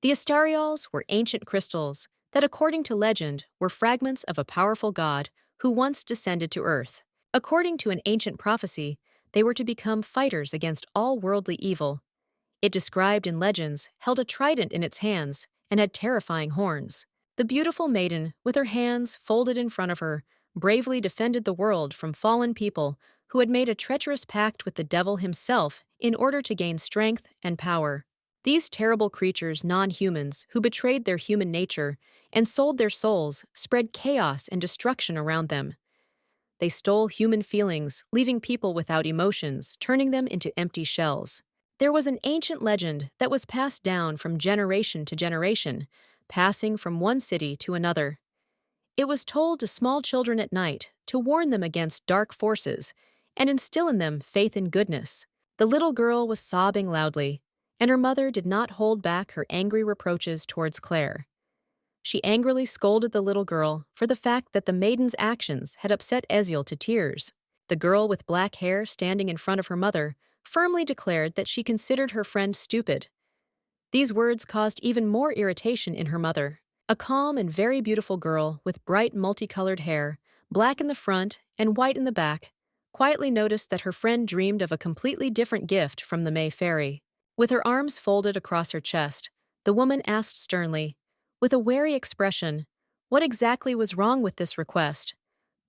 The Astariols were ancient crystals that, according to legend, were fragments of a powerful god who once descended to Earth. According to an ancient prophecy, they were to become fighters against all worldly evil. It, described in legends, held a trident in its hands and had terrifying horns. The beautiful maiden, with her hands folded in front of her, bravely defended the world from fallen people who had made a treacherous pact with the devil himself in order to gain strength and power. These terrible creatures, non-humans, who betrayed their human nature and sold their souls, spread chaos and destruction around them. They stole human feelings, leaving people without emotions, turning them into empty shells. There was an ancient legend that was passed down from generation to generation, passing from one city to another. It was told to small children at night to warn them against dark forces and instill in them faith in goodness. The little girl was sobbing loudly, and her mother did not hold back her angry reproaches towards Claire. She angrily scolded the little girl for the fact that the maiden's actions had upset Eziel to tears. The girl with black hair standing in front of her mother firmly declared that she considered her friend stupid. These words caused even more irritation in her mother. A calm and very beautiful girl with bright multicolored hair, black in the front and white in the back, quietly noticed that her friend dreamed of a completely different gift from the May Fairy. With her arms folded across her chest, the woman asked sternly, with a wary expression, what exactly was wrong with this request.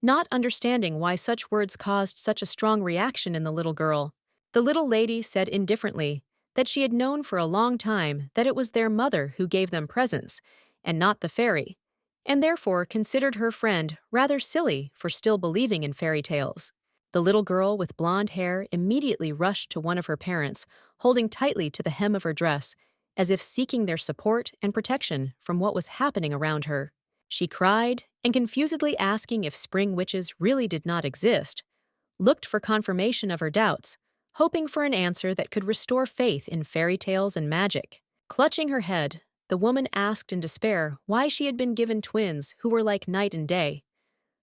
Not understanding why such words caused such a strong reaction in the little girl, the little lady said indifferently that she had known for a long time that it was their mother who gave them presents, and not the fairy, and therefore considered her friend rather silly for still believing in fairy tales. The little girl with blonde hair immediately rushed to one of her parents, holding tightly to the hem of her dress, as if seeking their support and protection from what was happening around her. She cried, and confusedly asking if spring witches really did not exist, looked for confirmation of her doubts, hoping for an answer that could restore faith in fairy tales and magic. Clutching her head, the woman asked in despair why she had been given twins who were like night and day,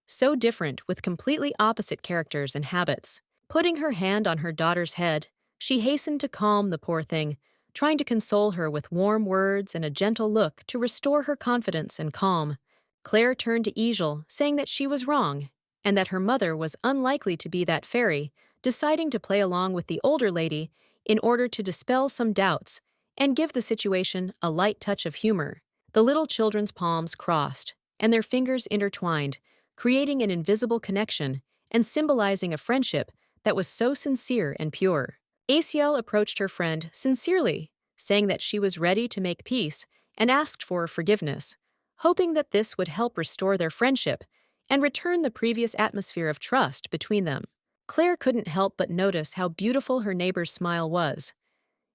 so different with completely opposite characters and habits. Putting her hand on her daughter's head, she hastened to calm the poor thing, trying to console her with warm words and a gentle look to restore her confidence and calm. Claire turned to Eziel, saying that she was wrong, and that her mother was unlikely to be that fairy, deciding to play along with the older lady in order to dispel some doubts and give the situation a light touch of humor. The little children's palms crossed, and their fingers intertwined, creating an invisible connection and symbolizing a friendship that was so sincere and pure. Asiel approached her friend sincerely, saying that she was ready to make peace and asked for forgiveness, hoping that this would help restore their friendship and return the previous atmosphere of trust between them. Claire couldn't help but notice how beautiful her neighbor's smile was.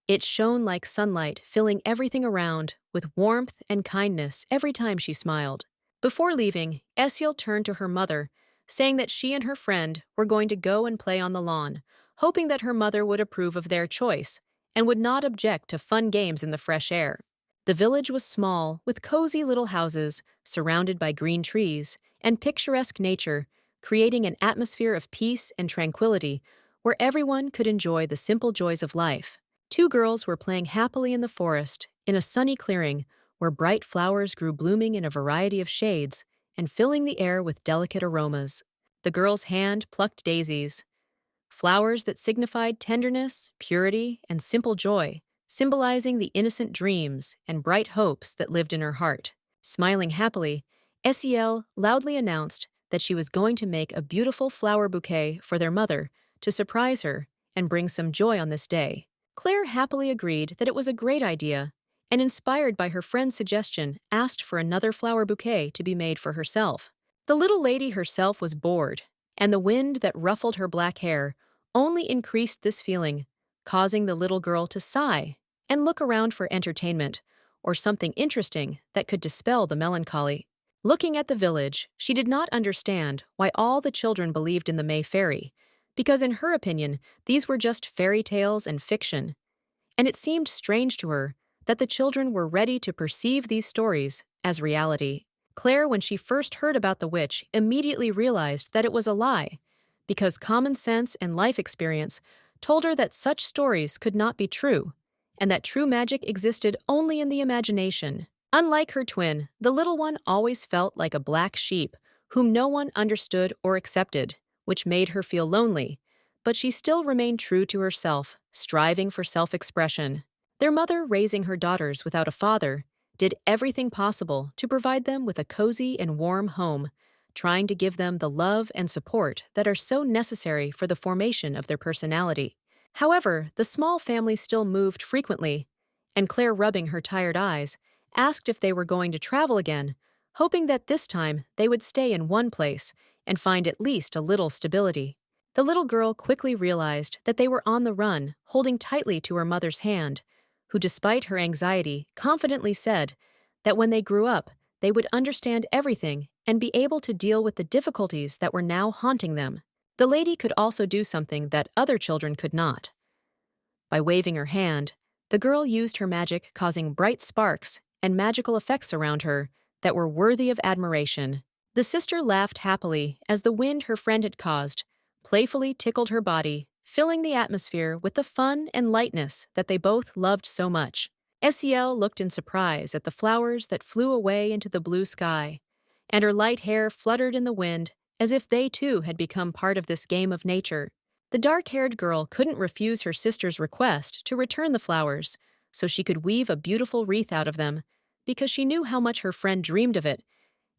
It shone like sunlight, filling everything around with warmth and kindness every time she smiled. Before leaving, Esiel turned to her mother, saying that she and her friend were going to go and play on the lawn, hoping that her mother would approve of their choice and would not object to fun games in the fresh air. The village was small, with cozy little houses surrounded by green trees and picturesque nature, creating an atmosphere of peace and tranquility where everyone could enjoy the simple joys of life. Two girls were playing happily in the forest, in a sunny clearing where bright flowers grew, blooming in a variety of shades and filling the air with delicate aromas. The girl's hand plucked daisies, flowers that signified tenderness, purity, and simple joy, symbolizing the innocent dreams and bright hopes that lived in her heart. Smiling happily, Esiel loudly announced that she was going to make a beautiful flower bouquet for their mother to surprise her and bring some joy on this day. Claire happily agreed that it was a great idea, and inspired by her friend's suggestion, asked for another flower bouquet to be made for herself. The little lady herself was bored, and the wind that ruffled her black hair only increased this feeling, causing the little girl to sigh and look around for entertainment or something interesting that could dispel the melancholy. Looking at the village, she did not understand why all the children believed in the May Fairy, because in her opinion, these were just fairy tales and fiction, and it seemed strange to her that the children were ready to perceive these stories as reality. Claire, when she first heard about the witch, immediately realized that it was a lie, because common sense and life experience told her that such stories could not be true, and that true magic existed only in the imagination. Unlike her twin, the little one always felt like a black sheep whom no one understood or accepted, which made her feel lonely. But she still remained true to herself, striving for self-expression. Their mother, raising her daughters without a father, did everything possible to provide them with a cozy and warm home, trying to give them the love and support that are so necessary for the formation of their personality. However, the small family still moved frequently, and Claire, rubbing her tired eyes, asked if they were going to travel again, hoping that this time they would stay in one place and find at least a little stability. The little girl quickly realized that they were on the run, holding tightly to her mother's hand, who, despite her anxiety, confidently said that when they grew up, they would understand everything and be able to deal with the difficulties that were now haunting them. The lady could also do something that other children could not. By waving her hand, the girl used her magic, causing bright sparks and magical effects around her that were worthy of admiration. The sister laughed happily as the wind her friend had caused playfully tickled her body, filling the atmosphere with the fun and lightness that they both loved so much. Sel looked in surprise at the flowers that flew away into the blue sky, and her light hair fluttered in the wind as if they too had become part of this game of nature. The dark-haired girl couldn't refuse her sister's request to return the flowers so she could weave a beautiful wreath out of them, because she knew how much her friend dreamed of it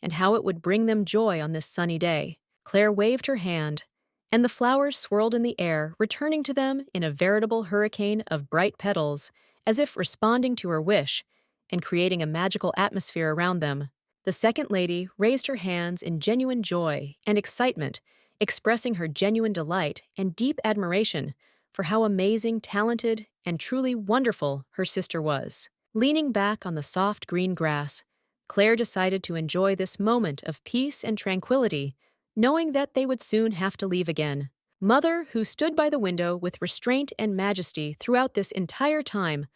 and how it would bring them joy on this sunny day. Claire waved her hand, and the flowers swirled in the air, returning to them in a veritable hurricane of bright petals, as if responding to her wish and creating a magical atmosphere around them. The second lady raised her hands in genuine joy and excitement, expressing her genuine delight and deep admiration for how amazing, talented, and truly wonderful her sister was. Leaning back on the soft green grass, Claire decided to enjoy this moment of peace and tranquility, knowing that they would soon have to leave again. Mother, who stood by the window with restraint and majesty throughout this entire time,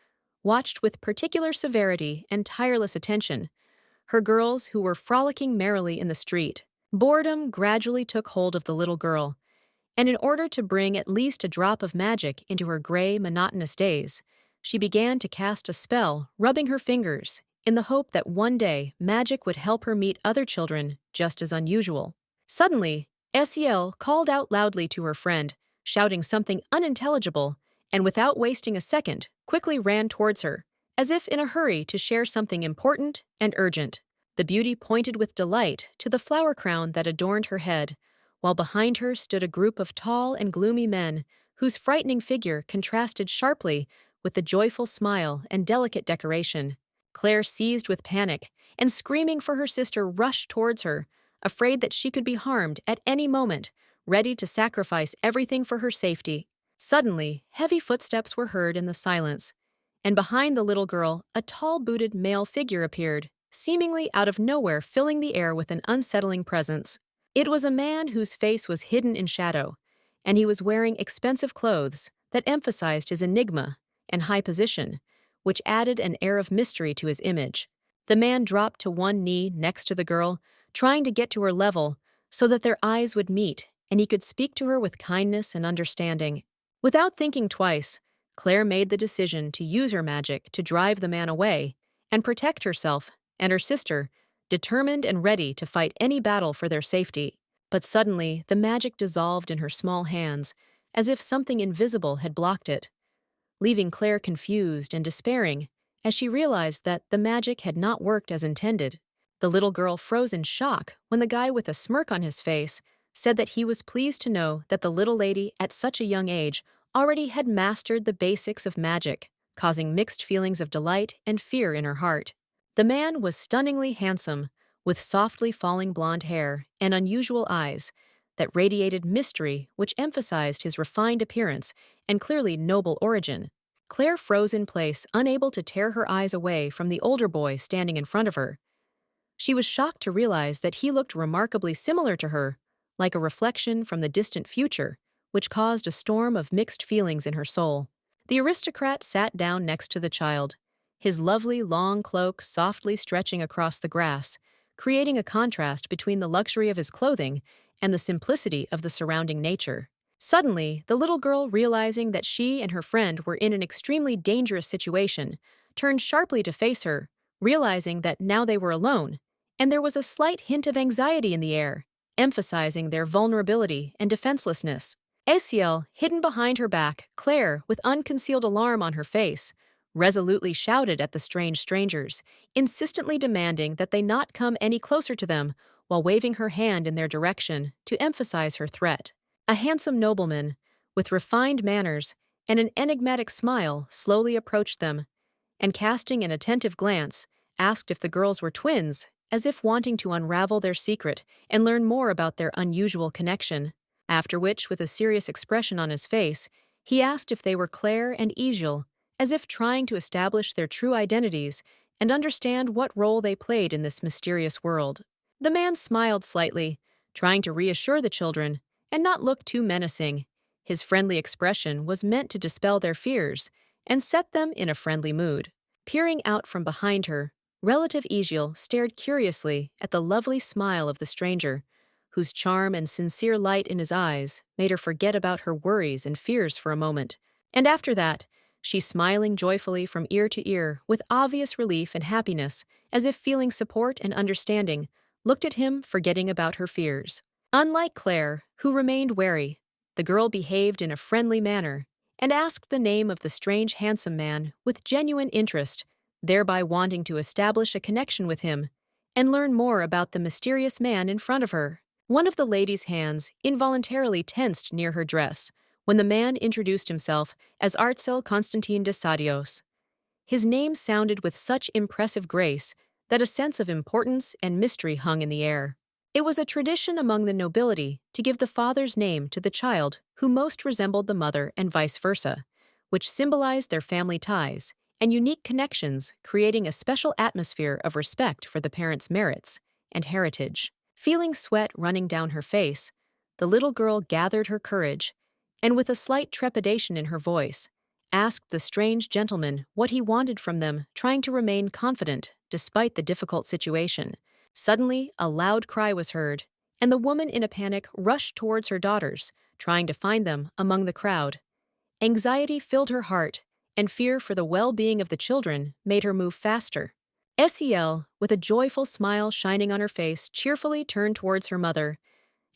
watched with particular severity and tireless attention her girls who were frolicking merrily in the street. Boredom gradually took hold of the little girl, and in order to bring at least a drop of magic into her gray, monotonous days, she began to cast a spell, rubbing her fingers, in the hope that one day magic would help her meet other children just as unusual. Suddenly, Sel called out loudly to her friend, shouting something unintelligible, and without wasting a second, quickly ran towards her, as if in a hurry to share something important and urgent. The beauty pointed with delight to the flower crown that adorned her head, while behind her stood a group of tall and gloomy men whose frightening figure contrasted sharply with the joyful smile and delicate decoration. Claire, seized with panic and screaming for her sister, rushed towards her, afraid that she could be harmed at any moment, ready to sacrifice everything for her safety. Suddenly, heavy footsteps were heard in the silence, and behind the little girl, a tall-booted male figure appeared, seemingly out of nowhere, filling the air with an unsettling presence. It was a man whose face was hidden in shadow, and he was wearing expensive clothes that emphasized his enigma and high position, which added an air of mystery to his image. The man dropped to one knee next to the girl, trying to get to her level so that their eyes would meet and he could speak to her with kindness and understanding. Without thinking twice, Claire made the decision to use her magic to drive the man away and protect herself and her sister, determined and ready to fight any battle for their safety. But suddenly, the magic dissolved in her small hands, as if something invisible had blocked it, leaving Claire confused and despairing as she realized that the magic had not worked as intended. The little girl froze in shock when the guy with a smirk on his face said that he was pleased to know that the little lady at such a young age already had mastered the basics of magic, causing mixed feelings of delight and fear in her heart. The man was stunningly handsome, with softly falling blonde hair and unusual eyes that radiated mystery, which emphasized his refined appearance and clearly noble origin. Claire froze in place, unable to tear her eyes away from the older boy standing in front of her. She was shocked to realize that he looked remarkably similar to her, like a reflection from the distant future, which caused a storm of mixed feelings in her soul. The aristocrat sat down next to the child, his lovely long cloak softly stretching across the grass, creating a contrast between the luxury of his clothing and the simplicity of the surrounding nature. Suddenly, the little girl, realizing that she and her friend were in an extremely dangerous situation, turned sharply to face her, realizing that now they were alone, and there was a slight hint of anxiety in the air, emphasizing their vulnerability and defenselessness. Asiel, hidden behind her back, Claire, with unconcealed alarm on her face, resolutely shouted at the strange strangers, insistently demanding that they not come any closer to them, while waving her hand in their direction to emphasize her threat. A handsome nobleman, with refined manners and an enigmatic smile, slowly approached them, and casting an attentive glance, asked if the girls were twins, as if wanting to unravel their secret and learn more about their unusual connection. After which, with a serious expression on his face, he asked if they were Claire and Egil, as if trying to establish their true identities and understand what role they played in this mysterious world. The man smiled slightly, trying to reassure the children and not look too menacing. His friendly expression was meant to dispel their fears and set them in a friendly mood. Peering out from behind her, relative Egil stared curiously at the lovely smile of the stranger, whose charm and sincere light in his eyes made her forget about her worries and fears for a moment. And after that, she smiling joyfully from ear to ear with obvious relief and happiness, as if feeling support and understanding, looked at him forgetting about her fears. Unlike Claire, who remained wary, the girl behaved in a friendly manner and asked the name of the strange handsome man with genuine interest, thereby wanting to establish a connection with him and learn more about the mysterious man in front of her. One of the lady's hands involuntarily tensed near her dress when the man introduced himself as Artzel Constantine de Sadios. His name sounded with such impressive grace that a sense of importance and mystery hung in the air. It was a tradition among the nobility to give the father's name to the child who most resembled the mother and vice versa, which symbolized their family ties and unique connections, creating a special atmosphere of respect for the parent's merits and heritage. Feeling sweat running down her face, the little girl gathered her courage and, with a slight trepidation in her voice, asked the strange gentleman what he wanted from them, trying to remain confident despite the difficult situation. Suddenly, a loud cry was heard, and the woman in a panic rushed towards her daughters, trying to find them among the crowd. Anxiety filled her heart, and fear for the well-being of the children made her move faster. Sel, with a joyful smile shining on her face, cheerfully turned towards her mother,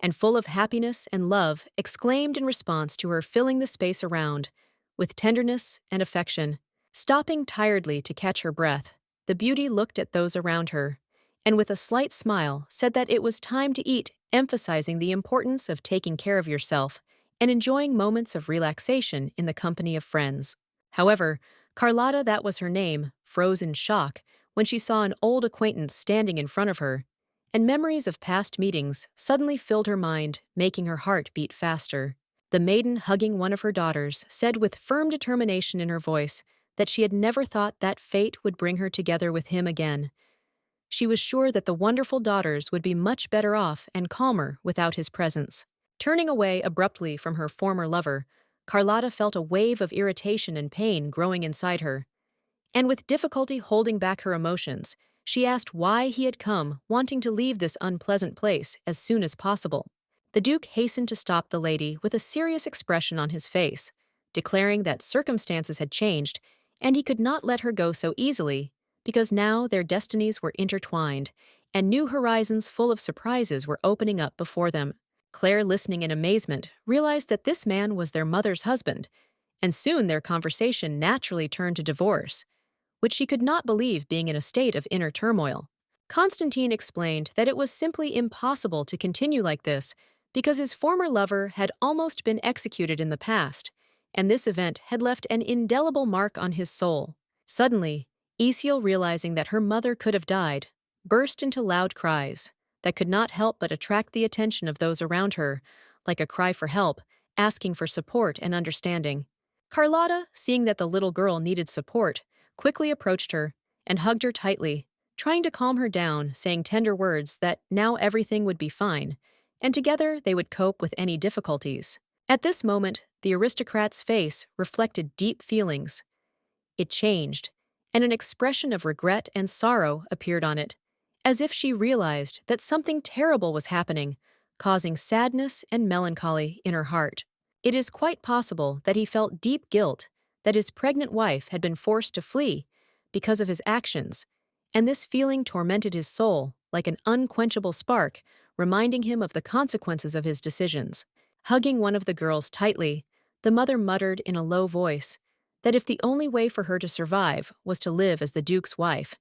and full of happiness and love, exclaimed in response to her, filling the space around with tenderness and affection. Stopping tiredly to catch her breath, the beauty looked at those around her, and with a slight smile said that it was time to eat, emphasizing the importance of taking care of yourself and enjoying moments of relaxation in the company of friends. However, Carlotta, that was her name, froze in shock when she saw an old acquaintance standing in front of her, and memories of past meetings suddenly filled her mind, making her heart beat faster. The maiden, hugging one of her daughters, said with firm determination in her voice that she had never thought that fate would bring her together with him again. She was sure that the wonderful daughters would be much better off and calmer without his presence. Turning away abruptly from her former lover, Carlotta felt a wave of irritation and pain growing inside her, and with difficulty holding back her emotions, she asked why he had come, wanting to leave this unpleasant place as soon as possible. The Duke hastened to stop the lady with a serious expression on his face, declaring that circumstances had changed and he could not let her go so easily, because now their destinies were intertwined and new horizons full of surprises were opening up before them. Claire, listening in amazement, realized that this man was their mother's husband, and soon their conversation naturally turned to divorce, which she could not believe, being in a state of inner turmoil. Constantine explained that it was simply impossible to continue like this because his former lover had almost been executed in the past, and this event had left an indelible mark on his soul. Suddenly, Isiel, realizing that her mother could have died, burst into loud cries that could not help but attract the attention of those around her, like a cry for help, asking for support and understanding. Carlotta, seeing that the little girl needed support, quickly approached her and hugged her tightly, trying to calm her down, saying tender words that now everything would be fine, and together they would cope with any difficulties. At this moment, the aristocrat's face reflected deep feelings. It changed, and an expression of regret and sorrow appeared on it, as if she realized that something terrible was happening, causing sadness and melancholy in her heart. It is quite possible that he felt deep guilt that his pregnant wife had been forced to flee because of his actions, and this feeling tormented his soul like an unquenchable spark, reminding him of the consequences of his decisions. Hugging one of the girls tightly, the mother muttered in a low voice that if the only way for her to survive was to live as the Duke's wife,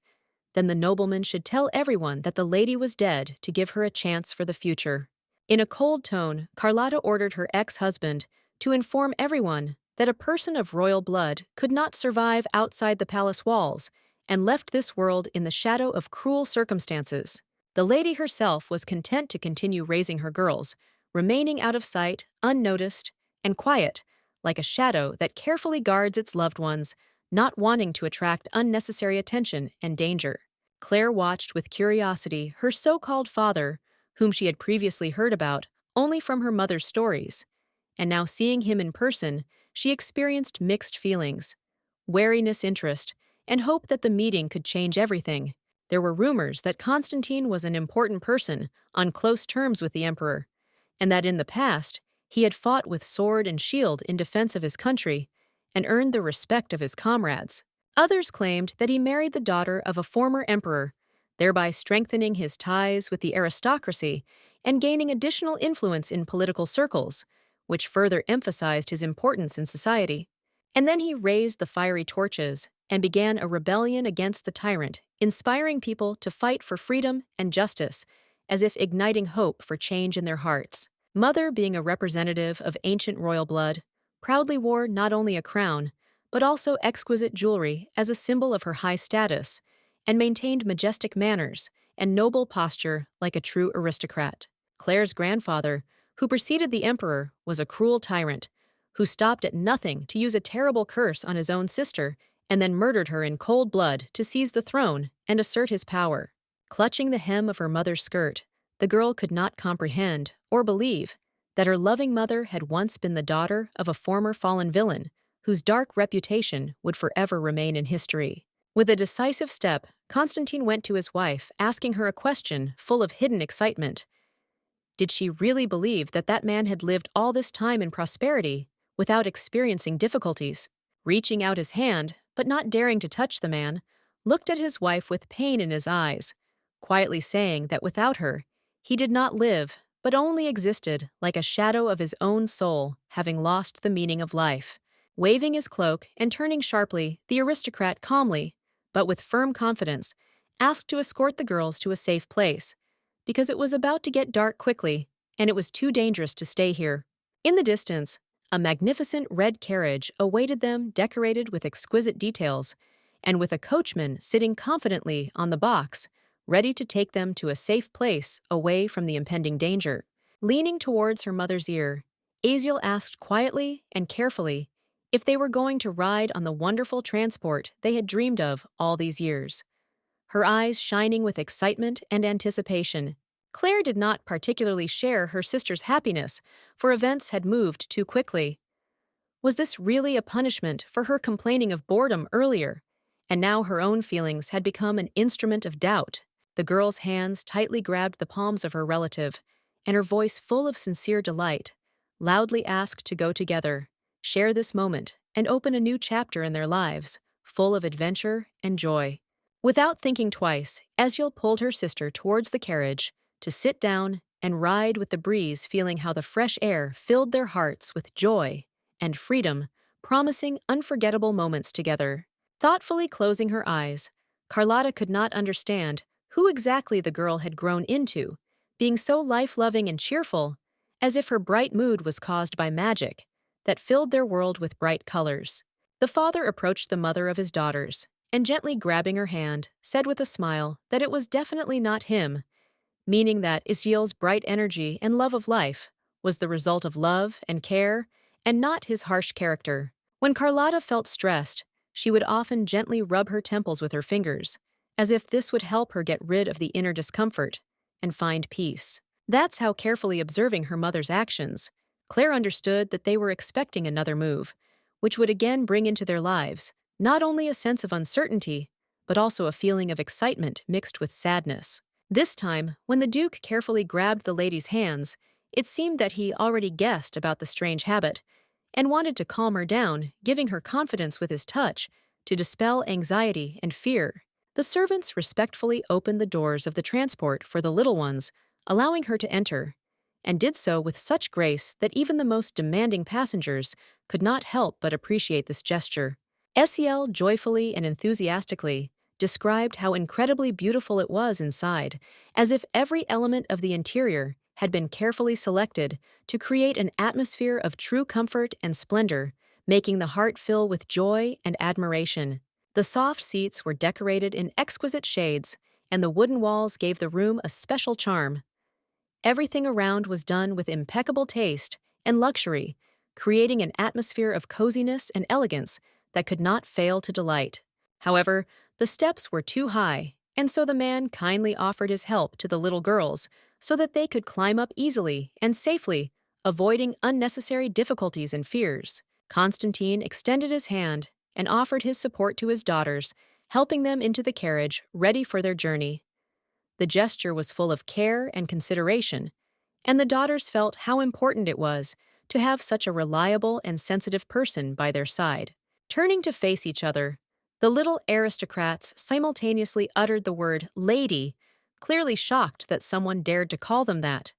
then the nobleman should tell everyone that the lady was dead to give her a chance for the future. In a cold tone, Carlotta ordered her ex-husband to inform everyone that a person of royal blood could not survive outside the palace walls and left this world in the shadow of cruel circumstances. The lady herself was content to continue raising her girls, remaining out of sight, unnoticed, and quiet, like a shadow that carefully guards its loved ones, not wanting to attract unnecessary attention and danger. Claire watched with curiosity her so-called father, whom she had previously heard about only from her mother's stories, and now seeing him in person, she experienced mixed feelings, wariness, interest, and hope that the meeting could change everything. There were rumors that Constantine was an important person on close terms with the emperor, and that in the past he had fought with sword and shield in defense of his country and earned the respect of his comrades. Others claimed that he married the daughter of a former emperor, thereby strengthening his ties with the aristocracy and gaining additional influence in political circles, which further emphasized his importance in society. And then he raised the fiery torches and began a rebellion against the tyrant, inspiring people to fight for freedom and justice, as if igniting hope for change in their hearts. Mother, being a representative of ancient royal blood, proudly wore not only a crown, but also exquisite jewelry as a symbol of her high status, and maintained majestic manners and noble posture like a true aristocrat. Claire's grandfather, who preceded the emperor, was a cruel tyrant, who stopped at nothing to use a terrible curse on his own sister and then murdered her in cold blood to seize the throne and assert his power. Clutching the hem of her mother's skirt, the girl could not comprehend or believe that her loving mother had once been the daughter of a former fallen villain whose dark reputation would forever remain in history. With a decisive step, Constantine went to his wife, asking her a question full of hidden excitement. Did she really believe that that man had lived all this time in prosperity without experiencing difficulties? Reaching out his hand, but not daring to touch the man, looked at his wife with pain in his eyes, quietly saying that without her, he did not live, but only existed like a shadow of his own soul, having lost the meaning of life. Waving his cloak and turning sharply, the aristocrat calmly, but with firm confidence, asked to escort the girls to a safe place, because it was about to get dark quickly, and it was too dangerous to stay here. In the distance, a magnificent red carriage awaited them, decorated with exquisite details, and with a coachman sitting confidently on the box, ready to take them to a safe place away from the impending danger. Leaning towards her mother's ear, Aziel asked quietly and carefully if they were going to ride on the wonderful transport they had dreamed of all these years, her eyes shining with excitement and anticipation. Claire did not particularly share her sister's happiness, for events had moved too quickly. Was this really a punishment for her complaining of boredom earlier, and now her own feelings had become an instrument of doubt? The girl's hands tightly grabbed the palms of her relative, and her voice full of sincere delight, loudly asked to go together, share this moment, and open a new chapter in their lives, full of adventure and joy. Without thinking twice, Aziel pulled her sister towards the carriage to sit down and ride with the breeze, feeling how the fresh air filled their hearts with joy and freedom, promising unforgettable moments together. Thoughtfully closing her eyes, Carlotta could not understand who exactly the girl had grown into, being so life-loving and cheerful, as if her bright mood was caused by magic that filled their world with bright colors. The father approached the mother of his daughters, and gently grabbing her hand, said with a smile that it was definitely not him, meaning that Aziel's bright energy and love of life was the result of love and care, and not his harsh character. When Carlotta felt stressed, she would often gently rub her temples with her fingers, as if this would help her get rid of the inner discomfort and find peace. That's how, carefully observing her mother's actions, Claire understood that they were expecting another move, which would again bring into their lives not only a sense of uncertainty, but also a feeling of excitement mixed with sadness. This time, when the Duke carefully grabbed the lady's hands, It seemed that he already guessed about the strange habit and wanted to calm her down, giving her confidence with his touch to dispel anxiety and fear. The servants respectfully opened the doors of the transport for the little ones, allowing her to enter, and did so with such grace that even the most demanding passengers could not help but appreciate this gesture. Sel joyfully and enthusiastically described how incredibly beautiful it was inside, as if every element of the interior had been carefully selected to create an atmosphere of true comfort and splendor, making the heart fill with joy and admiration. The soft seats were decorated in exquisite shades, and the wooden walls gave the room a special charm. Everything around was done with impeccable taste and luxury, creating an atmosphere of coziness and elegance that could not fail to delight. However, the steps were too high, and so the man kindly offered his help to the little girls so that they could climb up easily and safely, avoiding unnecessary difficulties and fears. Constantine extended his hand and offered his support to his daughters, helping them into the carriage, ready for their journey. The gesture was full of care and consideration, and the daughters felt how important it was to have such a reliable and sensitive person by their side. Turning to face each other, the little aristocrats simultaneously uttered the word lady, clearly shocked that someone dared to call them that.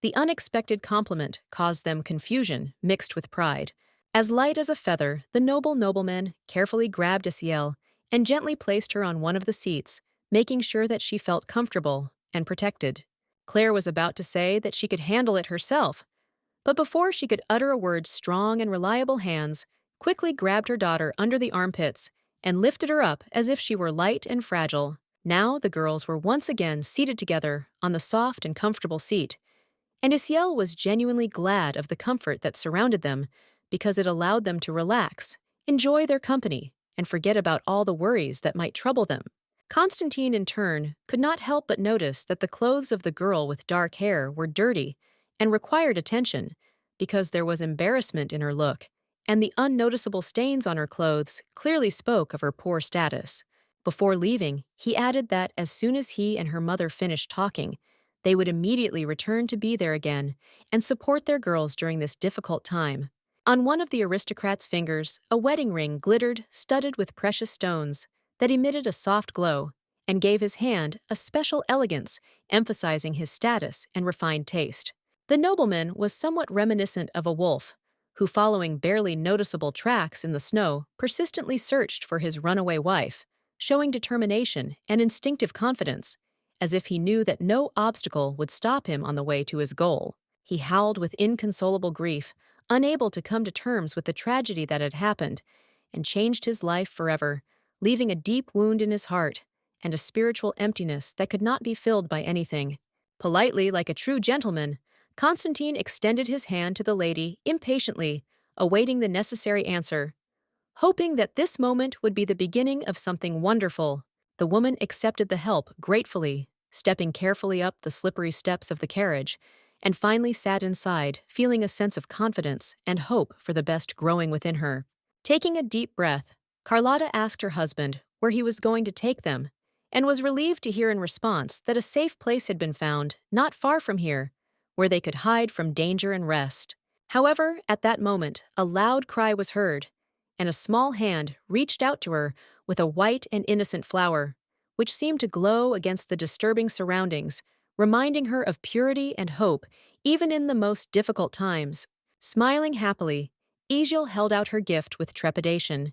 The unexpected compliment caused them confusion mixed with pride. As light as a feather, the nobleman carefully grabbed Asiel and gently placed her on one of the seats, making sure that she felt comfortable and protected. Claire was about to say that she could handle it herself, but before she could utter a word, strong and reliable hands quickly grabbed her daughter under the armpits and lifted her up as if she were light and fragile. Now the girls were once again seated together on the soft and comfortable seat, and Isiel was genuinely glad of the comfort that surrounded them because it allowed them to relax, enjoy their company, and forget about all the worries that might trouble them. Constantine, in turn, could not help but notice that the clothes of the girl with dark hair were dirty and required attention because there was embarrassment in her look, and the unnoticeable stains on her clothes clearly spoke of her poor status. Before leaving, he added that as soon as he and her mother finished talking, they would immediately return to be there again and support their girls during this difficult time. On one of the aristocrat's fingers, a wedding ring glittered, studded with precious stones, that emitted a soft glow and gave his hand a special elegance, emphasizing his status and refined taste. The nobleman was somewhat reminiscent of a wolf, who, following barely noticeable tracks in the snow, persistently searched for his runaway wife, showing determination and instinctive confidence, as if he knew that no obstacle would stop him on the way to his goal. He howled with inconsolable grief, unable to come to terms with the tragedy that had happened, and changed his life forever, leaving a deep wound in his heart and a spiritual emptiness that could not be filled by anything. Politely, like a true gentleman, Constantine extended his hand to the lady impatiently, awaiting the necessary answer. Hoping that this moment would be the beginning of something wonderful, the woman accepted the help gratefully, stepping carefully up the slippery steps of the carriage, and finally sat inside, feeling a sense of confidence and hope for the best growing within her. Taking a deep breath, Carlotta asked her husband where he was going to take them, and was relieved to hear in response that a safe place had been found, not far from here, where they could hide from danger and rest. However, at that moment, a loud cry was heard, and a small hand reached out to her with a white and innocent flower, which seemed to glow against the disturbing surroundings, reminding her of purity and hope even in the most difficult times. Smiling happily, Aegil held out her gift with trepidation,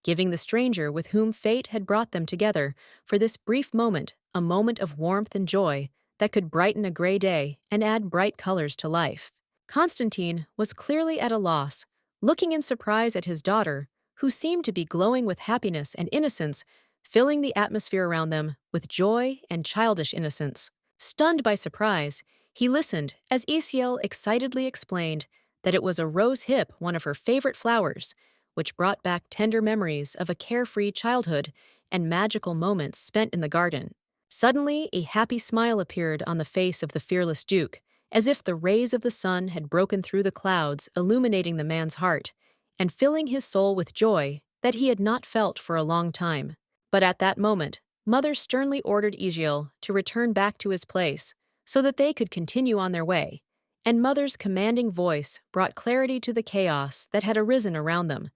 giving the stranger with whom fate had brought them together for this brief moment a moment of warmth and joy that could brighten a gray day and add bright colors to life. Constantine was clearly at a loss, looking in surprise at his daughter, who seemed to be glowing with happiness and innocence, filling the atmosphere around them with joy and childish innocence. Stunned by surprise, he listened as Isiel excitedly explained that it was a rose hip, one of her favorite flowers, which brought back tender memories of a carefree childhood and magical moments spent in the garden. Suddenly, a happy smile appeared on the face of the fearless Duke, as if the rays of the sun had broken through the clouds, illuminating the man's heart and filling his soul with joy that he had not felt for a long time. But at that moment, Mother sternly ordered Aegil to return back to his place so that they could continue on their way, and Mother's commanding voice brought clarity to the chaos that had arisen around them,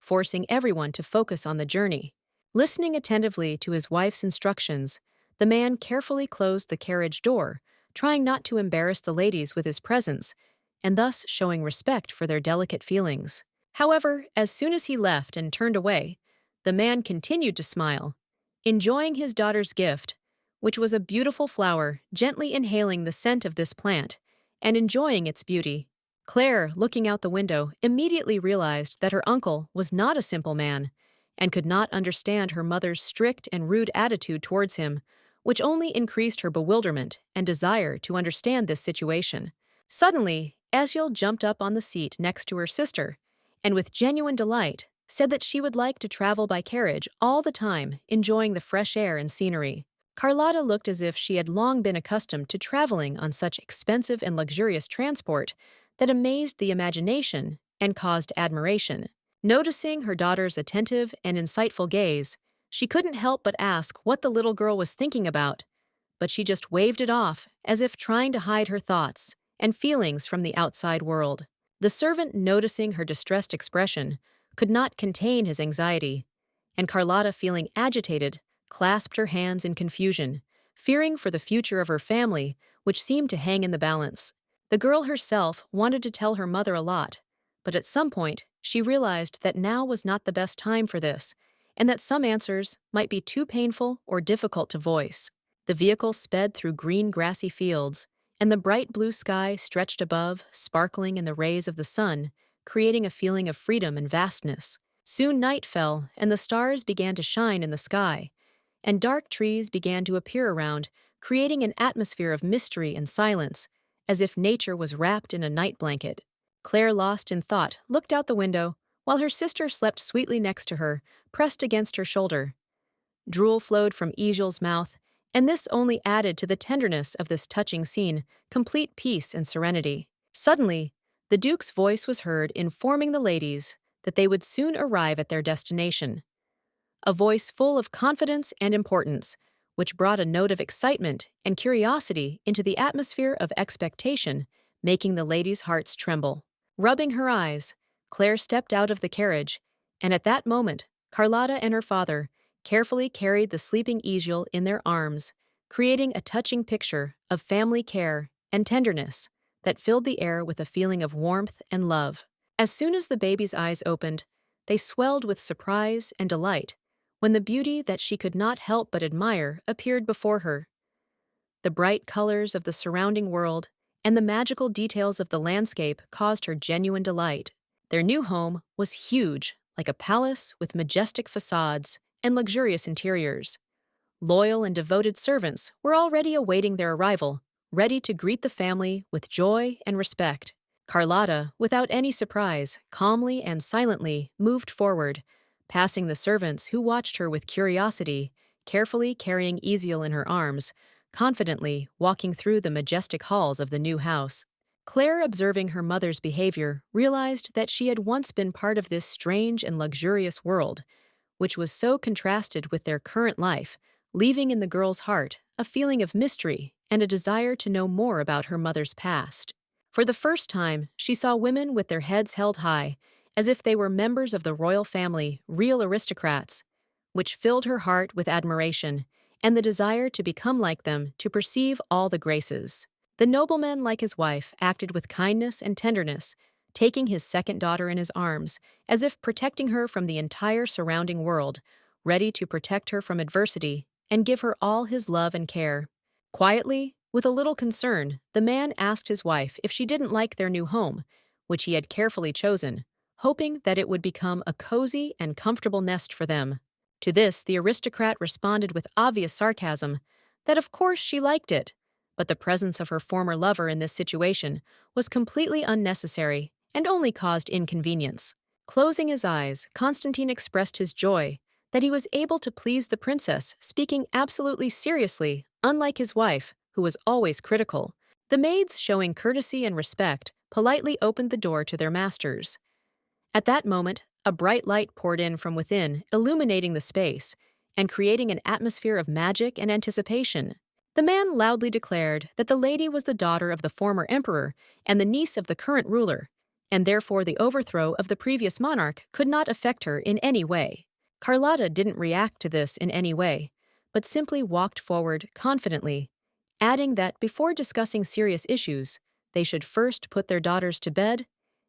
forcing everyone to focus on the journey. Listening attentively to his wife's instructions, the man carefully closed the carriage door, trying not to embarrass the ladies with his presence, and thus showing respect for their delicate feelings. However, as soon as he left and turned away, the man continued to smile, enjoying his daughter's gift, which was a beautiful flower, gently inhaling the scent of this plant and enjoying its beauty. Claire, looking out the window, immediately realized that her uncle was not a simple man and could not understand her mother's strict and rude attitude towards him, which only increased her bewilderment and desire to understand this situation. Suddenly, Asiel jumped up on the seat next to her sister and, with genuine delight, said that she would like to travel by carriage all the time, enjoying the fresh air and scenery. Carlotta looked as if she had long been accustomed to traveling on such expensive and luxurious transport that amazed the imagination and caused admiration. Noticing her daughter's attentive and insightful gaze, she couldn't help but ask what the little girl was thinking about, but she just waved it off as if trying to hide her thoughts and feelings from the outside world. The servant, noticing her distressed expression, could not contain his anxiety, and Carlotta, feeling agitated, clasped her hands in confusion, fearing for the future of her family, which seemed to hang in the balance. The girl herself wanted to tell her mother a lot, but at some point she realized that now was not the best time for this, and that some answers might be too painful or difficult to voice. The vehicle sped through green grassy fields, and the bright blue sky stretched above, sparkling in the rays of the sun, creating a feeling of freedom and vastness. Soon night fell, and the stars began to shine in the sky, and dark trees began to appear around, creating an atmosphere of mystery and silence, as if nature was wrapped in a night blanket. Claire, lost in thought, looked out the window, while her sister slept sweetly next to her, pressed against her shoulder. Drool flowed from Egel's mouth, and this only added to the tenderness of this touching scene, complete peace and serenity. Suddenly, the Duke's voice was heard informing the ladies that they would soon arrive at their destination. A voice full of confidence and importance, which brought a note of excitement and curiosity into the atmosphere of expectation, making the ladies' hearts tremble. Rubbing her eyes, Claire stepped out of the carriage, and at that moment, Carlotta and her father carefully carried the sleeping Egil in their arms, creating a touching picture of family care and tenderness that filled the air with a feeling of warmth and love. As soon as the baby's eyes opened, they swelled with surprise and delight when the beauty that she could not help but admire appeared before her. The bright colors of the surrounding world and the magical details of the landscape caused her genuine delight. Their new home was huge, like a palace with majestic facades and luxurious interiors. Loyal and devoted servants were already awaiting their arrival, ready to greet the family with joy and respect. Carlotta, without any surprise, calmly and silently moved forward, passing the servants who watched her with curiosity, carefully carrying Egil in her arms, confidently walking through the majestic halls of the new house. Claire, observing her mother's behavior, realized that she had once been part of this strange and luxurious world, which was so contrasted with their current life, leaving in the girl's heart a feeling of mystery and a desire to know more about her mother's past. For the first time, she saw women with their heads held high, as if they were members of the royal family, real aristocrats, which filled her heart with admiration and the desire to become like them, to perceive all the graces. The nobleman, like his wife, acted with kindness and tenderness, taking his second daughter in his arms, as if protecting her from the entire surrounding world, ready to protect her from adversity and give her all his love and care. Quietly, with a little concern, the man asked his wife if she didn't like their new home, which he had carefully chosen, hoping that it would become a cozy and comfortable nest for them. To this, the aristocrat responded with obvious sarcasm that of course she liked it, but the presence of her former lover in this situation was completely unnecessary and only caused inconvenience. Closing his eyes, Constantine expressed his joy that he was able to please the princess, speaking absolutely seriously, unlike his wife, who was always critical. The maids, showing courtesy and respect, politely opened the door to their masters. At that moment, a bright light poured in from within, illuminating the space and creating an atmosphere of magic and anticipation. The man loudly declared that the lady was the daughter of the former emperor and the niece of the current ruler, and therefore the overthrow of the previous monarch could not affect her in any way. Carlotta didn't react to this in any way, but simply walked forward confidently, adding that before discussing serious issues, they should first put their daughters to bed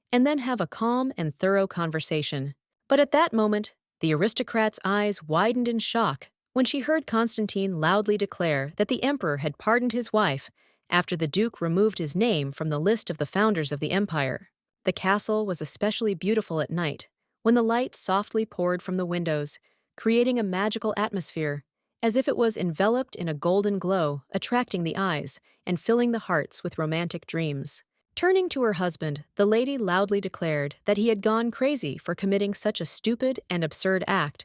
and then have a calm and thorough conversation. But at that moment, the aristocrat's eyes widened in shock when she heard Constantine loudly declare that the emperor had pardoned his wife after the duke removed his name from the list of the founders of the empire. The castle was especially beautiful at night, when the light softly poured from the windows, creating a magical atmosphere, as if it was enveloped in a golden glow, attracting the eyes and filling the hearts with romantic dreams. Turning to her husband, the lady loudly declared that he had gone crazy for committing such a stupid and absurd act,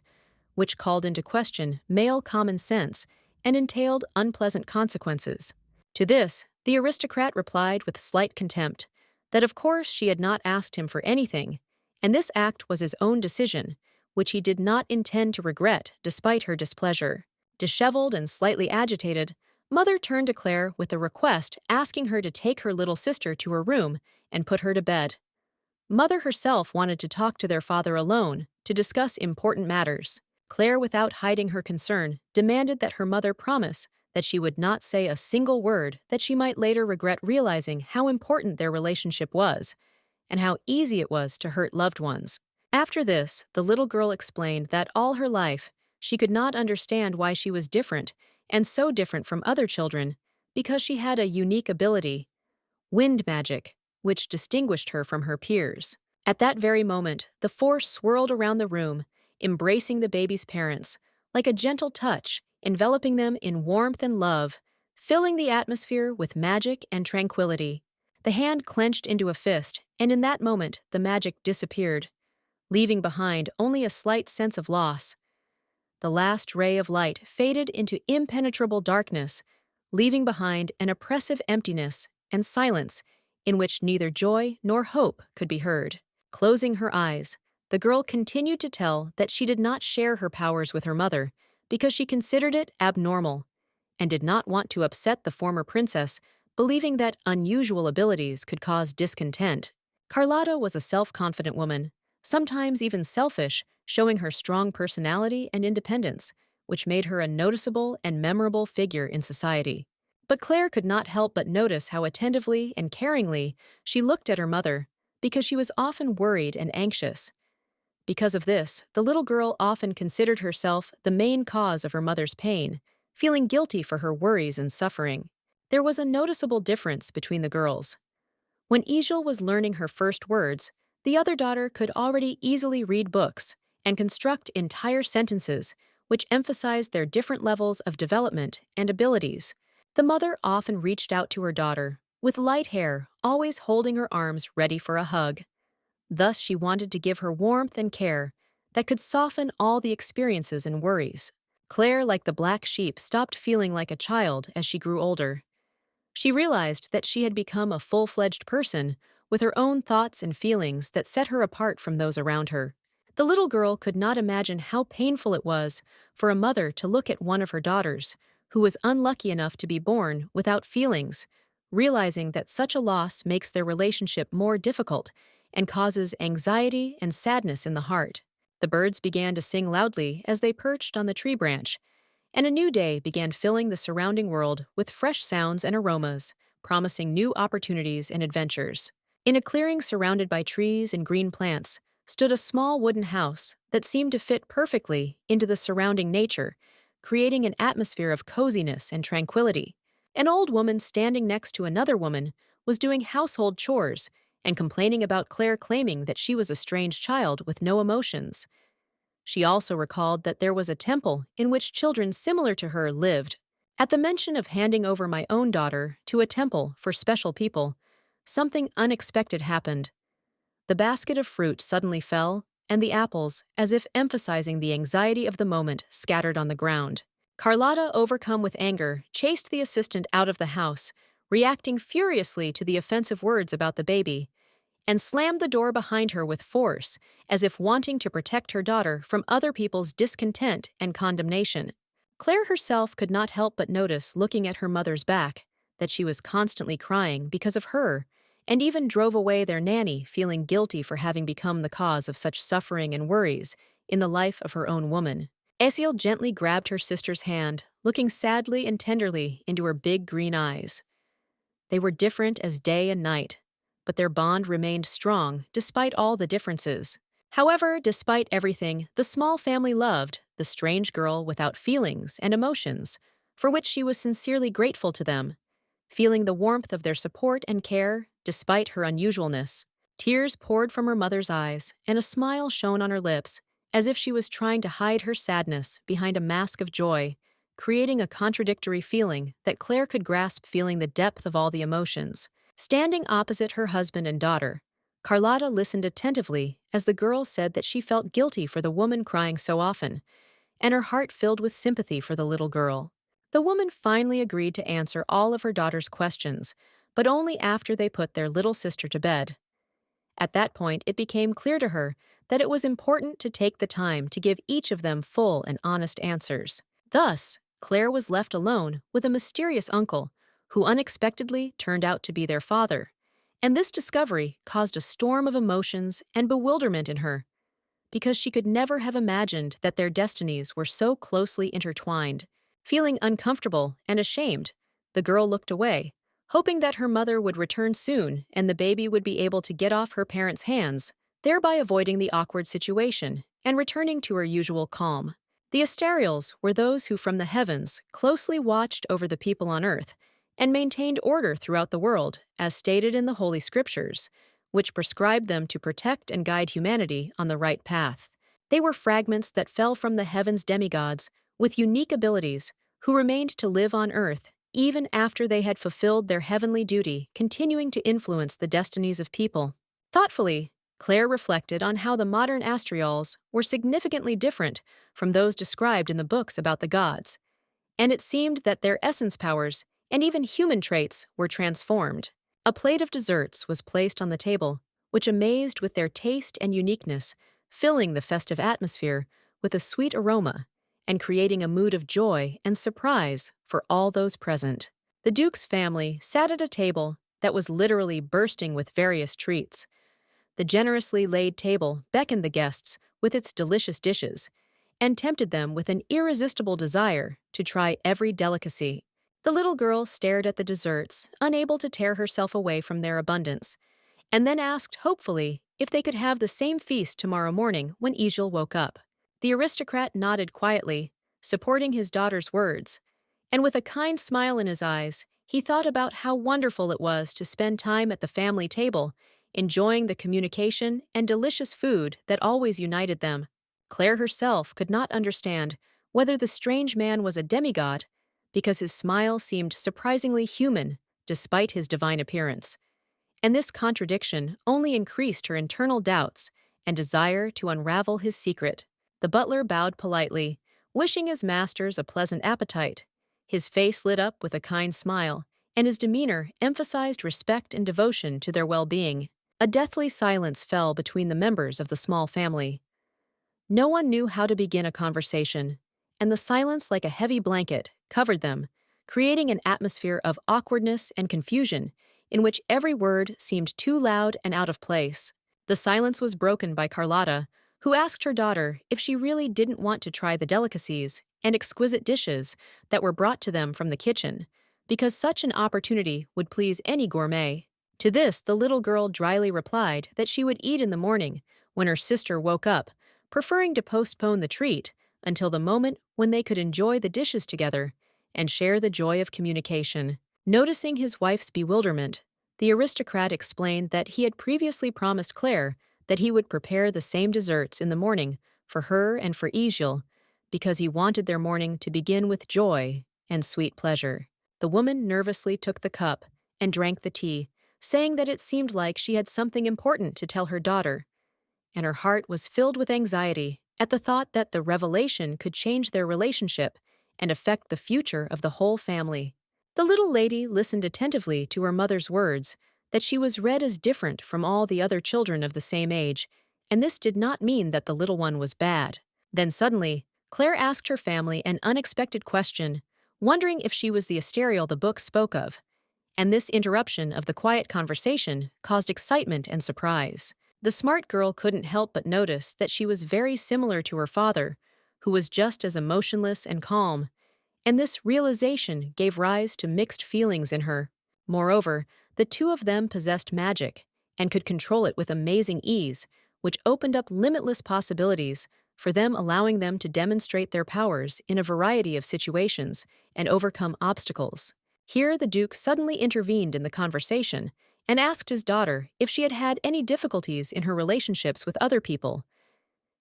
which called into question male common sense and entailed unpleasant consequences. To this, the aristocrat replied with slight contempt that of course she had not asked him for anything, and this act was his own decision, which he did not intend to regret despite her displeasure. Disheveled and slightly agitated, Mother turned to Claire with a request asking her to take her little sister to her room and put her to bed. Mother herself wanted to talk to their father alone to discuss important matters. Claire, without hiding her concern, demanded that her mother promise that she would not say a single word that she might later regret realizing how important their relationship was and how easy it was to hurt loved ones. After this, the little girl explained that all her life she could not understand why she was different and so different from other children because she had a unique ability, wind magic, which distinguished her from her peers. At that very moment, the force swirled around the room, embracing the baby's parents, like a gentle touch, enveloping them in warmth and love, filling the atmosphere with magic and tranquility. The hand clenched into a fist, and in that moment the magic disappeared, leaving behind only a slight sense of loss. The last ray of light faded into impenetrable darkness, leaving behind an oppressive emptiness and silence in which neither joy nor hope could be heard. Closing her eyes, the girl continued to tell that she did not share her powers with her mother because she considered it abnormal and did not want to upset the former princess, believing that unusual abilities could cause discontent. Carlotta was a self-confident woman, sometimes even selfish, showing her strong personality and independence, which made her a noticeable and memorable figure in society. But Claire could not help but notice how attentively and caringly she looked at her mother, because she was often worried and anxious. Because of this, the little girl often considered herself the main cause of her mother's pain, feeling guilty for her worries and suffering. There was a noticeable difference between the girls. When Ijil was learning her first words, the other daughter could already easily read books and construct entire sentences, which emphasized their different levels of development and abilities. The mother often reached out to her daughter, with light hair, always holding her arms ready for a hug. Thus she wanted to give her warmth and care that could soften all the experiences and worries. Claire, like the black sheep, stopped feeling like a child as she grew older. She realized that she had become a full-fledged person with her own thoughts and feelings that set her apart from those around her. The little girl could not imagine how painful it was for a mother to look at one of her daughters, who was unlucky enough to be born without feelings, realizing that such a loss makes their relationship more difficult and causes anxiety and sadness in the heart. The birds began to sing loudly as they perched on the tree branch, and a new day began filling the surrounding world with fresh sounds and aromas, promising new opportunities and adventures. In a clearing surrounded by trees and green plants stood a small wooden house that seemed to fit perfectly into the surrounding nature, creating an atmosphere of coziness and tranquility. An old woman standing next to another woman was doing household chores and complaining about Claire claiming that she was a strange child with no emotions. She also recalled that there was a temple in which children similar to her lived. At the mention of handing over my own daughter to a temple for special people, something unexpected happened. The basket of fruit suddenly fell, and the apples, as if emphasizing the anxiety of the moment, scattered on the ground. Carlotta, overcome with anger, chased the assistant out of the house, reacting furiously to the offensive words about the baby, and slammed the door behind her with force, as if wanting to protect her daughter from other people's discontent and condemnation. Claire herself could not help but notice, looking at her mother's back, that she was constantly crying because of her, and even drove away their nanny, feeling guilty for having become the cause of such suffering and worries in the life of her own woman. Esiel gently grabbed her sister's hand, looking sadly and tenderly into her big green eyes. They were different as day and night, but their bond remained strong despite all the differences. However, despite everything, the small family loved the strange girl without feelings and emotions, for which she was sincerely grateful to them. Feeling the warmth of their support and care, despite her unusualness, tears poured from her mother's eyes, and a smile shone on her lips, as if she was trying to hide her sadness behind a mask of joy, creating a contradictory feeling that Claire could grasp, feeling the depth of all the emotions. Standing opposite her husband and daughter, Carlotta listened attentively as the girl said that she felt guilty for the woman crying so often, and her heart filled with sympathy for the little girl. The woman finally agreed to answer all of her daughter's questions, but only after they put their little sister to bed. At that point, it became clear to her that it was important to take the time to give each of them full and honest answers. Thus, Claire was left alone with a mysterious uncle who unexpectedly turned out to be their father, and this discovery caused a storm of emotions and bewilderment in her, because she could never have imagined that their destinies were so closely intertwined. Feeling uncomfortable and ashamed, the girl looked away, hoping that her mother would return soon and the baby would be able to get off her parents' hands, thereby avoiding the awkward situation and returning to her usual calm. The Asterials were those who from the heavens closely watched over the people on earth and maintained order throughout the world, as stated in the Holy Scriptures, which prescribed them to protect and guide humanity on the right path. They were fragments that fell from the heavens' demigods with unique abilities who remained to live on earth even after they had fulfilled their heavenly duty, continuing to influence the destinies of people. Thoughtfully, Claire reflected on how the modern Astrials were significantly different from those described in the books about the gods, and it seemed that their essence powers and even human traits were transformed. A plate of desserts was placed on the table, which amazed with their taste and uniqueness, filling the festive atmosphere with a sweet aroma and creating a mood of joy and surprise for all those present. The Duke's family sat at a table that was literally bursting with various treats. The generously laid table beckoned the guests with its delicious dishes and tempted them with an irresistible desire to try every delicacy. The little girl stared at the desserts, unable to tear herself away from their abundance, and then asked hopefully if they could have the same feast tomorrow morning when Egil woke up. The aristocrat nodded quietly, supporting his daughter's words, and with a kind smile in his eyes, he thought about how wonderful it was to spend time at the family table, enjoying the communication and delicious food that always united them. Claire herself could not understand whether the strange man was a demigod, because his smile seemed surprisingly human despite his divine appearance. And this contradiction only increased her internal doubts and desire to unravel his secret. The butler bowed politely, wishing his masters a pleasant appetite. His face lit up with a kind smile, and his demeanor emphasized respect and devotion to their well-being. A deathly silence fell between the members of the small family. No one knew how to begin a conversation, and the silence, like a heavy blanket, covered them, creating an atmosphere of awkwardness and confusion in which every word seemed too loud and out of place. The silence was broken by Carlotta, who asked her daughter if she really didn't want to try the delicacies and exquisite dishes that were brought to them from the kitchen, because such an opportunity would please any gourmet. To this, the little girl dryly replied that she would eat in the morning when her sister woke up, preferring to postpone the treat until the moment when they could enjoy the dishes together and share the joy of communication. Noticing his wife's bewilderment, the aristocrat explained that he had previously promised Claire that he would prepare the same desserts in the morning for her and for Egil, because he wanted their morning to begin with joy and sweet pleasure. The woman nervously took the cup and drank the tea, saying that it seemed like she had something important to tell her daughter, and her heart was filled with anxiety at the thought that the revelation could change their relationship and affect the future of the whole family. The little lady listened attentively to her mother's words, that she was read as different from all the other children of the same age, and this did not mean that the little one was bad. Then suddenly, Claire asked her family an unexpected question, wondering if she was the Asterial the book spoke of, and this interruption of the quiet conversation caused excitement and surprise. The smart girl couldn't help but notice that she was very similar to her father, who was just as emotionless and calm, and this realization gave rise to mixed feelings in her. Moreover, the two of them possessed magic and could control it with amazing ease, which opened up limitless possibilities for them, allowing them to demonstrate their powers in a variety of situations and overcome obstacles. Here, the Duke suddenly intervened in the conversation and asked his daughter if she had had any difficulties in her relationships with other people.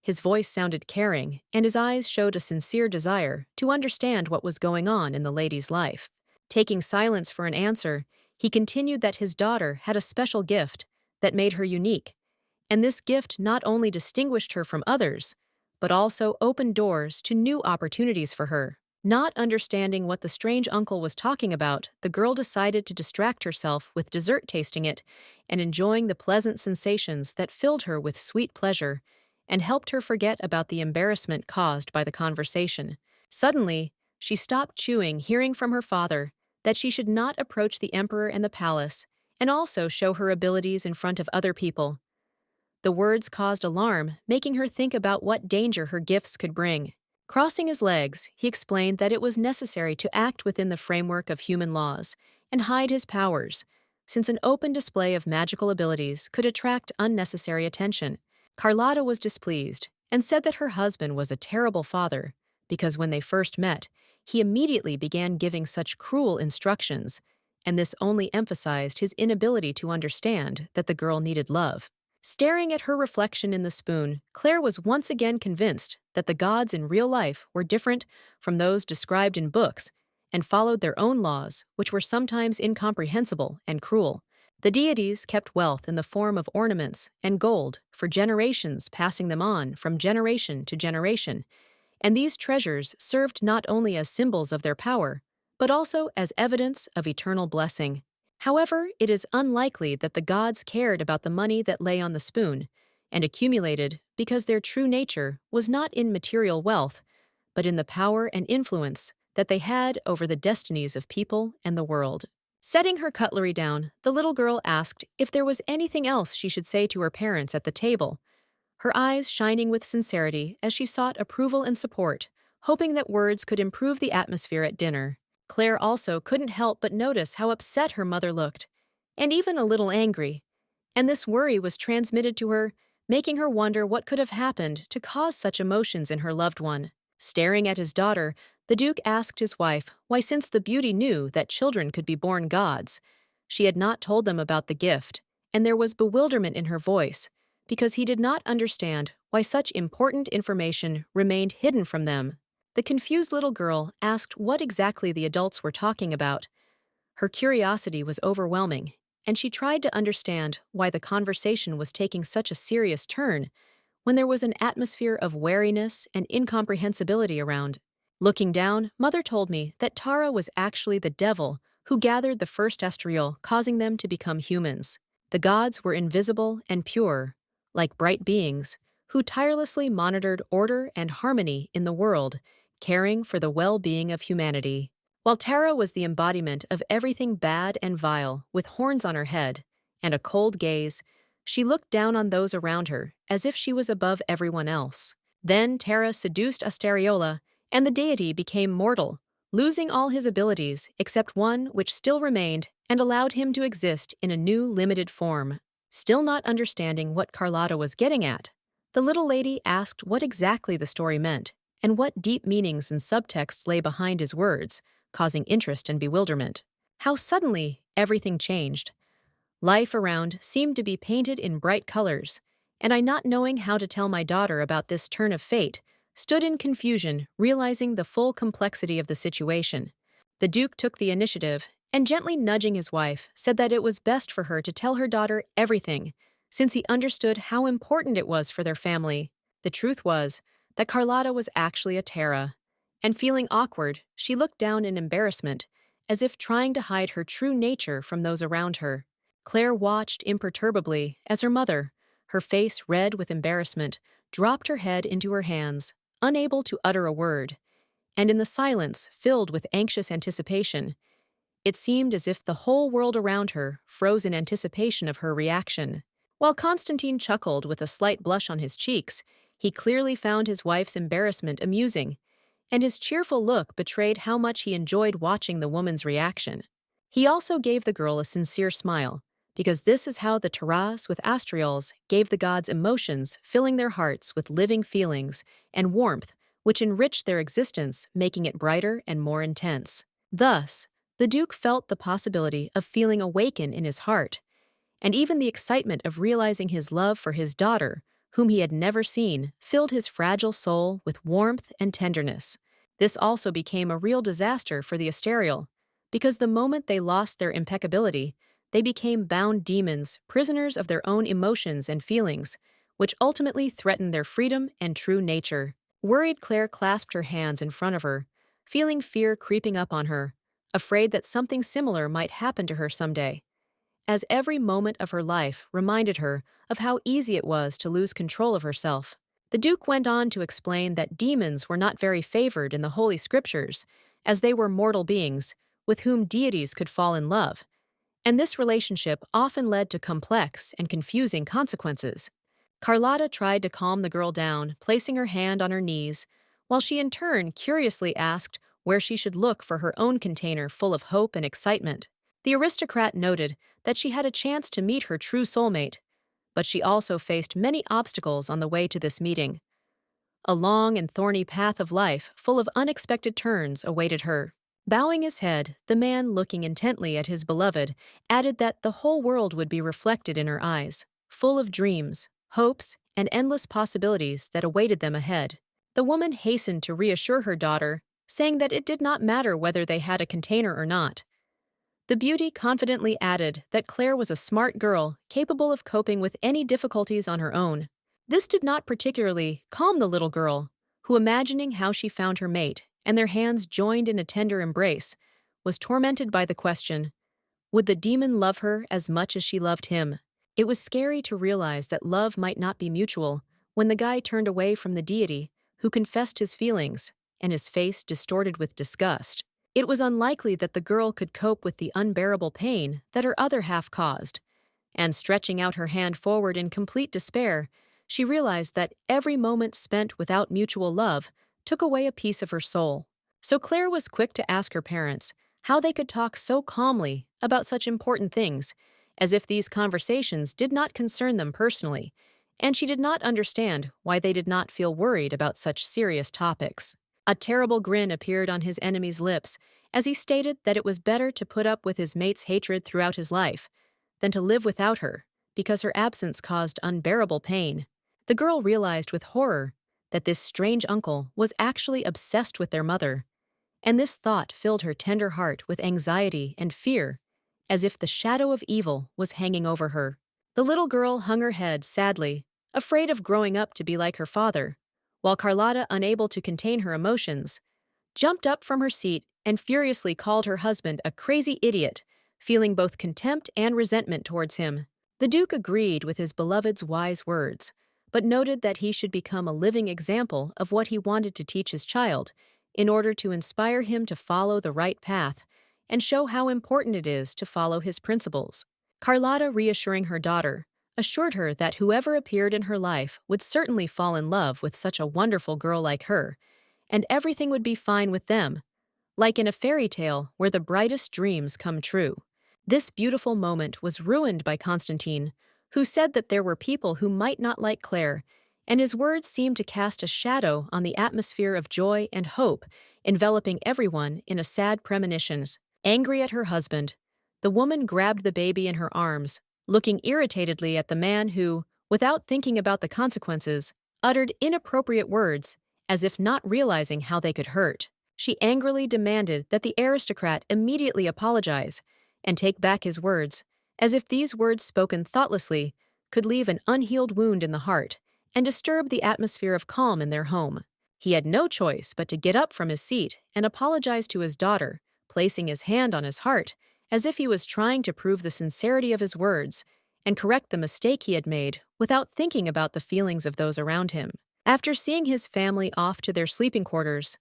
His voice sounded caring, and his eyes showed a sincere desire to understand what was going on in the lady's life. Taking silence for an answer, he continued that his daughter had a special gift that made her unique, and this gift not only distinguished her from others, but also opened doors to new opportunities for her. Not understanding what the strange uncle was talking about, the girl decided to distract herself with dessert, tasting it and enjoying the pleasant sensations that filled her with sweet pleasure and helped her forget about the embarrassment caused by the conversation. Suddenly, she stopped chewing, hearing from her father that she should not approach the emperor and the palace and also show her abilities in front of other people. The words caused alarm, making her think about what danger her gifts could bring. Crossing his legs, he explained that it was necessary to act within the framework of human laws and hide his powers, since an open display of magical abilities could attract unnecessary attention. Carlotta was displeased and said that her husband was a terrible father because when they first met, he immediately began giving such cruel instructions, and this only emphasized his inability to understand that the girl needed love. Staring at her reflection in the spoon, Claire was once again convinced that the gods in real life were different from those described in books and followed their own laws, which were sometimes incomprehensible and cruel. The deities kept wealth in the form of ornaments and gold for generations, passing them on from generation to generation, and these treasures served not only as symbols of their power, but also as evidence of eternal blessing. However, it is unlikely that the gods cared about the money that lay on the spoon and accumulated because their true nature was not in material wealth, but in the power and influence that they had over the destinies of people and the world. Setting her cutlery down, the little girl asked if there was anything else she should say to her parents at the table, her eyes shining with sincerity as she sought approval and support, hoping that words could improve the atmosphere at dinner. Claire also couldn't help but notice how upset her mother looked, and even a little angry, and this worry was transmitted to her, making her wonder what could have happened to cause such emotions in her loved one. Staring at his daughter, the Duke asked his wife why, since the beauty knew that children could be born gods, she had not told them about the gift, and there was bewilderment in her voice, because he did not understand why such important information remained hidden from them. The confused little girl asked what exactly the adults were talking about. Her curiosity was overwhelming, and she tried to understand why the conversation was taking such a serious turn when there was an atmosphere of wariness and incomprehensibility around. Looking down, Mother told me that Tara was actually the devil who gathered the first Estriel, causing them to become humans. The gods were invisible and pure, like bright beings, who tirelessly monitored order and harmony in the world, caring for the well-being of humanity. While Tara was the embodiment of everything bad and vile, with horns on her head and a cold gaze, she looked down on those around her as if she was above everyone else. Then Tara seduced Asteriola, and the deity became mortal, losing all his abilities except one which still remained and allowed him to exist in a new limited form. Still not understanding what Carlotta was getting at, the little lady asked what exactly the story meant and what deep meanings and subtexts lay behind his words, causing interest and bewilderment. How suddenly everything changed. Life around seemed to be painted in bright colors, and I, not knowing how to tell my daughter about this turn of fate, stood in confusion, realizing the full complexity of the situation. The Duke took the initiative and, gently nudging his wife, said that it was best for her to tell her daughter everything, since he understood how important it was for their family. The truth was that Carlotta was actually a Terra, and feeling awkward, she looked down in embarrassment, as if trying to hide her true nature from those around her. Claire watched imperturbably as her mother, her face red with embarrassment, dropped her head into her hands, unable to utter a word, and in the silence filled with anxious anticipation, it seemed as if the whole world around her froze in anticipation of her reaction. While Constantine chuckled with a slight blush on his cheeks, he clearly found his wife's embarrassment amusing, and his cheerful look betrayed how much he enjoyed watching the woman's reaction. He also gave the girl a sincere smile, because this is how the Taras with Astrioles gave the gods emotions, filling their hearts with living feelings and warmth, which enriched their existence, making it brighter and more intense. Thus, the Duke felt the possibility of feeling awaken in his heart, and even the excitement of realizing his love for his daughter, whom he had never seen, filled his fragile soul with warmth and tenderness. This also became a real disaster for the Asterial, because the moment they lost their impeccability, they became bound demons, prisoners of their own emotions and feelings, which ultimately threatened their freedom and true nature. Worried, Claire clasped her hands in front of her, feeling fear creeping up on her, afraid that something similar might happen to her someday, as every moment of her life reminded her of how easy it was to lose control of herself. The Duke went on to explain that demons were not very favored in the Holy Scriptures, as they were mortal beings with whom deities could fall in love, and this relationship often led to complex and confusing consequences. Carlotta tried to calm the girl down, placing her hand on her knees, while she in turn curiously asked where she should look for her own container full of hope and excitement. The aristocrat noted that she had a chance to meet her true soulmate, but she also faced many obstacles on the way to this meeting. A long and thorny path of life full of unexpected turns awaited her. Bowing his head, the man, looking intently at his beloved, added that the whole world would be reflected in her eyes, full of dreams, hopes, and endless possibilities that awaited them ahead. The woman hastened to reassure her daughter, saying that it did not matter whether they had a container or not. The beauty confidently added that Claire was a smart girl, capable of coping with any difficulties on her own. This did not particularly calm the little girl, who, imagining how she found her mate and their hands joined in a tender embrace, was tormented by the question, would the demon love her as much as she loved him? It was scary to realize that love might not be mutual when the guy turned away from the deity, who confessed his feelings, and his face distorted with disgust. It was unlikely that the girl could cope with the unbearable pain that her other half caused, and stretching out her hand forward in complete despair, she realized that every moment spent without mutual love took away a piece of her soul. So Claire was quick to ask her parents how they could talk so calmly about such important things, as if these conversations did not concern them personally, and she did not understand why they did not feel worried about such serious topics. A terrible grin appeared on his enemy's lips as he stated that it was better to put up with his mate's hatred throughout his life than to live without her, because her absence caused unbearable pain. The girl realized with horror that this strange uncle was actually obsessed with their mother, and this thought filled her tender heart with anxiety and fear, as if the shadow of evil was hanging over her. The little girl hung her head sadly, afraid of growing up to be like her father, while Carlotta, unable to contain her emotions, jumped up from her seat and furiously called her husband a crazy idiot, feeling both contempt and resentment towards him. The Duke agreed with his beloved's wise words, but noted that he should become a living example of what he wanted to teach his child, in order to inspire him to follow the right path and show how important it is to follow his principles. Carlotta, reassuring her daughter, assured her that whoever appeared in her life would certainly fall in love with such a wonderful girl like her, and everything would be fine with them, like in a fairy tale where the brightest dreams come true. This beautiful moment was ruined by Constantine, who said that there were people who might not like Claire, and his words seemed to cast a shadow on the atmosphere of joy and hope enveloping everyone in a sad premonition. Angry at her husband, the woman grabbed the baby in her arms, looking irritatedly at the man who, without thinking about the consequences, uttered inappropriate words, as if not realizing how they could hurt. She angrily demanded that the aristocrat immediately apologize and take back his words, as if these words spoken thoughtlessly could leave an unhealed wound in the heart and disturb the atmosphere of calm in their home. He had no choice but to get up from his seat and apologize to his daughter, placing his hand on his heart, as if he was trying to prove the sincerity of his words and correct the mistake he had made without thinking about the feelings of those around him. After seeing his family off to their sleeping quarters,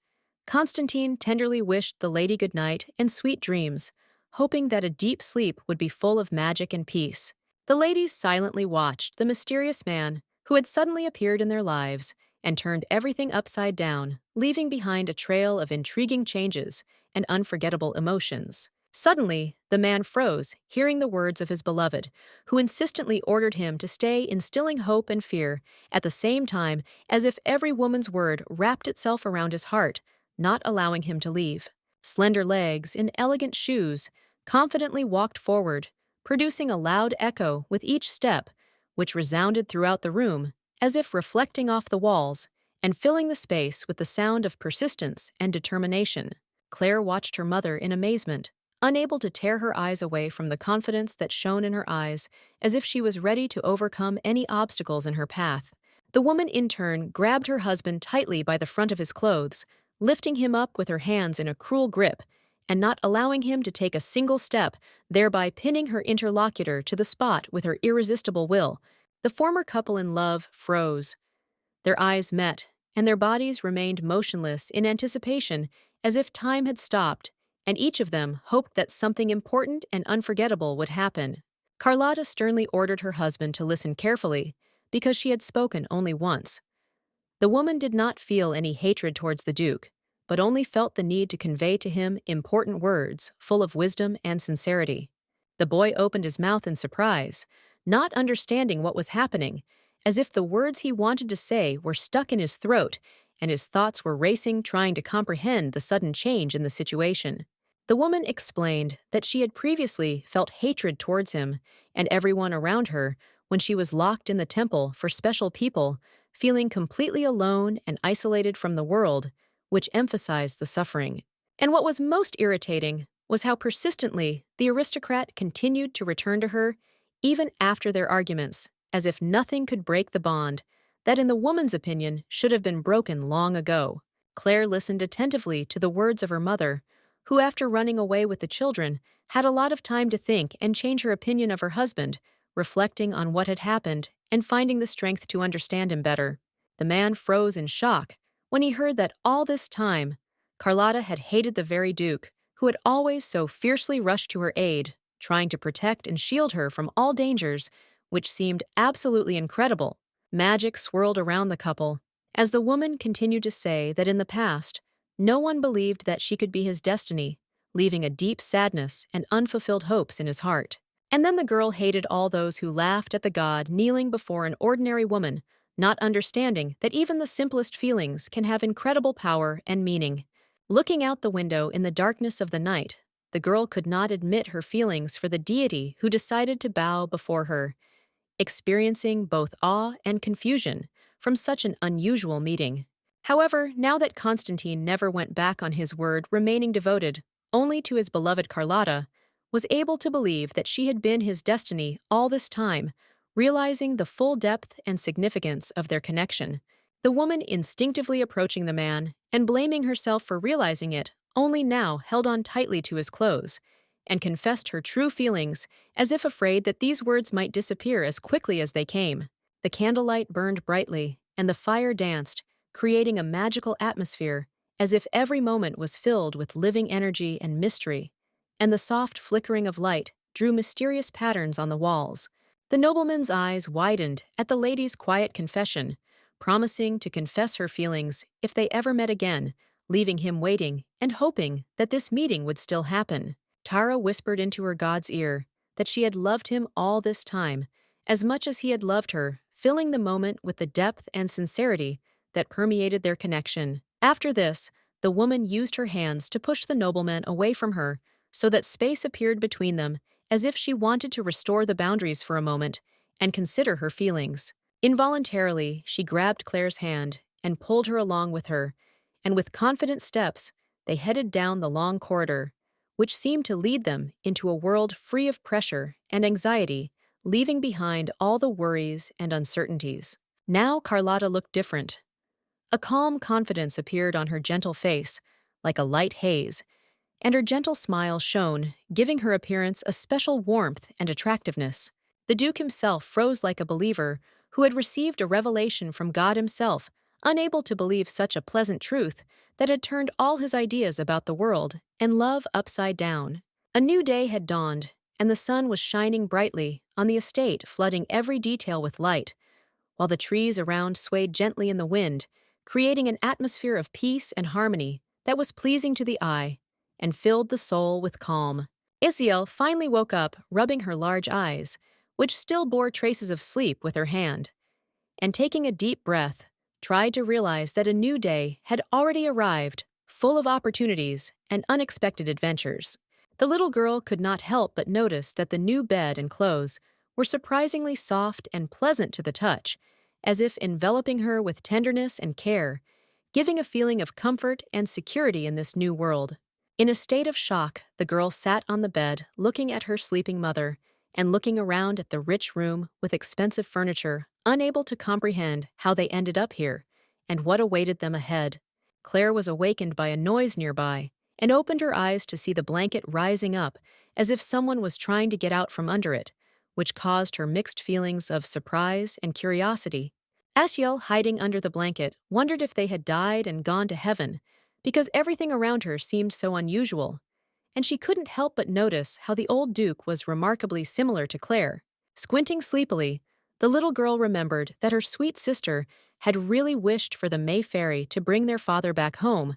Constantine tenderly wished the lady good night and sweet dreams, hoping that a deep sleep would be full of magic and peace. The ladies silently watched the mysterious man who had suddenly appeared in their lives and turned everything upside down, leaving behind a trail of intriguing changes and unforgettable emotions. Suddenly, the man froze, hearing the words of his beloved, who insistently ordered him to stay, instilling hope and fear, at the same time as if every woman's word wrapped itself around his heart, not allowing him to leave. Slender legs in elegant shoes confidently walked forward, producing a loud echo with each step, which resounded throughout the room, as if reflecting off the walls and filling the space with the sound of persistence and determination. Claire watched her mother in amazement, unable to tear her eyes away from the confidence that shone in her eyes, as if she was ready to overcome any obstacles in her path. The woman in turn grabbed her husband tightly by the front of his clothes, lifting him up with her hands in a cruel grip, and not allowing him to take a single step, thereby pinning her interlocutor to the spot with her irresistible will. The former couple in love froze. Their eyes met, and their bodies remained motionless in anticipation, as if time had stopped, and each of them hoped that something important and unforgettable would happen. Carlotta sternly ordered her husband to listen carefully, because she had spoken only once. The woman did not feel any hatred towards the Duke, but only felt the need to convey to him important words full of wisdom and sincerity. The boy opened his mouth in surprise, not understanding what was happening, as if the words he wanted to say were stuck in his throat and his thoughts were racing trying to comprehend the sudden change in the situation. The woman explained that she had previously felt hatred towards him and everyone around her when she was locked in the temple for special people, feeling completely alone and isolated from the world, which emphasized the suffering. And what was most irritating was how persistently the aristocrat continued to return to her, even after their arguments, as if nothing could break the bond that, in the woman's opinion, should have been broken long ago. Claire listened attentively to the words of her mother, who, after running away with the children, had a lot of time to think and change her opinion of her husband, reflecting on what had happened and finding the strength to understand him better. The man froze in shock when he heard that all this time, Carlotta had hated the very Duke, who had always so fiercely rushed to her aid, trying to protect and shield her from all dangers, which seemed absolutely incredible. Magic swirled around the couple, as the woman continued to say that in the past, no one believed that she could be his destiny, leaving a deep sadness and unfulfilled hopes in his heart. And then the girl hated all those who laughed at the god kneeling before an ordinary woman, not understanding that even the simplest feelings can have incredible power and meaning. Looking out the window in the darkness of the night, the girl could not admit her feelings for the deity who decided to bow before her, experiencing both awe and confusion from such an unusual meeting. However, now that Constantine never went back on his word, remaining devoted only to his beloved Carlotta, was able to believe that she had been his destiny all this time, realizing the full depth and significance of their connection. The woman instinctively approaching the man and blaming herself for realizing it only now held on tightly to his clothes and confessed her true feelings, as if afraid that these words might disappear as quickly as they came. The candlelight burned brightly, and the fire danced, creating a magical atmosphere, as if every moment was filled with living energy and mystery, and the soft flickering of light drew mysterious patterns on the walls. The nobleman's eyes widened at the lady's quiet confession, promising to confess her feelings if they ever met again, leaving him waiting and hoping that this meeting would still happen. Tara whispered into her god's ear that she had loved him all this time, as much as he had loved her, filling the moment with the depth and sincerity that permeated their connection. After this, the woman used her hands to push the nobleman away from her, so that space appeared between them, as if she wanted to restore the boundaries for a moment and consider her feelings. Involuntarily, she grabbed Claire's hand and pulled her along with her, and with confident steps, they headed down the long corridor, which seemed to lead them into a world free of pressure and anxiety, leaving behind all the worries and uncertainties. Now Carlotta looked different. A calm confidence appeared on her gentle face, like a light haze, and her gentle smile shone, giving her appearance a special warmth and attractiveness. The Duke himself froze like a believer who had received a revelation from God himself, unable to believe such a pleasant truth that had turned all his ideas about the world and love upside down. A new day had dawned, and the sun was shining brightly on the estate, flooding every detail with light, while the trees around swayed gently in the wind, creating an atmosphere of peace and harmony that was pleasing to the eye and filled the soul with calm. Isiel finally woke up, rubbing her large eyes, which still bore traces of sleep, with her hand, and taking a deep breath, tried to realize that a new day had already arrived, full of opportunities and unexpected adventures. The little girl could not help but notice that the new bed and clothes were surprisingly soft and pleasant to the touch, as if enveloping her with tenderness and care, giving a feeling of comfort and security in this new world. In a state of shock, the girl sat on the bed, looking at her sleeping mother and looking around at the rich room with expensive furniture, unable to comprehend how they ended up here and what awaited them ahead. Claire was awakened by a noise nearby and opened her eyes to see the blanket rising up as if someone was trying to get out from under it, which caused her mixed feelings of surprise and curiosity. Asiel, hiding under the blanket, wondered if they had died and gone to heaven, because everything around her seemed so unusual, and she couldn't help but notice how the old Duke was remarkably similar to Claire. Squinting sleepily, the little girl remembered that her sweet sister had really wished for the May Fairy to bring their father back home,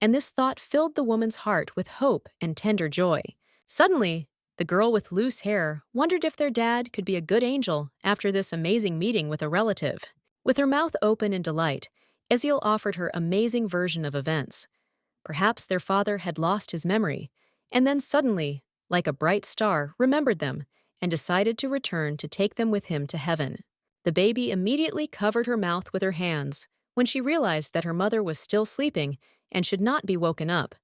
and this thought filled the woman's heart with hope and tender joy. Suddenly, the girl with loose hair wondered if their dad could be a good angel after this amazing meeting with a relative. With her mouth open in delight, Eziel offered her amazing version of events. Perhaps their father had lost his memory, and then suddenly, like a bright star, remembered them and decided to return to take them with him to heaven. The baby immediately covered her mouth with her hands when she realized that her mother was still sleeping and should not be woken up.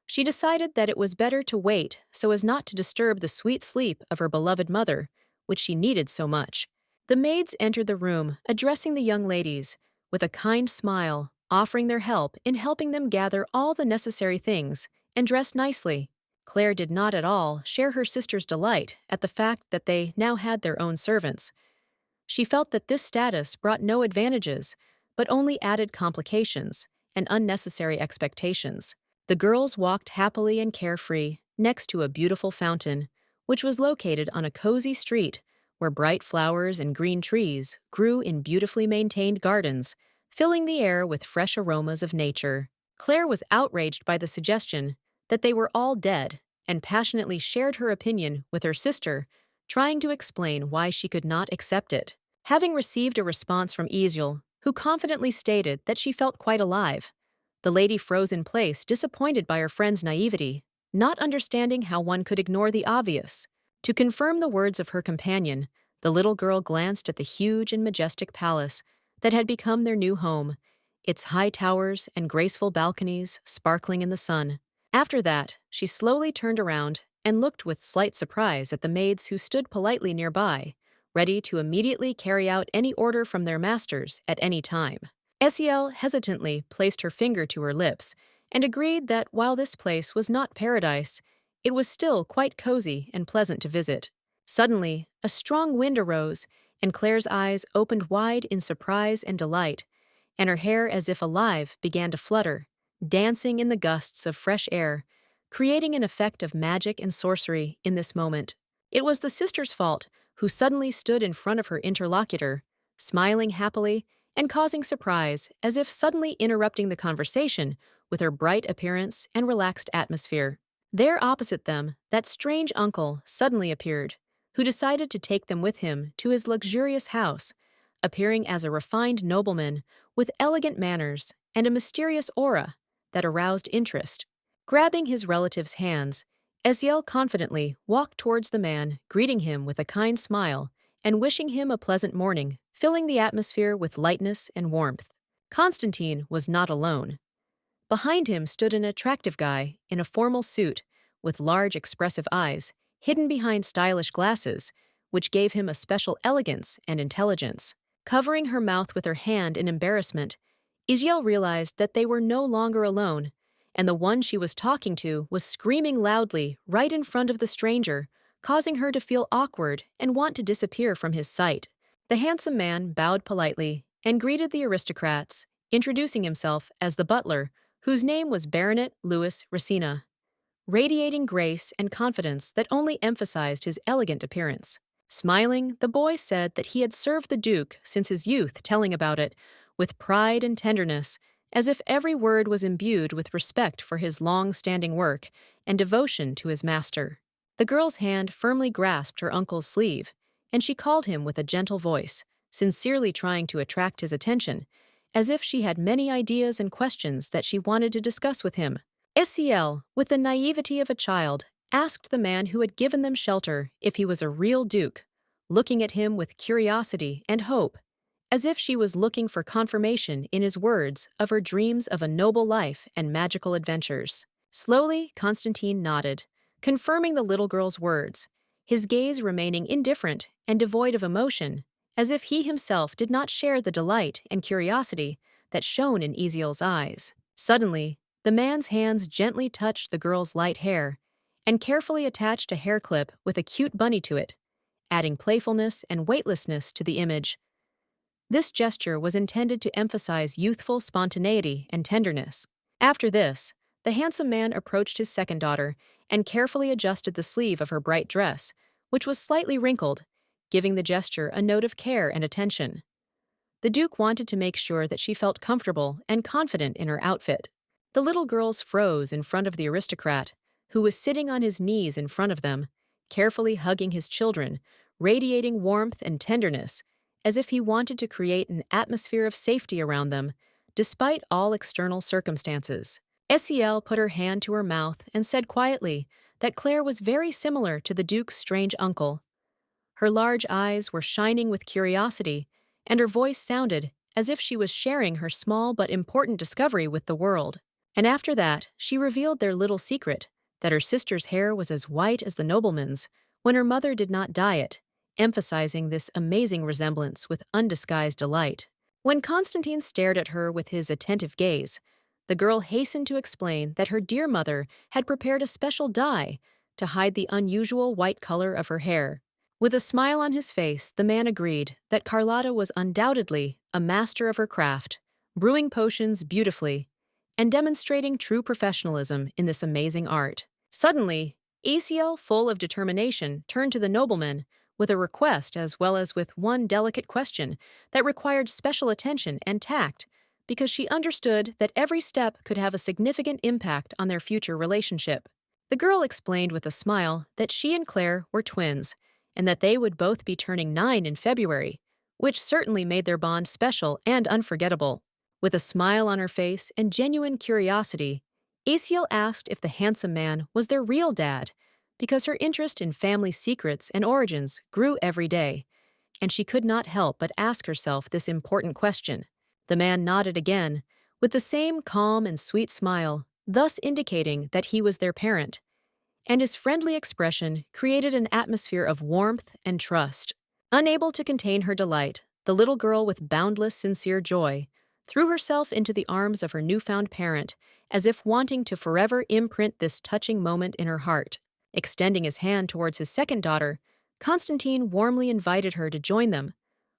She decided that it was better to wait so as not to disturb the sweet sleep of her beloved mother, which she needed so much. The maids entered the room, addressing the young ladies with a kind smile, offering their help in helping them gather all the necessary things and dress nicely. Claire did not at all share her sister's delight at the fact that they now had their own servants. She felt that this status brought no advantages, but only added complications and unnecessary expectations. The girls walked happily and carefree next to a beautiful fountain, which was located on a cozy street where bright flowers and green trees grew in beautifully maintained gardens, filling the air with fresh aromas of nature. Claire was outraged by the suggestion that they were all dead and passionately shared her opinion with her sister, trying to explain why she could not accept it. Having received a response from Isiel, who confidently stated that she felt quite alive, the lady froze in place, disappointed by her friend's naivety, not understanding how one could ignore the obvious. To confirm the words of her companion, the little girl glanced at the huge and majestic palace that had become their new home, its high towers and graceful balconies sparkling in the sun. After that, she slowly turned around and looked with slight surprise at the maids who stood politely nearby, ready to immediately carry out any order from their masters at any time. Esiel hesitantly placed her finger to her lips and agreed that while this place was not paradise, it was still quite cozy and pleasant to visit. Suddenly, a strong wind arose, and Claire's eyes opened wide in surprise and delight, and her hair, as if alive, began to flutter, dancing in the gusts of fresh air, creating an effect of magic and sorcery in this moment. It was the sister's fault, who suddenly stood in front of her interlocutor, smiling happily and causing surprise, as if suddenly interrupting the conversation with her bright appearance and relaxed atmosphere. There opposite them, that strange uncle suddenly appeared, who decided to take them with him to his luxurious house, appearing as a refined nobleman with elegant manners and a mysterious aura that aroused interest. Grabbing his relative's hands, Eziel confidently walked towards the man, greeting him with a kind smile and wishing him a pleasant morning, filling the atmosphere with lightness and warmth. Constantine was not alone. Behind him stood an attractive guy in a formal suit with large expressive eyes, hidden behind stylish glasses, which gave him a special elegance and intelligence. Covering her mouth with her hand in embarrassment, Isiel realized that they were no longer alone, and the one she was talking to was screaming loudly right in front of the stranger, causing her to feel awkward and want to disappear from his sight. The handsome man bowed politely and greeted the aristocrats introducing himself as the butler, whose name was Baronet Louis Racina, radiating grace and confidence that only emphasized his elegant appearance. Smiling, the boy said that he had served the Duke since his youth, telling about it with pride and tenderness, as if every word was imbued with respect for his long-standing work and devotion to his master. The girl's hand firmly grasped her uncle's sleeve, and she called him with a gentle voice, sincerely trying to attract his attention, as if she had many ideas and questions that she wanted to discuss with him. Ciel, with the naivety of a child, asked the man who had given them shelter if he was a real duke, looking at him with curiosity and hope, as if she was looking for confirmation in his words of her dreams of a noble life and magical adventures. Slowly, Constantine nodded, confirming the little girl's words, his gaze remaining indifferent and devoid of emotion, as if he himself did not share the delight and curiosity that shone in Eziel's eyes. Suddenly, the man's hands gently touched the girl's light hair and carefully attached a hair clip with a cute bunny to it, adding playfulness and weightlessness to the image. This gesture was intended to emphasize youthful spontaneity and tenderness. After this, the handsome man approached his second daughter and carefully adjusted the sleeve of her bright dress, which was slightly wrinkled, giving the gesture a note of care and attention. The Duke wanted to make sure that she felt comfortable and confident in her outfit. The little girls froze in front of the aristocrat, who was sitting on his knees in front of them, carefully hugging his children, radiating warmth and tenderness, as if he wanted to create an atmosphere of safety around them, despite all external circumstances. Ciel put her hand to her mouth and said quietly that Claire was very similar to the Duke's strange uncle. Her large eyes were shining with curiosity, and her voice sounded as if she was sharing her small but important discovery with the world. And after that, she revealed their little secret, that her sister's hair was as white as the nobleman's when her mother did not dye it, emphasizing this amazing resemblance with undisguised delight. When Constantine stared at her with his attentive gaze, the girl hastened to explain that her dear mother had prepared a special dye to hide the unusual white color of her hair. With a smile on his face, the man agreed that Carlotta was undoubtedly a master of her craft, brewing potions beautifully and demonstrating true professionalism in this amazing art. Suddenly, Ciel, full of determination, turned to the nobleman with a request as well as with one delicate question that required special attention and tact, because she understood that every step could have a significant impact on their future relationship. The girl explained with a smile that she and Claire were twins, and that they would both be turning 9 in February, which certainly made their bond special and unforgettable. With a smile on her face and genuine curiosity, Ciel asked if the handsome man was their real dad, because her interest in family secrets and origins grew every day, and she could not help but ask herself this important question. The man nodded again, with the same calm and sweet smile, thus indicating that he was their parent, and his friendly expression created an atmosphere of warmth and trust. Unable to contain her delight, the little girl, with boundless, sincere joy, threw herself into the arms of her newfound parent, as if wanting to forever imprint this touching moment in her heart. Extending his hand towards his second daughter, Constantine warmly invited her to join them,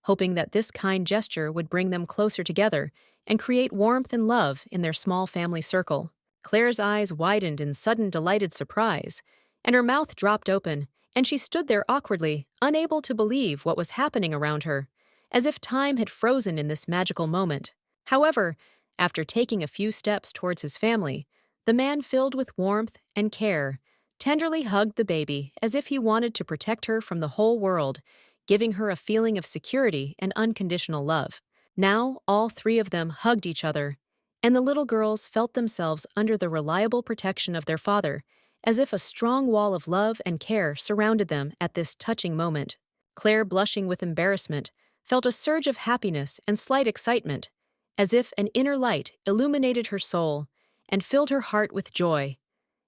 hoping that this kind gesture would bring them closer together and create warmth and love in their small family circle. Claire's eyes widened in sudden delighted surprise, and her mouth dropped open, and she stood there awkwardly, unable to believe what was happening around her, as if time had frozen in this magical moment. However, after taking a few steps towards his family, the man, filled with warmth and care, tenderly hugged the baby as if he wanted to protect her from the whole world, giving her a feeling of security and unconditional love. Now all three of them hugged each other, and the little girls felt themselves under the reliable protection of their father, as if a strong wall of love and care surrounded them at this touching moment. Claire, blushing with embarrassment, felt a surge of happiness and slight excitement, as if an inner light illuminated her soul and filled her heart with joy,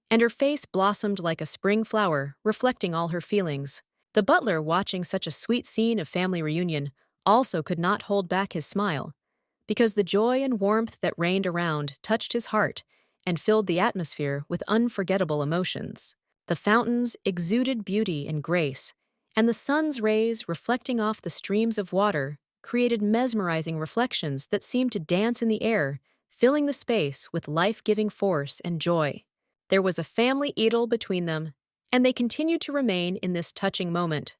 and her face blossomed like a spring flower, reflecting all her feelings. The butler, watching such a sweet scene of family reunion, also could not hold back his smile, because the joy and warmth that reigned around touched his heart and filled the atmosphere with unforgettable emotions. The fountains exuded beauty and grace, and the sun's rays, reflecting off the streams of water, created mesmerizing reflections that seemed to dance in the air, filling the space with life-giving force and joy. There was a family idyll between them, and they continued to remain in this touching moment.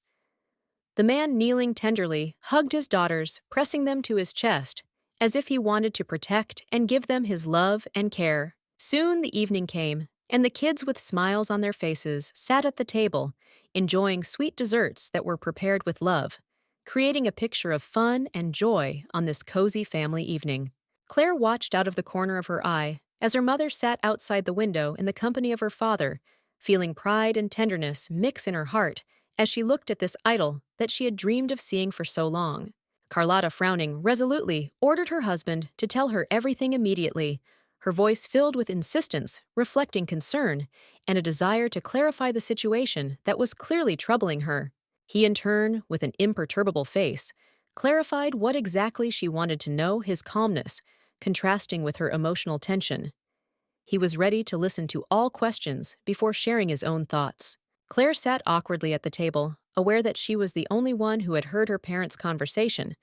The man, kneeling tenderly, hugged his daughters, pressing them to his chest, as if he wanted to protect and give them his love and care. Soon the evening came, and the kids, with smiles on their faces, sat at the table, enjoying sweet desserts that were prepared with love, creating a picture of fun and joy on this cozy family evening. Claire watched out of the corner of her eye as her mother sat outside the window in the company of her father, feeling pride and tenderness mix in her heart as she looked at this idol that she had dreamed of seeing for so long. Carlotta, frowning resolutely, ordered her husband to tell her everything immediately, her voice filled with insistence, reflecting concern and a desire to clarify the situation that was clearly troubling her. He, in turn, with an imperturbable face, clarified what exactly she wanted to know, his calmness contrasting with her emotional tension. He was ready to listen to all questions before sharing his own thoughts. Claire sat awkwardly at the table, aware that she was the only one who had heard her parents' conversation,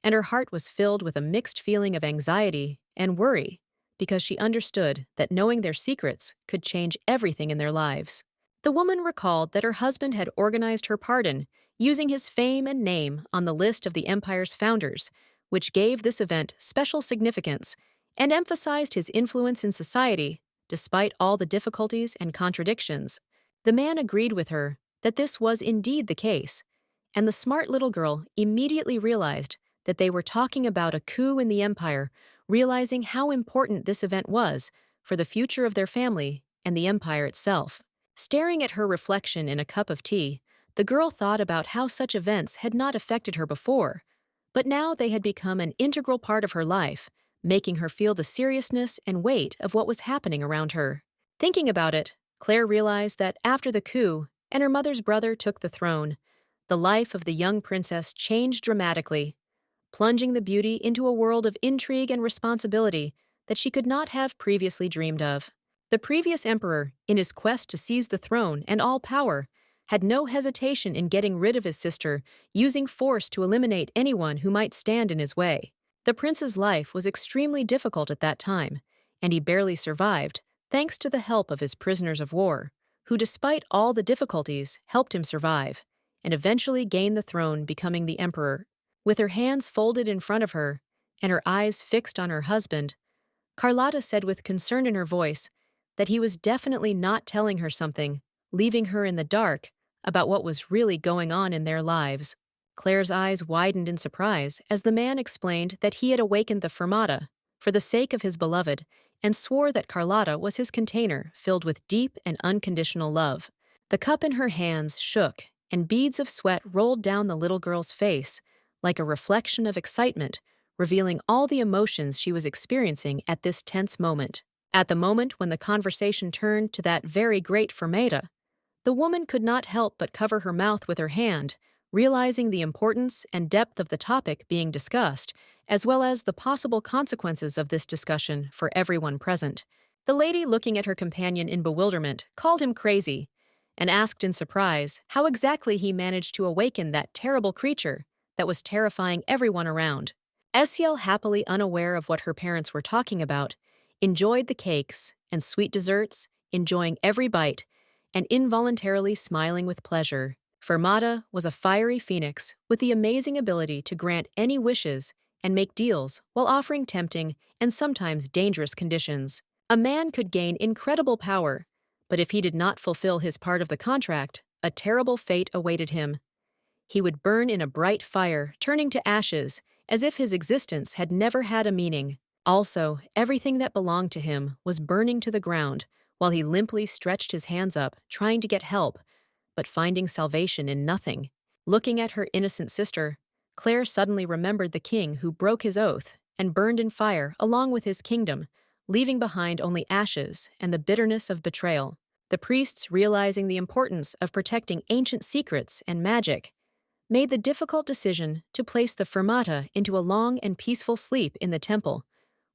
and her heart was filled with a mixed feeling of anxiety and worry, because she understood that knowing their secrets could change everything in their lives. The woman recalled that her husband had organized her pardon, using his fame and name on the list of the empire's founders, which gave this event special significance and emphasized his influence in society, despite all the difficulties and contradictions. The man agreed with her that this was indeed the case, and the smart little girl immediately realized that they were talking about a coup in the empire, realizing how important this event was for the future of their family and the empire itself. Staring at her reflection in a cup of tea, the girl thought about how such events had not affected her before, but now they had become an integral part of her life, making her feel the seriousness and weight of what was happening around her. Thinking about it, Claire realized that after the coup and her mother's brother took the throne, the life of the young princess changed dramatically, plunging the beauty into a world of intrigue and responsibility that she could not have previously dreamed of. The previous emperor, in his quest to seize the throne and all power, had no hesitation in getting rid of his sister, using force to eliminate anyone who might stand in his way. The prince's life was extremely difficult at that time, and he barely survived, thanks to the help of his prisoners of war, who, despite all the difficulties, helped him survive, and eventually gain the throne, becoming the emperor. With her hands folded in front of her and her eyes fixed on her husband, Carlotta said with concern in her voice that he was definitely not telling her something, leaving her in the dark about what was really going on in their lives. Claire's eyes widened in surprise as the man explained that he had awakened the Fermata for the sake of his beloved and swore that Carlotta was his container filled with deep and unconditional love. The cup in her hands shook, and beads of sweat rolled down the little girl's face, like a reflection of excitement, revealing all the emotions she was experiencing at this tense moment. At the moment when the conversation turned to that very great Fermata, the woman could not help but cover her mouth with her hand, realizing the importance and depth of the topic being discussed, as well as the possible consequences of this discussion for everyone present. The lady, looking at her companion in bewilderment, called him crazy, and asked in surprise how exactly he managed to awaken that terrible creature that was terrifying everyone around. Esiel, happily unaware of what her parents were talking about, enjoyed the cakes and sweet desserts, enjoying every bite, and involuntarily smiling with pleasure. Fermata was a fiery phoenix with the amazing ability to grant any wishes and make deals while offering tempting and sometimes dangerous conditions. A man could gain incredible power, but if he did not fulfill his part of the contract, a terrible fate awaited him. He would burn in a bright fire, turning to ashes, as if his existence had never had a meaning. Also, everything that belonged to him was burning to the ground, while he limply stretched his hands up, trying to get help, but finding salvation in nothing. Looking at her innocent sister, Claire suddenly remembered the king who broke his oath and burned in fire along with his kingdom, leaving behind only ashes and the bitterness of betrayal. The priests, realizing the importance of protecting ancient secrets and magic, made the difficult decision to place the Fermata into a long and peaceful sleep in the temple,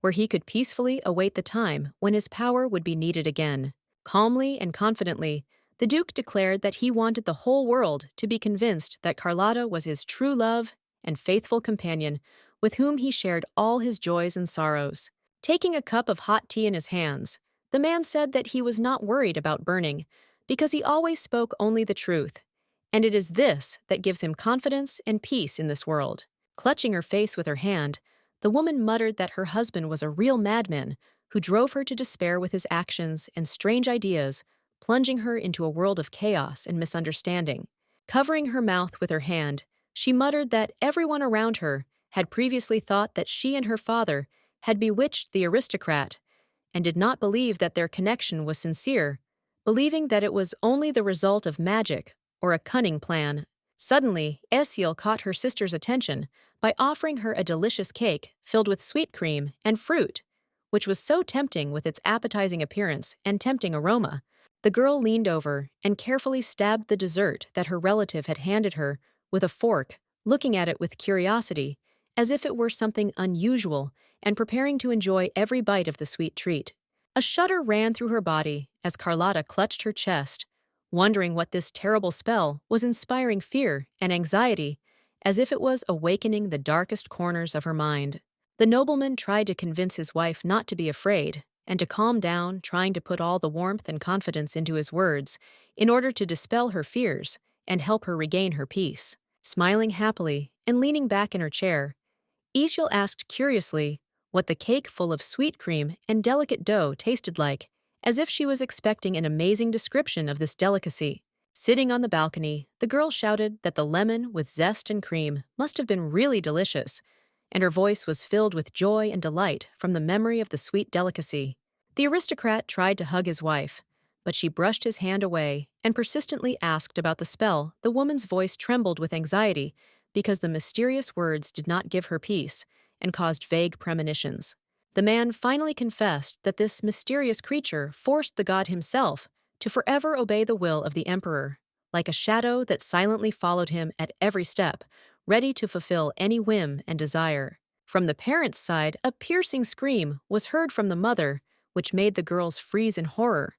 where he could peacefully await the time when his power would be needed again. Calmly and confidently, the Duke declared that he wanted the whole world to be convinced that Carlotta was his true love and faithful companion with whom he shared all his joys and sorrows. Taking a cup of hot tea in his hands, the man said that he was not worried about burning because he always spoke only the truth, and it is this that gives him confidence and peace in this world. Clutching her face with her hand, the woman muttered that her husband was a real madman who drove her to despair with his actions and strange ideas, plunging her into a world of chaos and misunderstanding. Covering her mouth with her hand, she muttered that everyone around her had previously thought that she and her father had bewitched the aristocrat and did not believe that their connection was sincere, believing that it was only the result of magic or a cunning plan. Suddenly, Esiel caught her sister's attention by offering her a delicious cake filled with sweet cream and fruit, which was so tempting with its appetizing appearance and tempting aroma. The girl leaned over and carefully stabbed the dessert that her relative had handed her with a fork, looking at it with curiosity, as if it were something unusual, and preparing to enjoy every bite of the sweet treat. A shudder ran through her body as Carlotta clutched her chest, wondering what this terrible spell was inspiring fear and anxiety, as if it was awakening the darkest corners of her mind. The nobleman tried to convince his wife not to be afraid, and to calm down, trying to put all the warmth and confidence into his words in order to dispel her fears and help her regain her peace. Smiling happily and leaning back in her chair, Isiel asked curiously what the cake full of sweet cream and delicate dough tasted like, as if she was expecting an amazing description of this delicacy. Sitting on the balcony, the girl shouted that the lemon with zest and cream must have been really delicious, and her voice was filled with joy and delight from the memory of the sweet delicacy. The aristocrat tried to hug his wife, but she brushed his hand away and persistently asked about the spell. The woman's voice trembled with anxiety because the mysterious words did not give her peace and caused vague premonitions. The man finally confessed that this mysterious creature forced the god himself to forever obey the will of the emperor, like a shadow that silently followed him at every step, ready to fulfill any whim and desire. From the parents' side, a piercing scream was heard from the mother, which made the girls freeze in horror.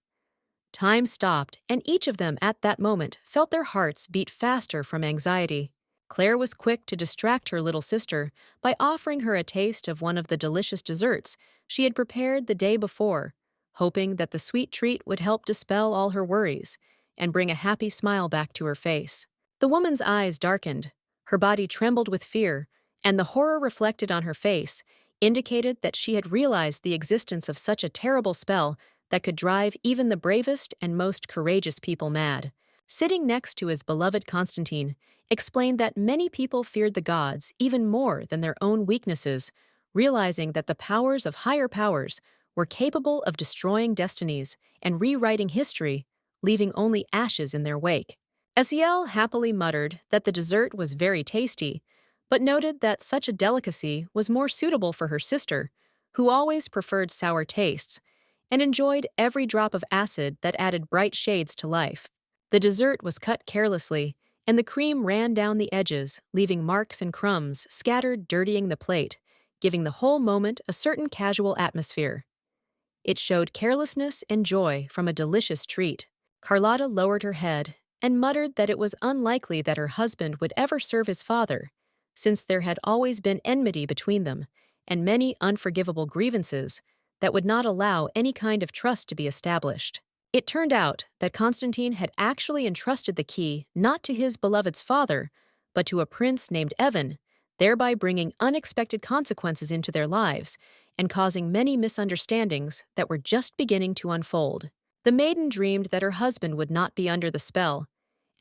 Time stopped, and each of them at that moment felt their hearts beat faster from anxiety. Claire was quick to distract her little sister by offering her a taste of one of the delicious desserts she had prepared the day before, hoping that the sweet treat would help dispel all her worries and bring a happy smile back to her face. The woman's eyes darkened, her body trembled with fear, and the horror reflected on her face indicated that she had realized the existence of such a terrible spell that could drive even the bravest and most courageous people mad. Sitting next to his beloved Constantine, explained that many people feared the gods even more than their own weaknesses, realizing that the powers of higher powers were capable of destroying destinies and rewriting history, leaving only ashes in their wake. Esiel happily muttered that the dessert was very tasty, but noted that such a delicacy was more suitable for her sister, who always preferred sour tastes, and enjoyed every drop of acid that added bright shades to life. The dessert was cut carelessly, and the cream ran down the edges, leaving marks and crumbs scattered, dirtying the plate, giving the whole moment a certain casual atmosphere. It showed carelessness and joy from a delicious treat. Carlotta lowered her head and muttered that it was unlikely that her husband would ever serve his father, since there had always been enmity between them and many unforgivable grievances that would not allow any kind of trust to be established. It turned out that Constantine had actually entrusted the key not to his beloved's father, but to a prince named Evan, thereby bringing unexpected consequences into their lives and causing many misunderstandings that were just beginning to unfold. The maiden dreamed that her husband would not be under the spell,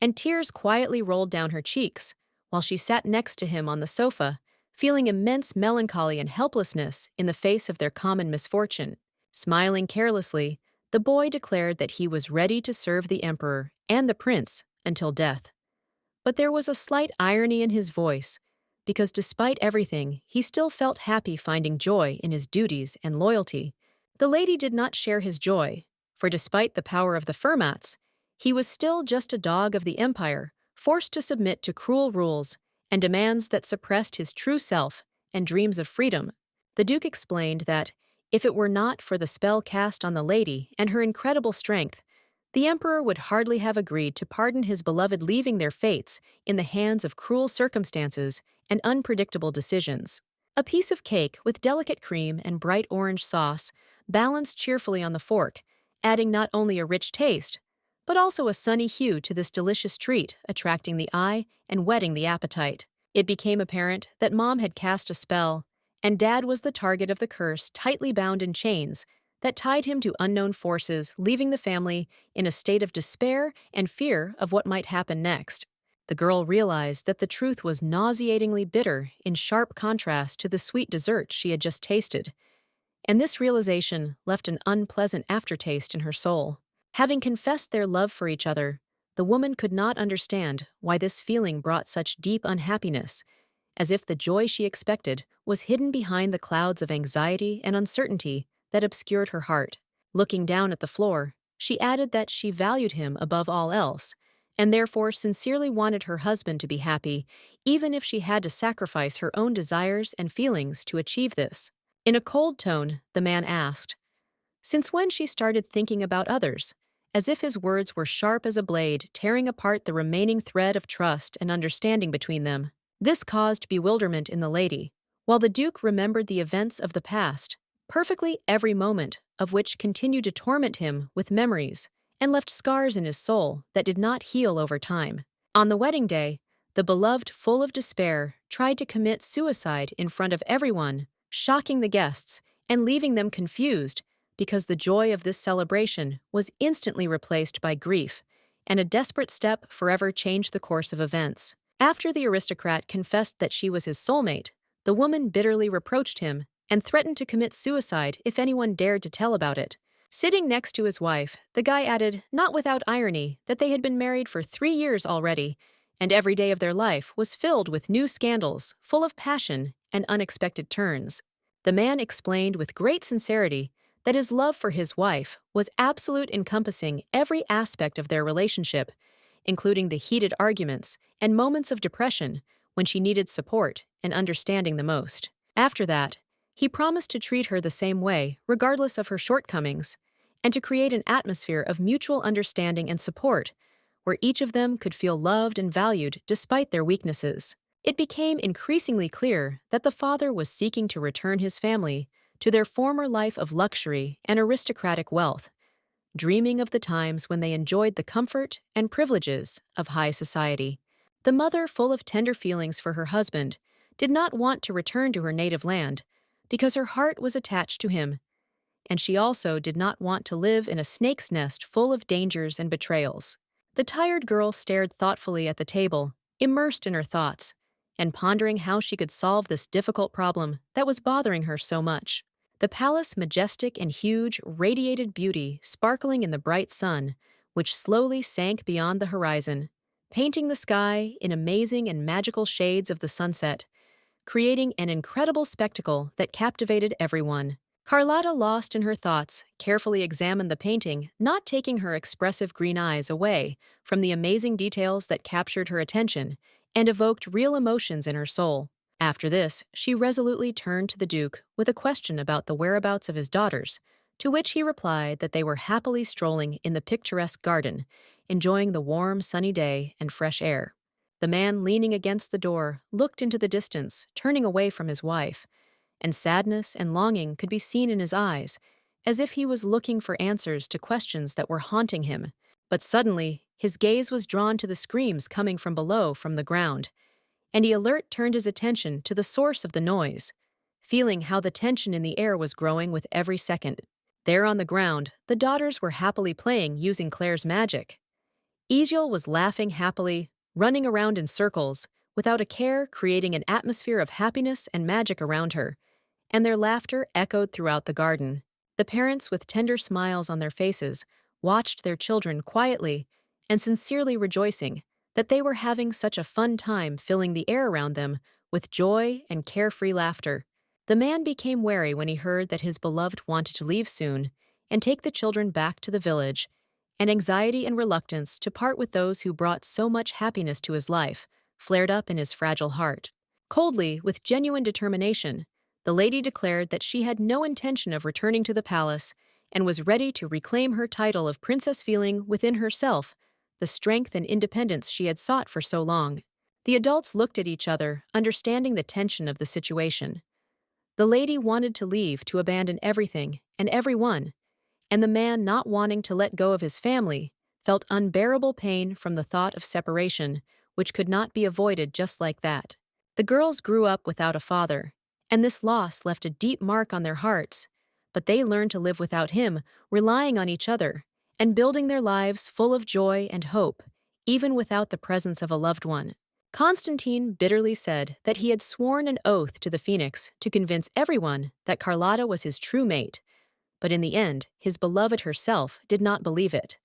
and tears quietly rolled down her cheeks while she sat next to him on the sofa, feeling immense melancholy and helplessness in the face of their common misfortune. Smiling carelessly, the boy declared that he was ready to serve the emperor and the prince until death. But there was a slight irony in his voice, because despite everything, he still felt happy finding joy in his duties and loyalty. The lady did not share his joy, for despite the power of the Fermats, he was still just a dog of the empire, forced to submit to cruel rules and demands that suppressed his true self and dreams of freedom. The Duke explained that, if it were not for the spell cast on the lady and her incredible strength, The emperor would hardly have agreed to pardon his beloved, leaving their fates in the hands of cruel circumstances and unpredictable decisions. A piece of cake with delicate cream and bright orange sauce balanced cheerfully on the fork, adding not only a rich taste, but also a sunny hue to this delicious treat, attracting the eye and whetting the appetite. It became apparent that Mom had cast a spell, and Dad was the target of the curse, tightly bound in chains that tied him to unknown forces, leaving the family in a state of despair and fear of what might happen next. The girl realized that the truth was nauseatingly bitter, in sharp contrast to the sweet dessert she had just tasted, and this realization left an unpleasant aftertaste in her soul. Having confessed their love for each other, the woman could not understand why this feeling brought such deep unhappiness, as if the joy she expected was hidden behind the clouds of anxiety and uncertainty that obscured her heart. Looking down at the floor, she added that she valued him above all else, and therefore sincerely wanted her husband to be happy, even if she had to sacrifice her own desires and feelings to achieve this. In a cold tone, the man asked, since when she started thinking about others, as if his words were sharp as a blade, tearing apart the remaining thread of trust and understanding between them. This caused bewilderment in the lady, while the Duke remembered the events of the past, perfectly every moment of which continued to torment him with memories and left scars in his soul that did not heal over time. On the wedding day, the beloved, full of despair, tried to commit suicide in front of everyone, shocking the guests and leaving them confused because the joy of this celebration was instantly replaced by grief, and a desperate step forever changed the course of events. After the aristocrat confessed that she was his soulmate, the woman bitterly reproached him and threatened to commit suicide if anyone dared to tell about it. Sitting next to his wife, the guy added, not without irony, that they had been married for 3 years already, and every day of their life was filled with new scandals, full of passion and unexpected turns. The man explained with great sincerity that his love for his wife was absolute, encompassing every aspect of their relationship, including the heated arguments and moments of depression when she needed support and understanding the most. After that, he promised to treat her the same way, regardless of her shortcomings, and to create an atmosphere of mutual understanding and support, where each of them could feel loved and valued despite their weaknesses. It became increasingly clear that the father was seeking to return his family to their former life of luxury and aristocratic wealth, dreaming of the times when they enjoyed the comfort and privileges of high society. The mother, full of tender feelings for her husband, did not want to return to her native land because her heart was attached to him, and she also did not want to live in a snake's nest full of dangers and betrayals. The tired girl stared thoughtfully at the table, immersed in her thoughts, and pondering how she could solve this difficult problem that was bothering her so much. The palace, majestic and huge, radiated beauty, sparkling in the bright sun, which slowly sank beyond the horizon, painting the sky in amazing and magical shades of the sunset, creating an incredible spectacle that captivated everyone. Carlotta, lost in her thoughts, carefully examined the painting, not taking her expressive green eyes away from the amazing details that captured her attention and evoked real emotions in her soul. After this, she resolutely turned to the Duke with a question about the whereabouts of his daughters, to which he replied that they were happily strolling in the picturesque garden, enjoying the warm, sunny day and fresh air. The man, leaning against the door, looked into the distance, turning away from his wife, and sadness and longing could be seen in his eyes, as if he was looking for answers to questions that were haunting him. But suddenly, his gaze was drawn to the screams coming from below, from the ground, and he alert turned his attention to the source of the noise, feeling how the tension in the air was growing with every second. There on the ground, the daughters were happily playing using Claire's magic. Eziel was laughing happily, running around in circles, without a care, creating an atmosphere of happiness and magic around her, and their laughter echoed throughout the garden. The parents, with tender smiles on their faces, watched their children quietly and sincerely rejoicing that they were having such a fun time, filling the air around them with joy and carefree laughter. The man became wary when he heard that his beloved wanted to leave soon and take the children back to the village, and anxiety and reluctance to part with those who brought so much happiness to his life flared up in his fragile heart. Coldly, with genuine determination, the lady declared that she had no intention of returning to the palace and was ready to reclaim her title of princess, feeling within herself the strength and independence she had sought for so long. The adults looked at each other, understanding the tension of the situation. The lady wanted to leave, to abandon everything and everyone, and the man, not wanting to let go of his family, felt unbearable pain from the thought of separation, which could not be avoided just like that. The girls grew up without a father, and this loss left a deep mark on their hearts, but they learned to live without him, relying on each other, and building their lives full of joy and hope, even without the presence of a loved one. Constantine bitterly said that he had sworn an oath to the phoenix to convince everyone that Carlotta was his true mate, but in the end, his beloved herself did not believe it.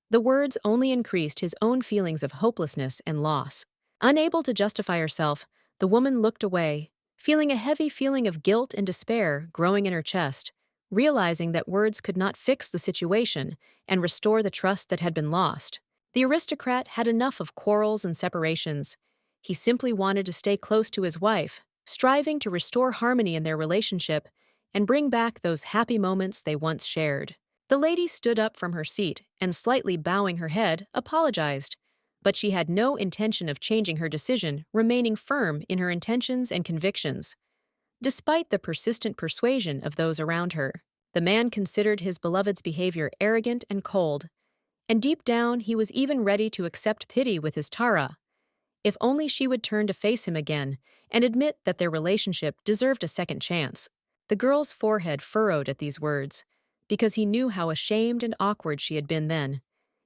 The words only increased his own feelings of hopelessness and loss. Unable to justify herself, the woman looked away, feeling a heavy feeling of guilt and despair growing in her chest, realizing that words could not fix the situation and restore the trust that had been lost. The aristocrat had enough of quarrels and separations. He simply wanted to stay close to his wife, striving to restore harmony in their relationship and bring back those happy moments they once shared. The lady stood up from her seat and, slightly bowing her head, apologized, but she had no intention of changing her decision, remaining firm in her intentions and convictions. Despite the persistent persuasion of those around her, the man considered his beloved's behavior arrogant and cold, and deep down he was even ready to accept pity with his Tara, if only she would turn to face him again and admit that their relationship deserved a second chance. The girl's forehead furrowed at these words, because he knew how ashamed and awkward she had been then,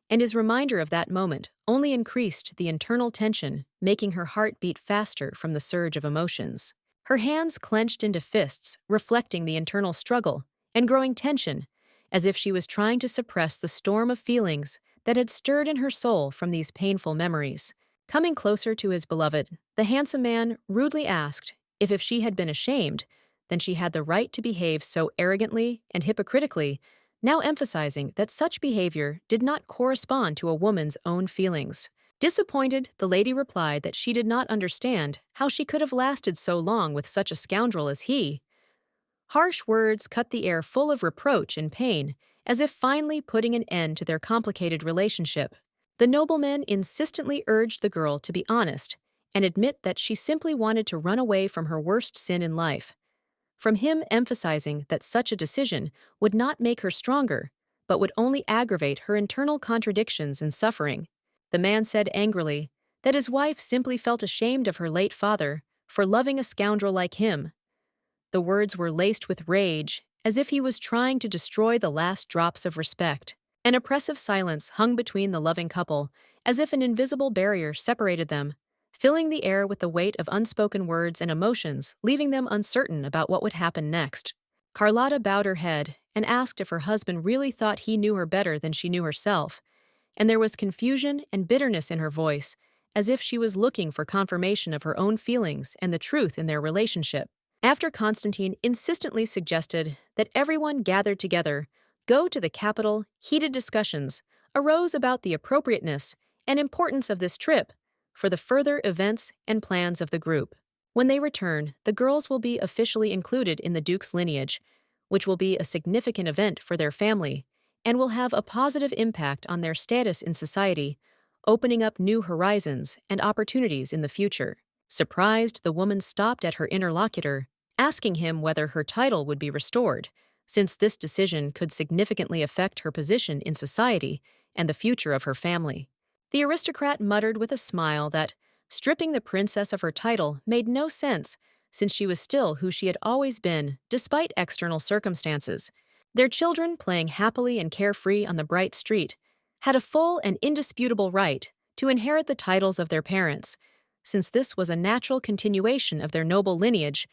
and his reminder of that moment only increased the internal tension, making her heart beat faster from the surge of emotions. Her hands clenched into fists, reflecting the internal struggle and growing tension, as if she was trying to suppress the storm of feelings that had stirred in her soul from these painful memories. Coming closer to his beloved, the handsome man rudely asked if she had been ashamed, then she had the right to behave so arrogantly and hypocritically, now emphasizing that such behavior did not correspond to a woman's own feelings. Disappointed, the lady replied that she did not understand how she could have lasted so long with such a scoundrel as he. Harsh words cut the air, full of reproach and pain, as if finally putting an end to their complicated relationship. The nobleman insistently urged the girl to be honest and admit that she simply wanted to run away from her worst sin in life. From him emphasizing that such a decision would not make her stronger, but would only aggravate her internal contradictions and suffering. The man said angrily that his wife simply felt ashamed of her late father for loving a scoundrel like him. The words were laced with rage, as if he was trying to destroy the last drops of respect. An oppressive silence hung between the loving couple, as if an invisible barrier separated them, filling the air with the weight of unspoken words and emotions, leaving them uncertain about what would happen next. Carlotta bowed her head and asked if her husband really thought he knew her better than she knew herself, and there was confusion and bitterness in her voice, as if she was looking for confirmation of her own feelings and the truth in their relationship. After Constantine insistently suggested that everyone gathered together go to the capital, heated discussions arose about the appropriateness and importance of this trip for the further events and plans of the group. When they return, the girls will be officially included in the Duke's lineage, which will be a significant event for their family and will have a positive impact on their status in society, opening up new horizons and opportunities in the future. Surprised, the woman stopped at her interlocutor, asking him whether her title would be restored, since this decision could significantly affect her position in society and the future of her family. The aristocrat muttered with a smile that stripping the princess of her title made no sense, since she was still who she had always been, despite external circumstances. Their children, playing happily and carefree on the bright street, had a full and indisputable right to inherit the titles of their parents, since this was a natural continuation of their noble lineage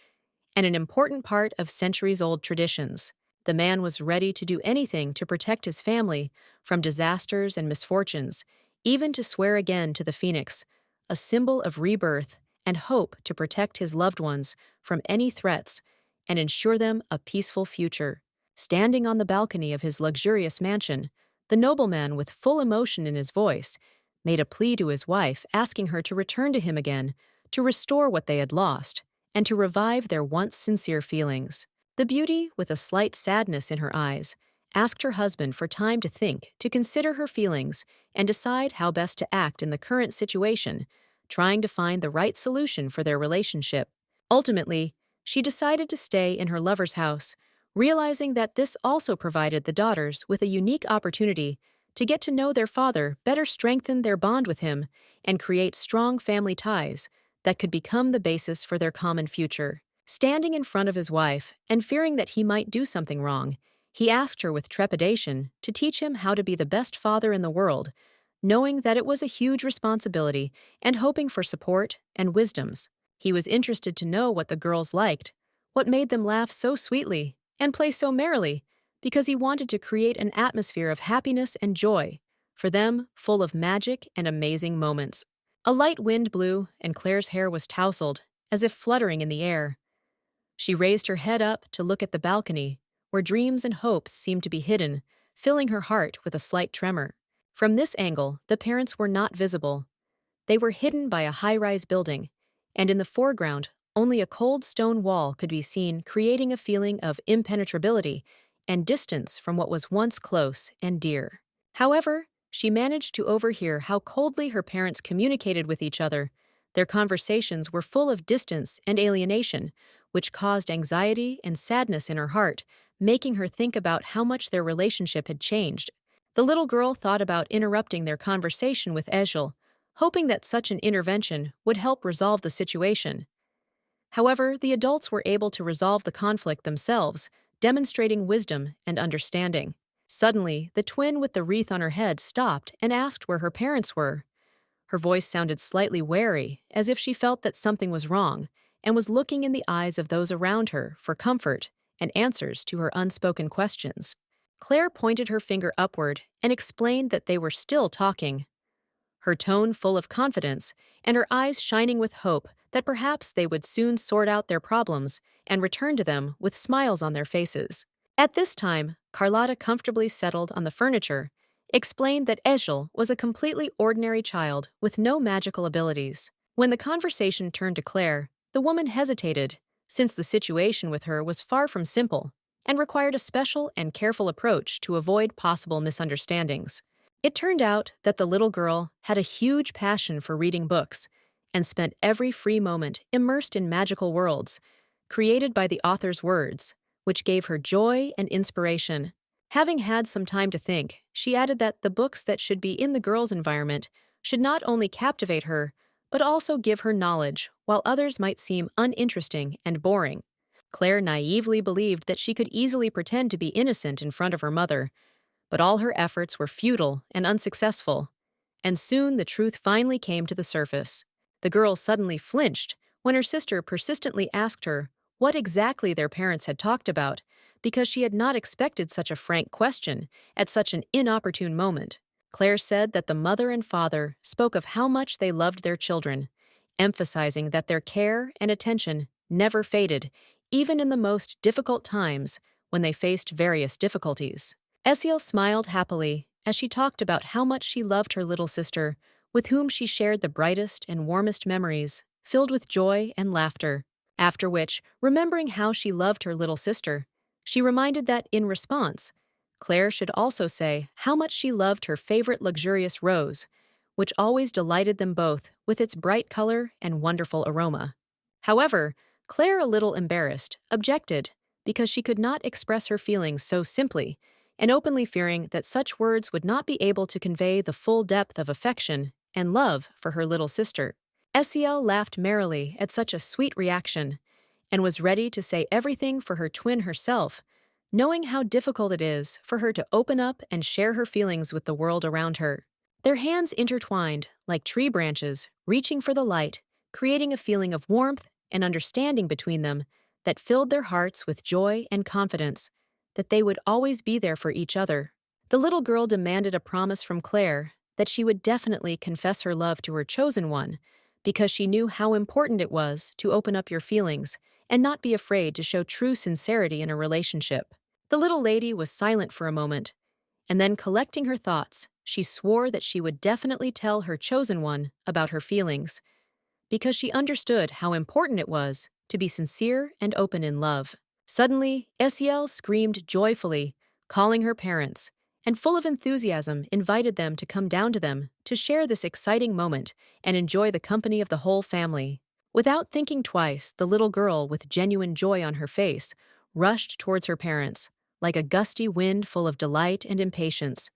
and an important part of centuries-old traditions. The man was ready to do anything to protect his family from disasters and misfortunes, even to swear again to the phoenix, a symbol of rebirth and hope to protect his loved ones from any threats and ensure them a peaceful future. Standing on the balcony of his luxurious mansion, the nobleman, with full emotion in his voice, made a plea to his wife, asking her to return to him again, to restore what they had lost, and to revive their once sincere feelings. The beauty, with a slight sadness in her eyes, asked her husband for time to think, to consider her feelings, and decide how best to act in the current situation, trying to find the right solution for their relationship. Ultimately, she decided to stay in her lover's house, realizing that this also provided the daughters with a unique opportunity to get to know their father, better strengthen their bond with him, and create strong family ties that could become the basis for their common future. Standing in front of his wife and fearing that he might do something wrong, he asked her with trepidation to teach him how to be the best father in the world, knowing that it was a huge responsibility and hoping for support and wisdoms. He was interested to know what the girls liked, what made them laugh so sweetly and play so merrily, because he wanted to create an atmosphere of happiness and joy for them, full of magic and amazing moments. A light wind blew, and Claire's hair was tousled, as if fluttering in the air. She raised her head up to look at the balcony, where dreams and hopes seemed to be hidden, filling her heart with a slight tremor. From this angle, the parents were not visible. They were hidden by a high-rise building, and in the foreground, only a cold stone wall could be seen, creating a feeling of impenetrability and distance from what was once close and dear. However, she managed to overhear how coldly her parents communicated with each other. Their conversations were full of distance and alienation, which caused anxiety and sadness in her heart, making her think about how much their relationship had changed. The little girl thought about interrupting their conversation with Ejel, hoping that such an intervention would help resolve the situation. However, the adults were able to resolve the conflict themselves, demonstrating wisdom and understanding. Suddenly, the twin with the wreath on her head stopped and asked where her parents were. Her voice sounded slightly wary, as if she felt that something was wrong, and was looking in the eyes of those around her for comfort and answers to her unspoken questions. Claire pointed her finger upward and explained that they were still talking, her tone full of confidence and her eyes shining with hope that perhaps they would soon sort out their problems and return to them with smiles on their faces. At this time, Carlotta comfortably settled on the furniture, explained that Ejel was a completely ordinary child with no magical abilities. When the conversation turned to Claire, the woman hesitated, since the situation with her was far from simple and required a special and careful approach to avoid possible misunderstandings. It turned out that the little girl had a huge passion for reading books and spent every free moment immersed in magical worlds, created by the author's words, which gave her joy and inspiration. Having had some time to think, she added that the books that should be in the girl's environment should not only captivate her, but also give her knowledge, while others might seem uninteresting and boring. Claire naively believed that she could easily pretend to be innocent in front of her mother, but all her efforts were futile and unsuccessful, and soon the truth finally came to the surface. The girl suddenly flinched when her sister persistently asked her what exactly their parents had talked about, because she had not expected such a frank question at such an inopportune moment. Claire said that the mother and father spoke of how much they loved their children, emphasizing that their care and attention never faded, even in the most difficult times when they faced various difficulties. Esiel smiled happily as she talked about how much she loved her little sister, with whom she shared the brightest and warmest memories, filled with joy and laughter. After which, remembering how she loved her little sister, she reminded that, in response, Claire should also say how much she loved her favorite luxurious rose, which always delighted them both with its bright color and wonderful aroma. However, Claire, a little embarrassed, objected because she could not express her feelings so simply, and openly fearing that such words would not be able to convey the full depth of affection and love for her little sister. Esiel laughed merrily at such a sweet reaction, and was ready to say everything for her twin herself, knowing how difficult it is for her to open up and share her feelings with the world around her. Their hands intertwined, like tree branches, reaching for the light, creating a feeling of warmth and understanding between them that filled their hearts with joy and confidence that they would always be there for each other. The little girl demanded a promise from Claire that she would definitely confess her love to her chosen one, because she knew how important it was to open up your feelings and not be afraid to show true sincerity in a relationship. The little lady was silent for a moment, and then, collecting her thoughts, she swore that she would definitely tell her chosen one about her feelings, because she understood how important it was to be sincere and open in love. Suddenly, Esiel screamed joyfully, calling her parents, and full of enthusiasm invited them to come down to them to share this exciting moment and enjoy the company of the whole family. Without thinking twice, the little girl, with genuine joy on her face, rushed towards her parents, like a gusty wind full of delight and impatience.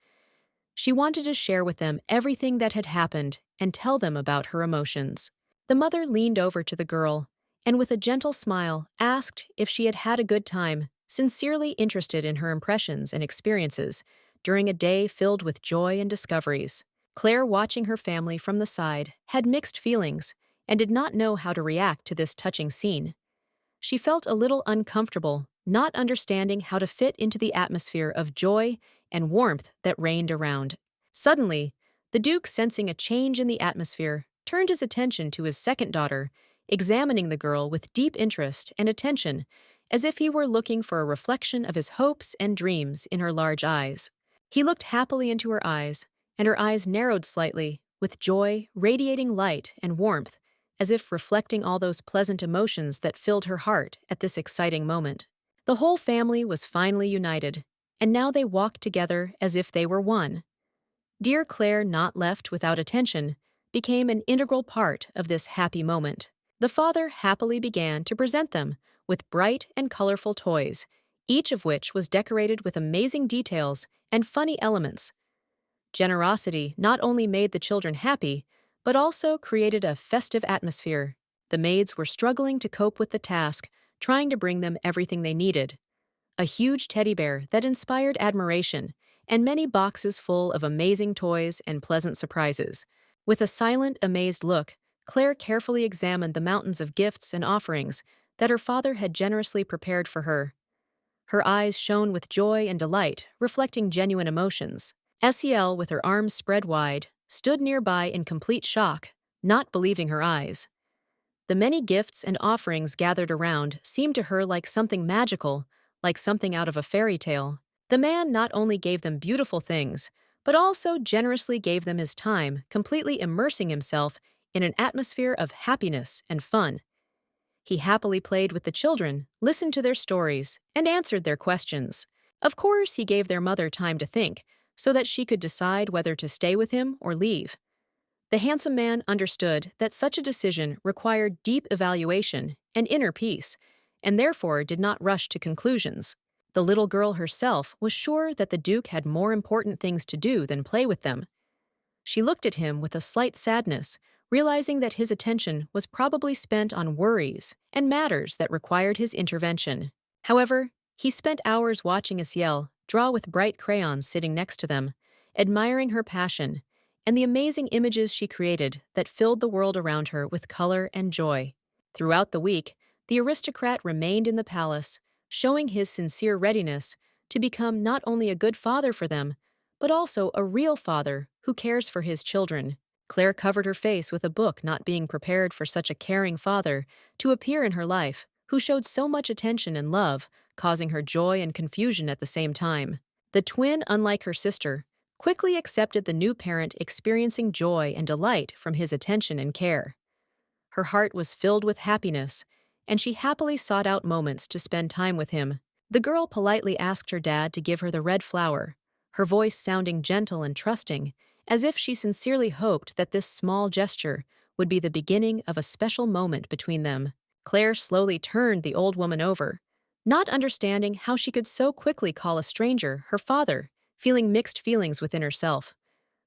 She wanted to share with them everything that had happened and tell them about her emotions. The mother leaned over to the girl and, with a gentle smile, asked if she had had a good time, sincerely interested in her impressions and experiences during a day filled with joy and discoveries. Claire, watching her family from the side, had mixed feelings and did not know how to react to this touching scene. She felt a little uncomfortable, not understanding how to fit into the atmosphere of joy and warmth that reigned around. Suddenly, the Duke, sensing a change in the atmosphere, turned his attention to his second daughter, examining the girl with deep interest and attention, as if he were looking for a reflection of his hopes and dreams in her large eyes. He looked happily into her eyes, and her eyes narrowed slightly, with joy radiating light and warmth, as if reflecting all those pleasant emotions that filled her heart at this exciting moment. The whole family was finally united, and now they walked together as if they were one. Dear Claire, not left without attention, became an integral part of this happy moment. The father happily began to present them with bright and colorful toys, each of which was decorated with amazing details and funny elements. Generosity not only made the children happy, but also created a festive atmosphere. The maids were struggling to cope with the task, trying to bring them everything they needed. A huge teddy bear that inspired admiration, and many boxes full of amazing toys and pleasant surprises. With a silent, amazed look, Claire carefully examined the mountains of gifts and offerings that her father had generously prepared for her. Her eyes shone with joy and delight, reflecting genuine emotions. Sel, with her arms spread wide, stood nearby in complete shock, not believing her eyes. The many gifts and offerings gathered around seemed to her like something magical, like something out of a fairy tale. The man not only gave them beautiful things, but also generously gave them his time, completely immersing himself in an atmosphere of happiness and fun. He happily played with the children, listened to their stories, and answered their questions. Of course, he gave their mother time to think, so that she could decide whether to stay with him or leave. The handsome man understood that such a decision required deep evaluation and inner peace, and therefore did not rush to conclusions. The little girl herself was sure that the Duke had more important things to do than play with them. She looked at him with a slight sadness, realizing that his attention was probably spent on worries and matters that required his intervention. However, he spent hours watching Asiel draw with bright crayons sitting next to them, admiring her passion and the amazing images she created that filled the world around her with color and joy. Throughout the week, the aristocrat remained in the palace, showing his sincere readiness to become not only a good father for them, but also a real father who cares for his children. Claire covered her face with a book, not being prepared for such a caring father to appear in her life, who showed so much attention and love, causing her joy and confusion at the same time. The twin, unlike her sister, quickly accepted the new parent, experiencing joy and delight from his attention and care. Her heart was filled with happiness, and she happily sought out moments to spend time with him. The girl politely asked her dad to give her the red flower, her voice sounding gentle and trusting, as if she sincerely hoped that this small gesture would be the beginning of a special moment between them. Claire slowly turned the old woman over, not understanding how she could so quickly call a stranger her father, feeling mixed feelings within herself,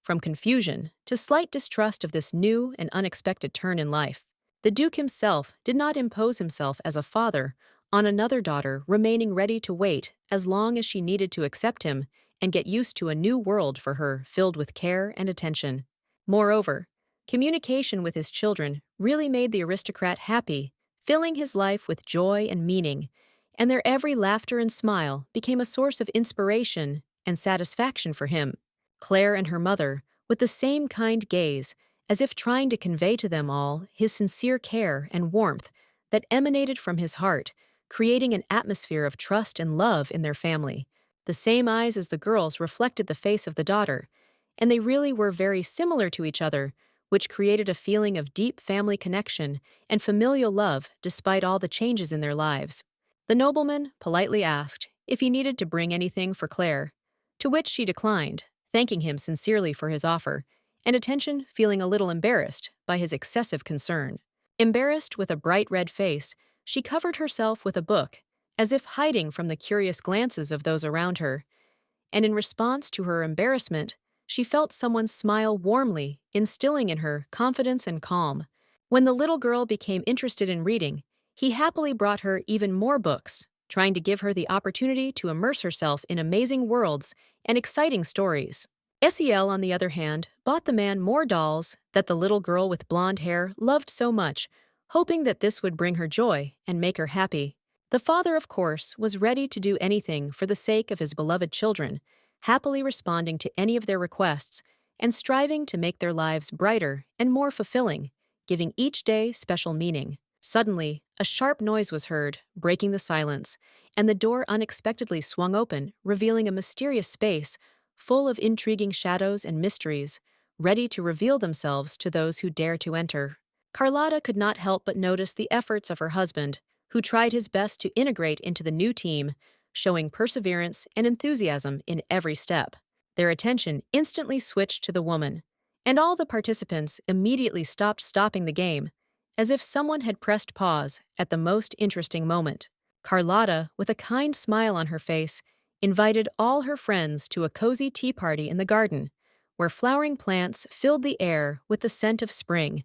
from confusion to slight distrust of this new and unexpected turn in life. The Duke himself did not impose himself as a father on another daughter, remaining ready to wait as long as she needed to accept him and get used to a new world for her filled with care and attention. Moreover, communication with his children really made the aristocrat happy, filling his life with joy and meaning, and their every laughter and smile became a source of inspiration and satisfaction for him. Claire and her mother, with the same kind gaze, as if trying to convey to them all his sincere care and warmth that emanated from his heart, creating an atmosphere of trust and love in their family. The same eyes as the girls reflected the face of the daughter, and they really were very similar to each other, which created a feeling of deep family connection and familial love despite all the changes in their lives. The nobleman politely asked if he needed to bring anything for Claire, to which she declined, thanking him sincerely for his offer, and attention feeling a little embarrassed by his excessive concern. Embarrassed with a bright red face, she covered herself with a book, as if hiding from the curious glances of those around her, and in response to her embarrassment, she felt someone smile warmly, instilling in her confidence and calm. When the little girl became interested in reading, he happily brought her even more books, trying to give her the opportunity to immerse herself in amazing worlds and exciting stories. Sel, on the other hand, bought the man more dolls that the little girl with blonde hair loved so much, hoping that this would bring her joy and make her happy. The father, of course, was ready to do anything for the sake of his beloved children, happily responding to any of their requests and striving to make their lives brighter and more fulfilling, giving each day special meaning. Suddenly, a sharp noise was heard, breaking the silence, and the door unexpectedly swung open, revealing a mysterious space full of intriguing shadows and mysteries, ready to reveal themselves to those who dare to enter. Carlotta could not help but notice the efforts of her husband, who tried his best to integrate into the new team, showing perseverance and enthusiasm in every step. Their attention instantly switched to the woman, and all the participants immediately stopped stopping the game, as if someone had pressed pause at the most interesting moment. Carlotta, with a kind smile on her face, invited all her friends to a cozy tea party in the garden, where flowering plants filled the air with the scent of spring,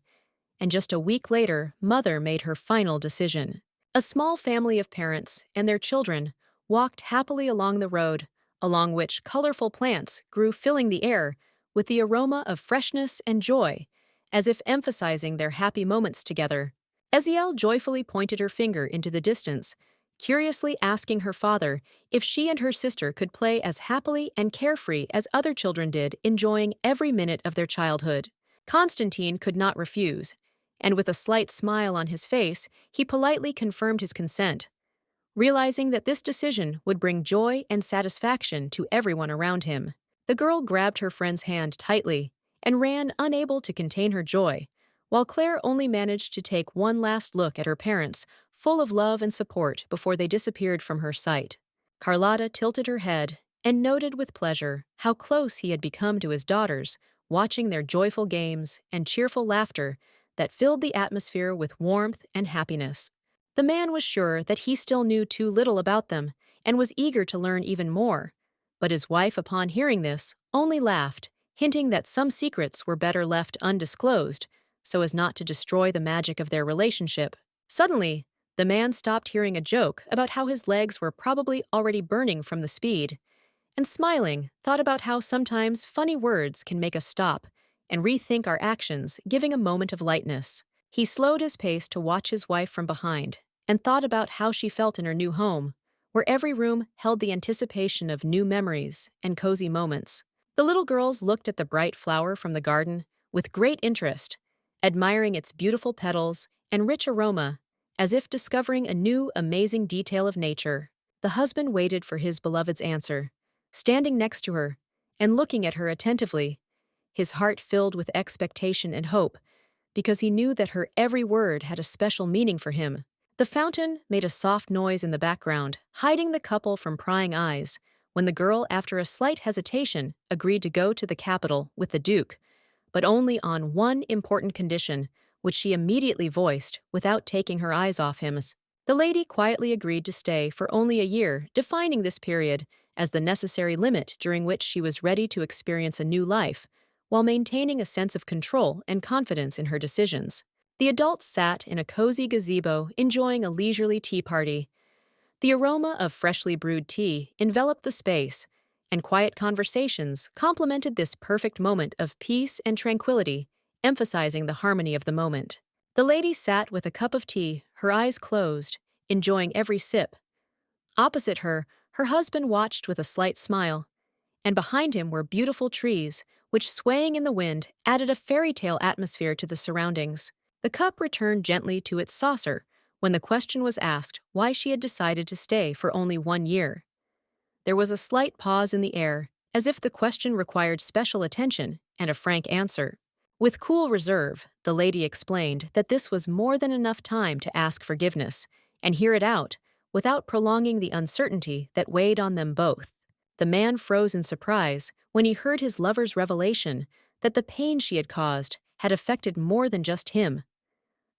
and just a week later, Mother made her final decision. A small family of parents and their children walked happily along the road, along which colorful plants grew, filling the air with the aroma of freshness and joy, as if emphasizing their happy moments together. Eziel joyfully pointed her finger into the distance, curiously asking her father if she and her sister could play as happily and carefree as other children did, enjoying every minute of their childhood. Constantine could not refuse, and with a slight smile on his face, he politely confirmed his consent, realizing that this decision would bring joy and satisfaction to everyone around him. The girl grabbed her friend's hand tightly and ran, unable to contain her joy, while Claire only managed to take one last look at her parents, full of love and support, before they disappeared from her sight. Carlotta tilted her head and noted with pleasure how close he had become to his daughters, watching their joyful games and cheerful laughter that filled the atmosphere with warmth and happiness. The man was sure that he still knew too little about them and was eager to learn even more, but his wife, upon hearing this, only laughed, hinting that some secrets were better left undisclosed so as not to destroy the magic of their relationship. Suddenly, the man stopped hearing a joke about how his legs were probably already burning from the speed, and smiling, thought about how sometimes funny words can make us stop and rethink our actions, giving a moment of lightness. He slowed his pace to watch his wife from behind and thought about how she felt in her new home, where every room held the anticipation of new memories and cozy moments. The little girls looked at the bright flower from the garden with great interest, admiring its beautiful petals and rich aroma, as if discovering a new, amazing detail of nature. The husband waited for his beloved's answer, standing next to her and looking at her attentively, his heart filled with expectation and hope, because he knew that her every word had a special meaning for him. The fountain made a soft noise in the background, hiding the couple from prying eyes, when the girl, after a slight hesitation, agreed to go to the capital with the Duke, but only on one important condition, which she immediately voiced without taking her eyes off him. The lady quietly agreed to stay for only a year, defining this period as the necessary limit during which she was ready to experience a new life, while maintaining a sense of control and confidence in her decisions. The adults sat in a cozy gazebo enjoying a leisurely tea party. The aroma of freshly brewed tea enveloped the space, and quiet conversations complemented this perfect moment of peace and tranquility, emphasizing the harmony of the moment. The lady sat with a cup of tea, her eyes closed, enjoying every sip. Opposite her, her husband watched with a slight smile, and behind him were beautiful trees, which, swaying in the wind, added a fairy tale atmosphere to the surroundings. The cup returned gently to its saucer when the question was asked why she had decided to stay for only 1 year. There was a slight pause in the air, as if the question required special attention and a frank answer. With cool reserve, the lady explained that this was more than enough time to ask forgiveness and hear it out without prolonging the uncertainty that weighed on them both. The man froze in surprise when he heard his lover's revelation that the pain she had caused had affected more than just him.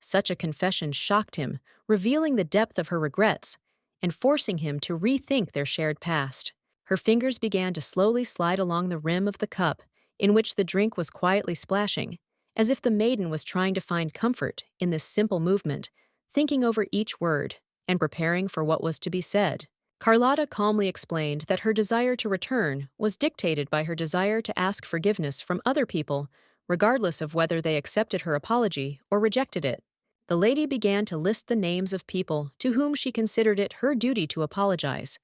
Such a confession shocked him, revealing the depth of her regrets and forcing him to rethink their shared past. Her fingers began to slowly slide along the rim of the cup in which the drink was quietly splashing, as if the maiden was trying to find comfort in this simple movement, thinking over each word and preparing for what was to be said. Carlotta calmly explained that her desire to return was dictated by her desire to ask forgiveness from other people, regardless of whether they accepted her apology or rejected it. The lady began to list the names of people to whom she considered it her duty to apologize.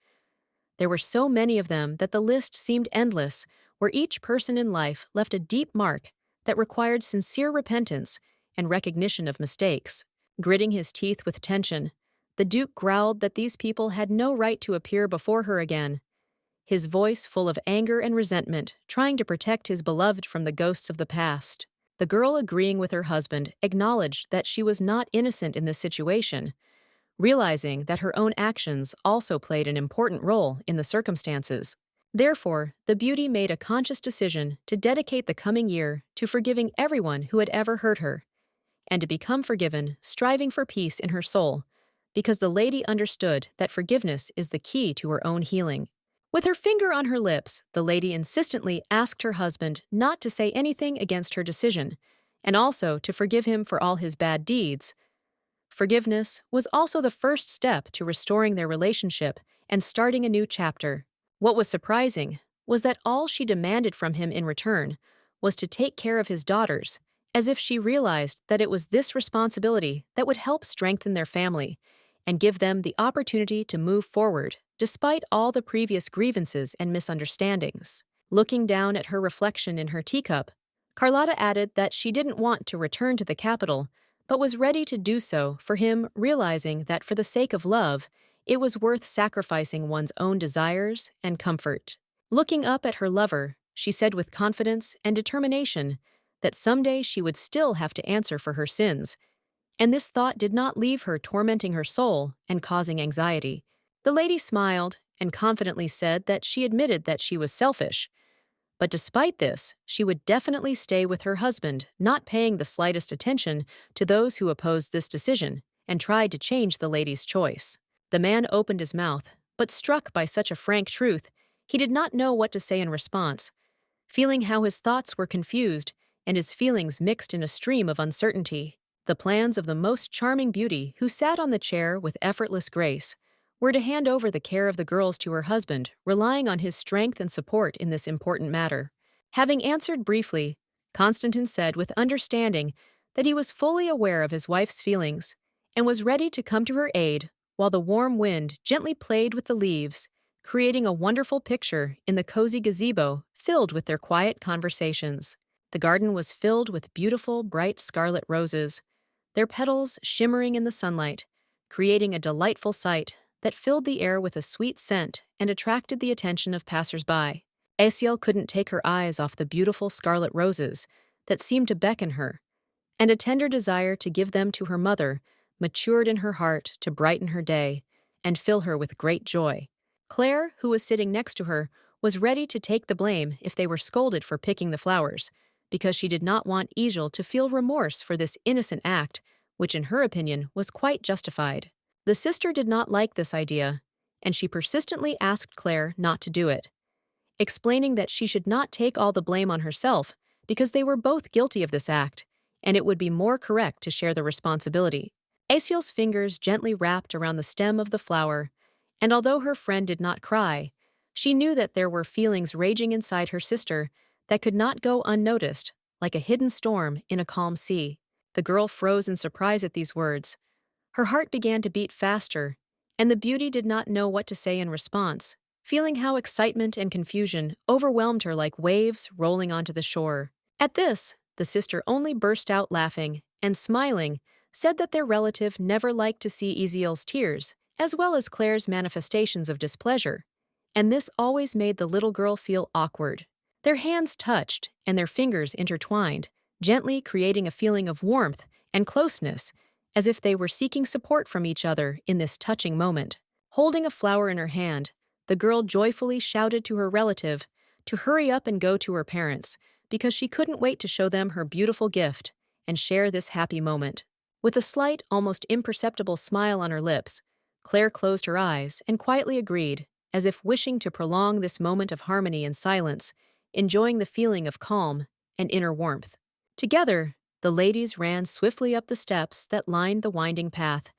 There were so many of them that the list seemed endless, where each person in life left a deep mark that required sincere repentance and recognition of mistakes. Gritting his teeth with tension, the Duke growled that these people had no right to appear before her again, his voice full of anger and resentment, trying to protect his beloved from the ghosts of the past. The girl, agreeing with her husband, acknowledged that she was not innocent in this situation, realizing that her own actions also played an important role in the circumstances. Therefore, the beauty made a conscious decision to dedicate the coming year to forgiving everyone who had ever hurt her, and to become forgiven, striving for peace in her soul, because the lady understood that forgiveness is the key to her own healing. With her finger on her lips, the lady insistently asked her husband not to say anything against her decision, and also to forgive him for all his bad deeds. Forgiveness was also the first step to restoring their relationship and starting a new chapter. What was surprising was that all she demanded from him in return was to take care of his daughters, as if she realized that it was this responsibility that would help strengthen their family and give them the opportunity to move forward, despite all the previous grievances and misunderstandings. Looking down at her reflection in her teacup, Carlotta added that she didn't want to return to the capital, but was ready to do so for him, realizing that for the sake of love, it was worth sacrificing one's own desires and comfort. Looking up at her lover, she said with confidence and determination that someday she would still have to answer for her sins, and this thought did not leave her tormenting her soul and causing anxiety. The lady smiled and confidently said that she admitted that she was selfish, but despite this, she would definitely stay with her husband, not paying the slightest attention to those who opposed this decision and tried to change the lady's choice. The man opened his mouth, but struck by such a frank truth, he did not know what to say in response, feeling how his thoughts were confused and his feelings mixed in a stream of uncertainty. The plans of the most charming beauty, who sat on the chair with effortless grace, were to hand over the care of the girls to her husband, relying on his strength and support in this important matter. Having answered briefly, Constantine said with understanding that he was fully aware of his wife's feelings and was ready to come to her aid while the warm wind gently played with the leaves, creating a wonderful picture in the cozy gazebo filled with their quiet conversations. The garden was filled with beautiful, bright scarlet roses, their petals shimmering in the sunlight, creating a delightful sight that filled the air with a sweet scent and attracted the attention of passers-by. Asiel couldn't take her eyes off the beautiful scarlet roses that seemed to beckon her, and a tender desire to give them to her mother matured in her heart to brighten her day and fill her with great joy. Claire, who was sitting next to her, was ready to take the blame if they were scolded for picking the flowers, because she did not want Egil to feel remorse for this innocent act, which in her opinion was quite justified. The sister did not like this idea, and she persistently asked Claire not to do it, explaining that she should not take all the blame on herself because they were both guilty of this act, and it would be more correct to share the responsibility. Asiel's fingers gently wrapped around the stem of the flower, and although her friend did not cry, she knew that there were feelings raging inside her sister that could not go unnoticed, like a hidden storm in a calm sea. The girl froze in surprise at these words. Her heart began to beat faster, and the beauty did not know what to say in response, feeling how excitement and confusion overwhelmed her like waves rolling onto the shore. At this, the sister only burst out laughing and, smiling, said that their relative never liked to see Eziel's tears, as well as Claire's manifestations of displeasure, and this always made the little girl feel awkward. Their hands touched and their fingers intertwined, gently creating a feeling of warmth and closeness, as if they were seeking support from each other in this touching moment. Holding a flower in her hand, the girl joyfully shouted to her relative to hurry up and go to her parents because she couldn't wait to show them her beautiful gift and share this happy moment. With a slight, almost imperceptible smile on her lips, Claire closed her eyes and quietly agreed, as if wishing to prolong this moment of harmony in silence, enjoying the feeling of calm and inner warmth. Together, the ladies ran swiftly up the steps that lined the winding path,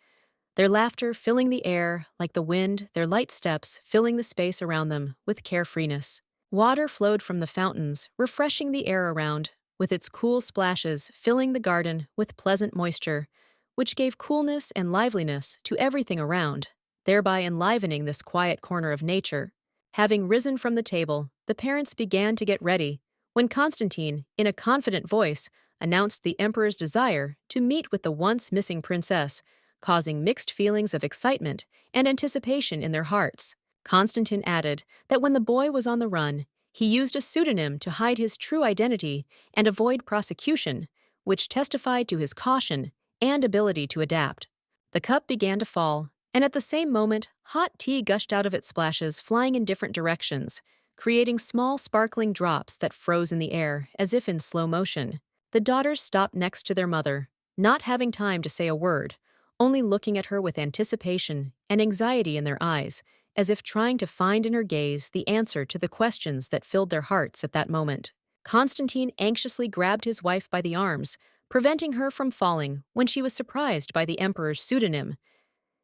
their laughter filling the air like the wind, their light steps filling the space around them with carefreeness. Water flowed from the fountains, refreshing the air around, with its cool splashes filling the garden with pleasant moisture, which gave coolness and liveliness to everything around, thereby enlivening this quiet corner of nature. Having risen from the table, the parents began to get ready, when Constantine, in a confident voice, announced the emperor's desire to meet with the once missing princess, causing mixed feelings of excitement and anticipation in their hearts. Constantine added that when the boy was on the run, he used a pseudonym to hide his true identity and avoid prosecution, which testified to his caution and ability to adapt. The cup began to fall, and at the same moment, hot tea gushed out of its splashes, flying in different directions, creating small sparkling drops that froze in the air as if in slow motion. The daughters stopped next to their mother, not having time to say a word, only looking at her with anticipation and anxiety in their eyes, as if trying to find in her gaze the answer to the questions that filled their hearts at that moment. Constantine anxiously grabbed his wife by the arms, preventing her from falling when she was surprised by the emperor's pseudonym.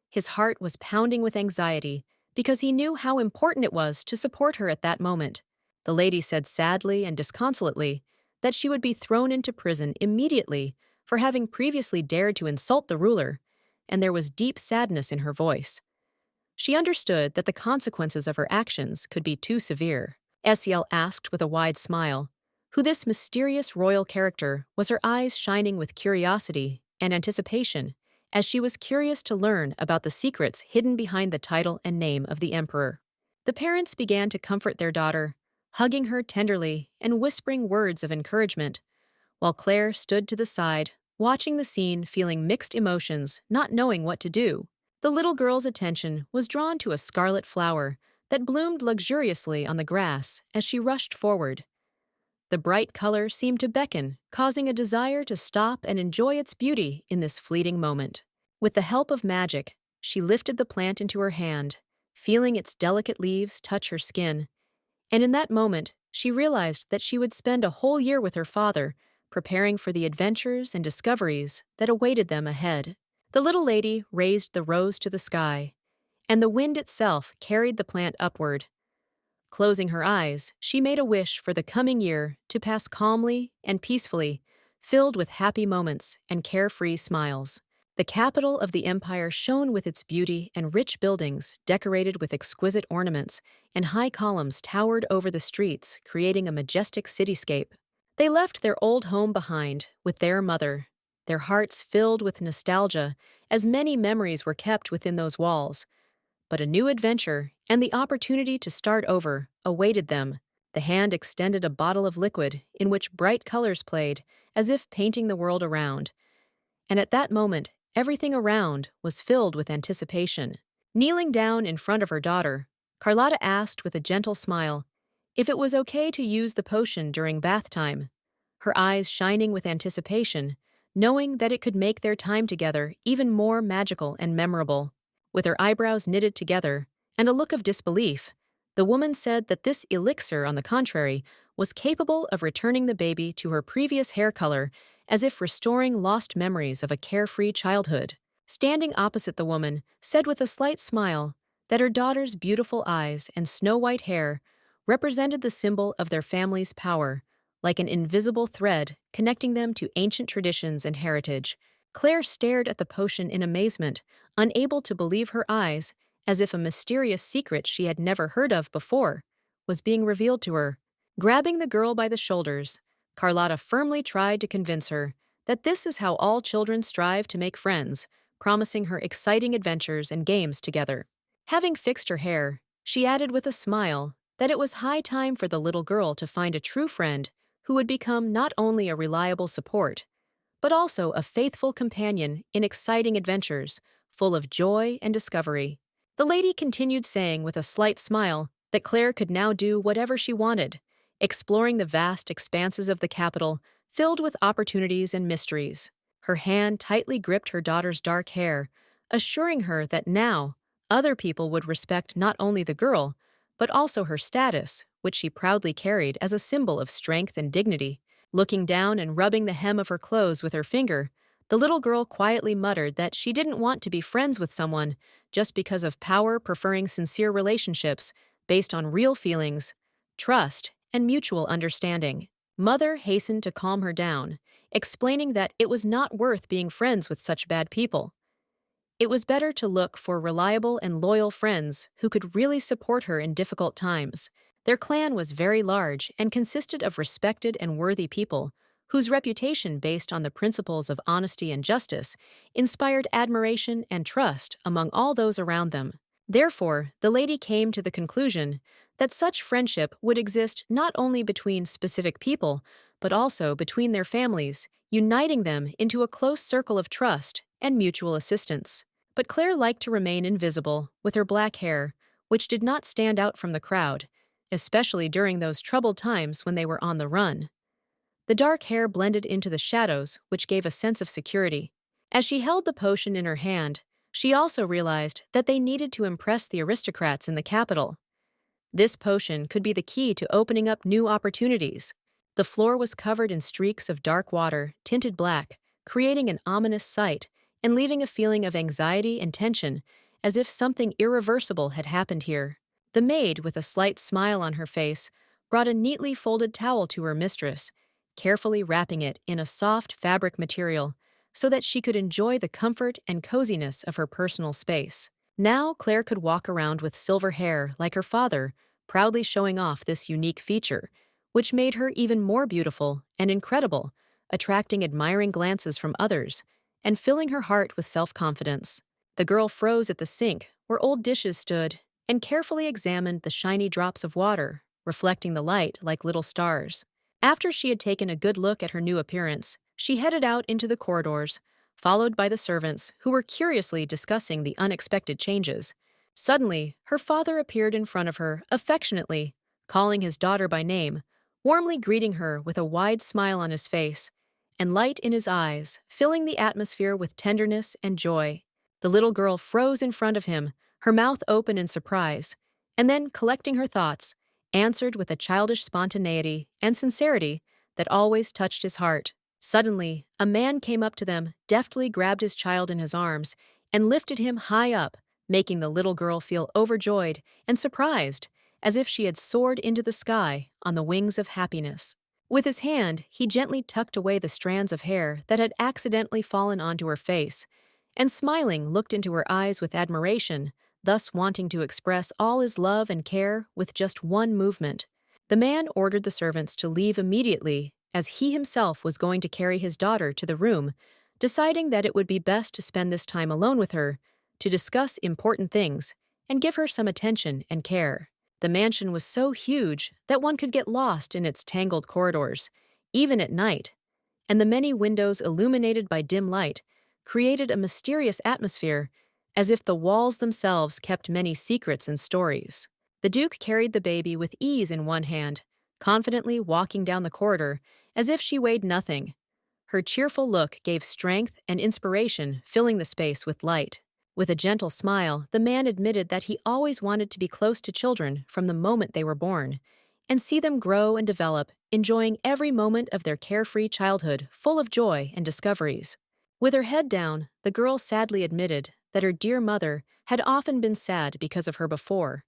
His heart was pounding with anxiety because he knew how important it was to support her at that moment. The lady said sadly and disconsolately that she would be thrown into prison immediately for having previously dared to insult the ruler, and there was deep sadness in her voice. She understood that the consequences of her actions could be too severe. Esiel asked with a wide smile who this mysterious royal character was, her eyes shining with curiosity and anticipation, as she was curious to learn about the secrets hidden behind the title and name of the emperor. The parents began to comfort their daughter, hugging her tenderly and whispering words of encouragement, while Claire stood to the side, watching the scene, feeling mixed emotions, not knowing what to do. The little girl's attention was drawn to a scarlet flower that bloomed luxuriously on the grass as she rushed forward. The bright color seemed to beckon, causing a desire to stop and enjoy its beauty in this fleeting moment. With the help of magic, she lifted the plant into her hand, feeling its delicate leaves touch her skin. And in that moment, she realized that she would spend a whole year with her father, preparing for the adventures and discoveries that awaited them ahead. The little lady raised the rose to the sky, and the wind itself carried the plant upward. Closing her eyes, she made a wish for the coming year to pass calmly and peacefully, filled with happy moments and carefree smiles. The capital of the empire shone with its beauty, and rich buildings, decorated with exquisite ornaments, and high columns towered over the streets, creating a majestic cityscape. They left their old home behind with their mother, their hearts filled with nostalgia, as many memories were kept within those walls. But a new adventure and the opportunity to start over awaited them. The hand extended a bottle of liquid in which bright colors played, as if painting the world around. And at that moment, everything around was filled with anticipation. Kneeling down in front of her daughter, Carlotta asked with a gentle smile if it was okay to use the potion during bath time, her eyes shining with anticipation, knowing that it could make their time together even more magical and memorable. With her eyebrows knitted together and a look of disbelief, the woman said that this elixir, on the contrary, was capable of returning the baby to her previous hair color, as if restoring lost memories of a carefree childhood. Standing opposite the woman, said with a slight smile that her daughter's beautiful eyes and snow-white hair represented the symbol of their family's power, like an invisible thread connecting them to ancient traditions and heritage. Claire stared at the potion in amazement, unable to believe her eyes, as if a mysterious secret she had never heard of before was being revealed to her. Grabbing the girl by the shoulders, Carlotta firmly tried to convince her that this is how all children strive to make friends, promising her exciting adventures and games together. Having fixed her hair, she added with a smile that it was high time for the little girl to find a true friend who would become not only a reliable support, but also a faithful companion in exciting adventures, full of joy and discovery. The lady continued saying with a slight smile that Claire could now do whatever she wanted, exploring the vast expanses of the capital filled with opportunities and mysteries. Her hand tightly gripped her daughter's dark hair, assuring her that now other people would respect not only the girl, but also her status, which she proudly carried as a symbol of strength and dignity. Looking down and rubbing the hem of her clothes with her finger, the little girl quietly muttered that she didn't want to be friends with someone just because of power, preferring sincere relationships based on real feelings, trust, and mutual understanding. Mother hastened to calm her down, explaining that it was not worth being friends with such bad people. It was better to look for reliable and loyal friends who could really support her in difficult times. Their clan was very large and consisted of respected and worthy people, whose reputation based on the principles of honesty and justice inspired admiration and trust among all those around them. Therefore, the lady came to the conclusion that such friendship would exist not only between specific people, but also between their families, uniting them into a close circle of trust and mutual assistance. But Claire liked to remain invisible, with her black hair, which did not stand out from the crowd, especially during those troubled times when they were on the run. The dark hair blended into the shadows, which gave a sense of security. As she held the potion in her hand, she also realized that they needed to impress the aristocrats in the capital. This potion could be the key to opening up new opportunities. The floor was covered in streaks of dark water, tinted black, creating an ominous sight and leaving a feeling of anxiety and tension, as if something irreversible had happened here. The maid, with a slight smile on her face, brought a neatly folded towel to her mistress, carefully wrapping it in a soft fabric material so that she could enjoy the comfort and coziness of her personal space. Now Claire could walk around with silver hair like her father, proudly showing off this unique feature, which made her even more beautiful and incredible, attracting admiring glances from others and filling her heart with self-confidence. The girl froze at the sink where old dishes stood and carefully examined the shiny drops of water, reflecting the light like little stars. After she had taken a good look at her new appearance, she headed out into the corridors, followed by the servants who were curiously discussing the unexpected changes. Suddenly, her father appeared in front of her, affectionately, calling his daughter by name, warmly greeting her with a wide smile on his face and light in his eyes, filling the atmosphere with tenderness and joy. The little girl froze in front of him, her mouth open in surprise, and then, collecting her thoughts, answered with a childish spontaneity and sincerity that always touched his heart. Suddenly, a man came up to them, deftly grabbed his child in his arms, and lifted him high up, making the little girl feel overjoyed and surprised, as if she had soared into the sky on the wings of happiness. With his hand, he gently tucked away the strands of hair that had accidentally fallen onto her face, and smiling looked into her eyes with admiration, thus wanting to express all his love and care with just one movement. The man ordered the servants to leave immediately, as he himself was going to carry his daughter to the room, deciding that it would be best to spend this time alone with her, to discuss important things, and give her some attention and care. The mansion was so huge that one could get lost in its tangled corridors, even at night, and the many windows illuminated by dim light created a mysterious atmosphere, as if the walls themselves kept many secrets and stories. The Duke carried the baby with ease in one hand, confidently walking down the corridor as if she weighed nothing. Her cheerful look gave strength and inspiration, filling the space with light. With a gentle smile, the man admitted that he always wanted to be close to children from the moment they were born, and see them grow and develop, enjoying every moment of their carefree childhood full of joy and discoveries. With her head down, the girl sadly admitted that her dear mother had often been sad because of her before,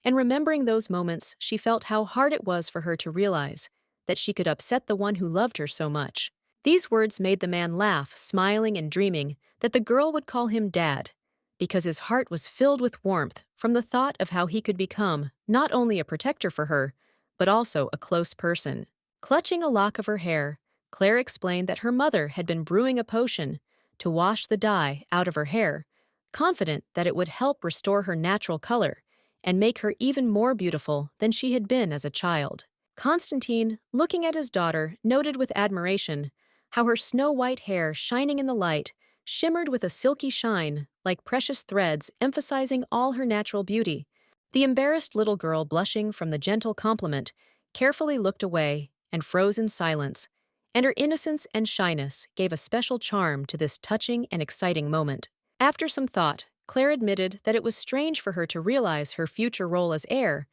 and remembering those moments, she felt how hard it was for her to realize that she could upset the one who loved her so much. These words made the man laugh, smiling and dreaming that the girl would call him Dad, because his heart was filled with warmth from the thought of how he could become not only a protector for her, but also a close person. Clutching a lock of her hair, Claire explained that her mother had been brewing a potion to wash the dye out of her hair, confident that it would help restore her natural color and make her even more beautiful than she had been as a child. Constantine, looking at his daughter, noted with admiration how her snow-white hair shining in the light shimmered with a silky shine, like precious threads emphasizing all her natural beauty. The embarrassed little girl, blushing from the gentle compliment, carefully looked away and froze in silence, and her innocence and shyness gave a special charm to this touching and exciting moment. After some thought, Claire admitted that it was strange for her to realize her future role as heir,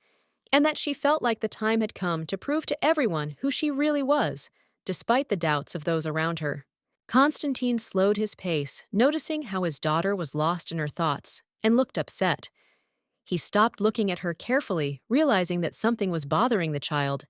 and that she felt like the time had come to prove to everyone who she really was, despite the doubts of those around her. Constantine slowed his pace, noticing how his daughter was lost in her thoughts, and looked upset. He stopped looking at her carefully, realizing that something was bothering the child,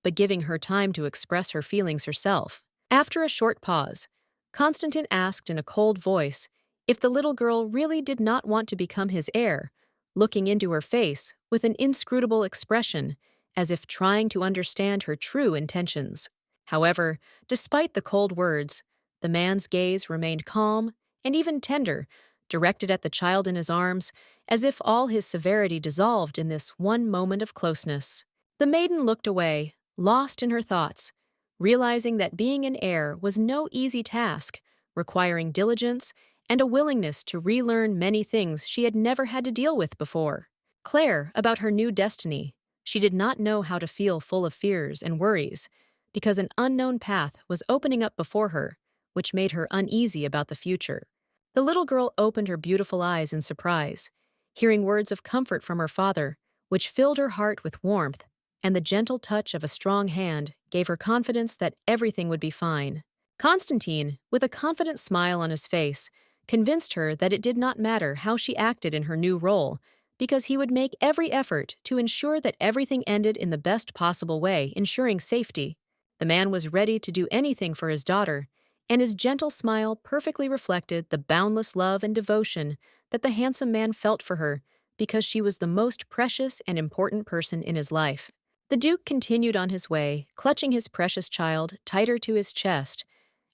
but giving her time to express her feelings herself. After a short pause, Constantine asked in a cold voice if the little girl really did not want to become his heir, looking into her face with an inscrutable expression, as if trying to understand her true intentions. However, despite the cold words, the man's gaze remained calm and even tender, directed at the child in his arms, as if all his severity dissolved in this one moment of closeness. The maiden looked away, lost in her thoughts, realizing that being an heir was no easy task, requiring diligence and a willingness to relearn many things she had never had to deal with before. Claire, about her new destiny, she did not know how to feel full of fears and worries, because an unknown path was opening up before her, which made her uneasy about the future. The little girl opened her beautiful eyes in surprise, hearing words of comfort from her father, which filled her heart with warmth, and the gentle touch of a strong hand gave her confidence that everything would be fine. Constantine, with a confident smile on his face, convinced her that it did not matter how she acted in her new role, because he would make every effort to ensure that everything ended in the best possible way, ensuring safety. The man was ready to do anything for his daughter, and his gentle smile perfectly reflected the boundless love and devotion that the handsome man felt for her, because she was the most precious and important person in his life. The Duke continued on his way, clutching his precious child tighter to his chest,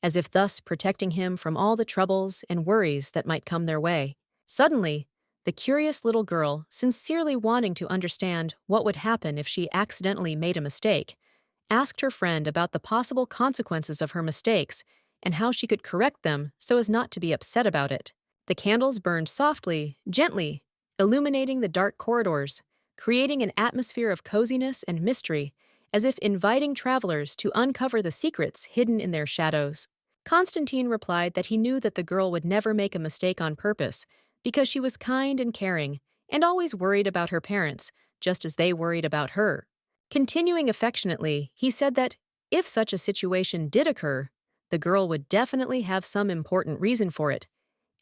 as if thus protecting him from all the troubles and worries that might come their way. Suddenly, the curious little girl, sincerely wanting to understand what would happen if she accidentally made a mistake, asked her friend about the possible consequences of her mistakes and how she could correct them so as not to be upset about it. The candles burned softly, gently, illuminating the dark corridors, creating an atmosphere of coziness and mystery, as if inviting travelers to uncover the secrets hidden in their shadows. Constantine replied that he knew that the girl would never make a mistake on purpose, because she was kind and caring, and always worried about her parents, just as they worried about her. Continuing affectionately, he said that, if such a situation did occur, the girl would definitely have some important reason for it,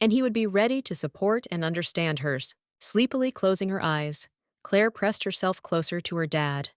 and he would be ready to support and understand hers. Sleepily closing her eyes, Claire pressed herself closer to her dad,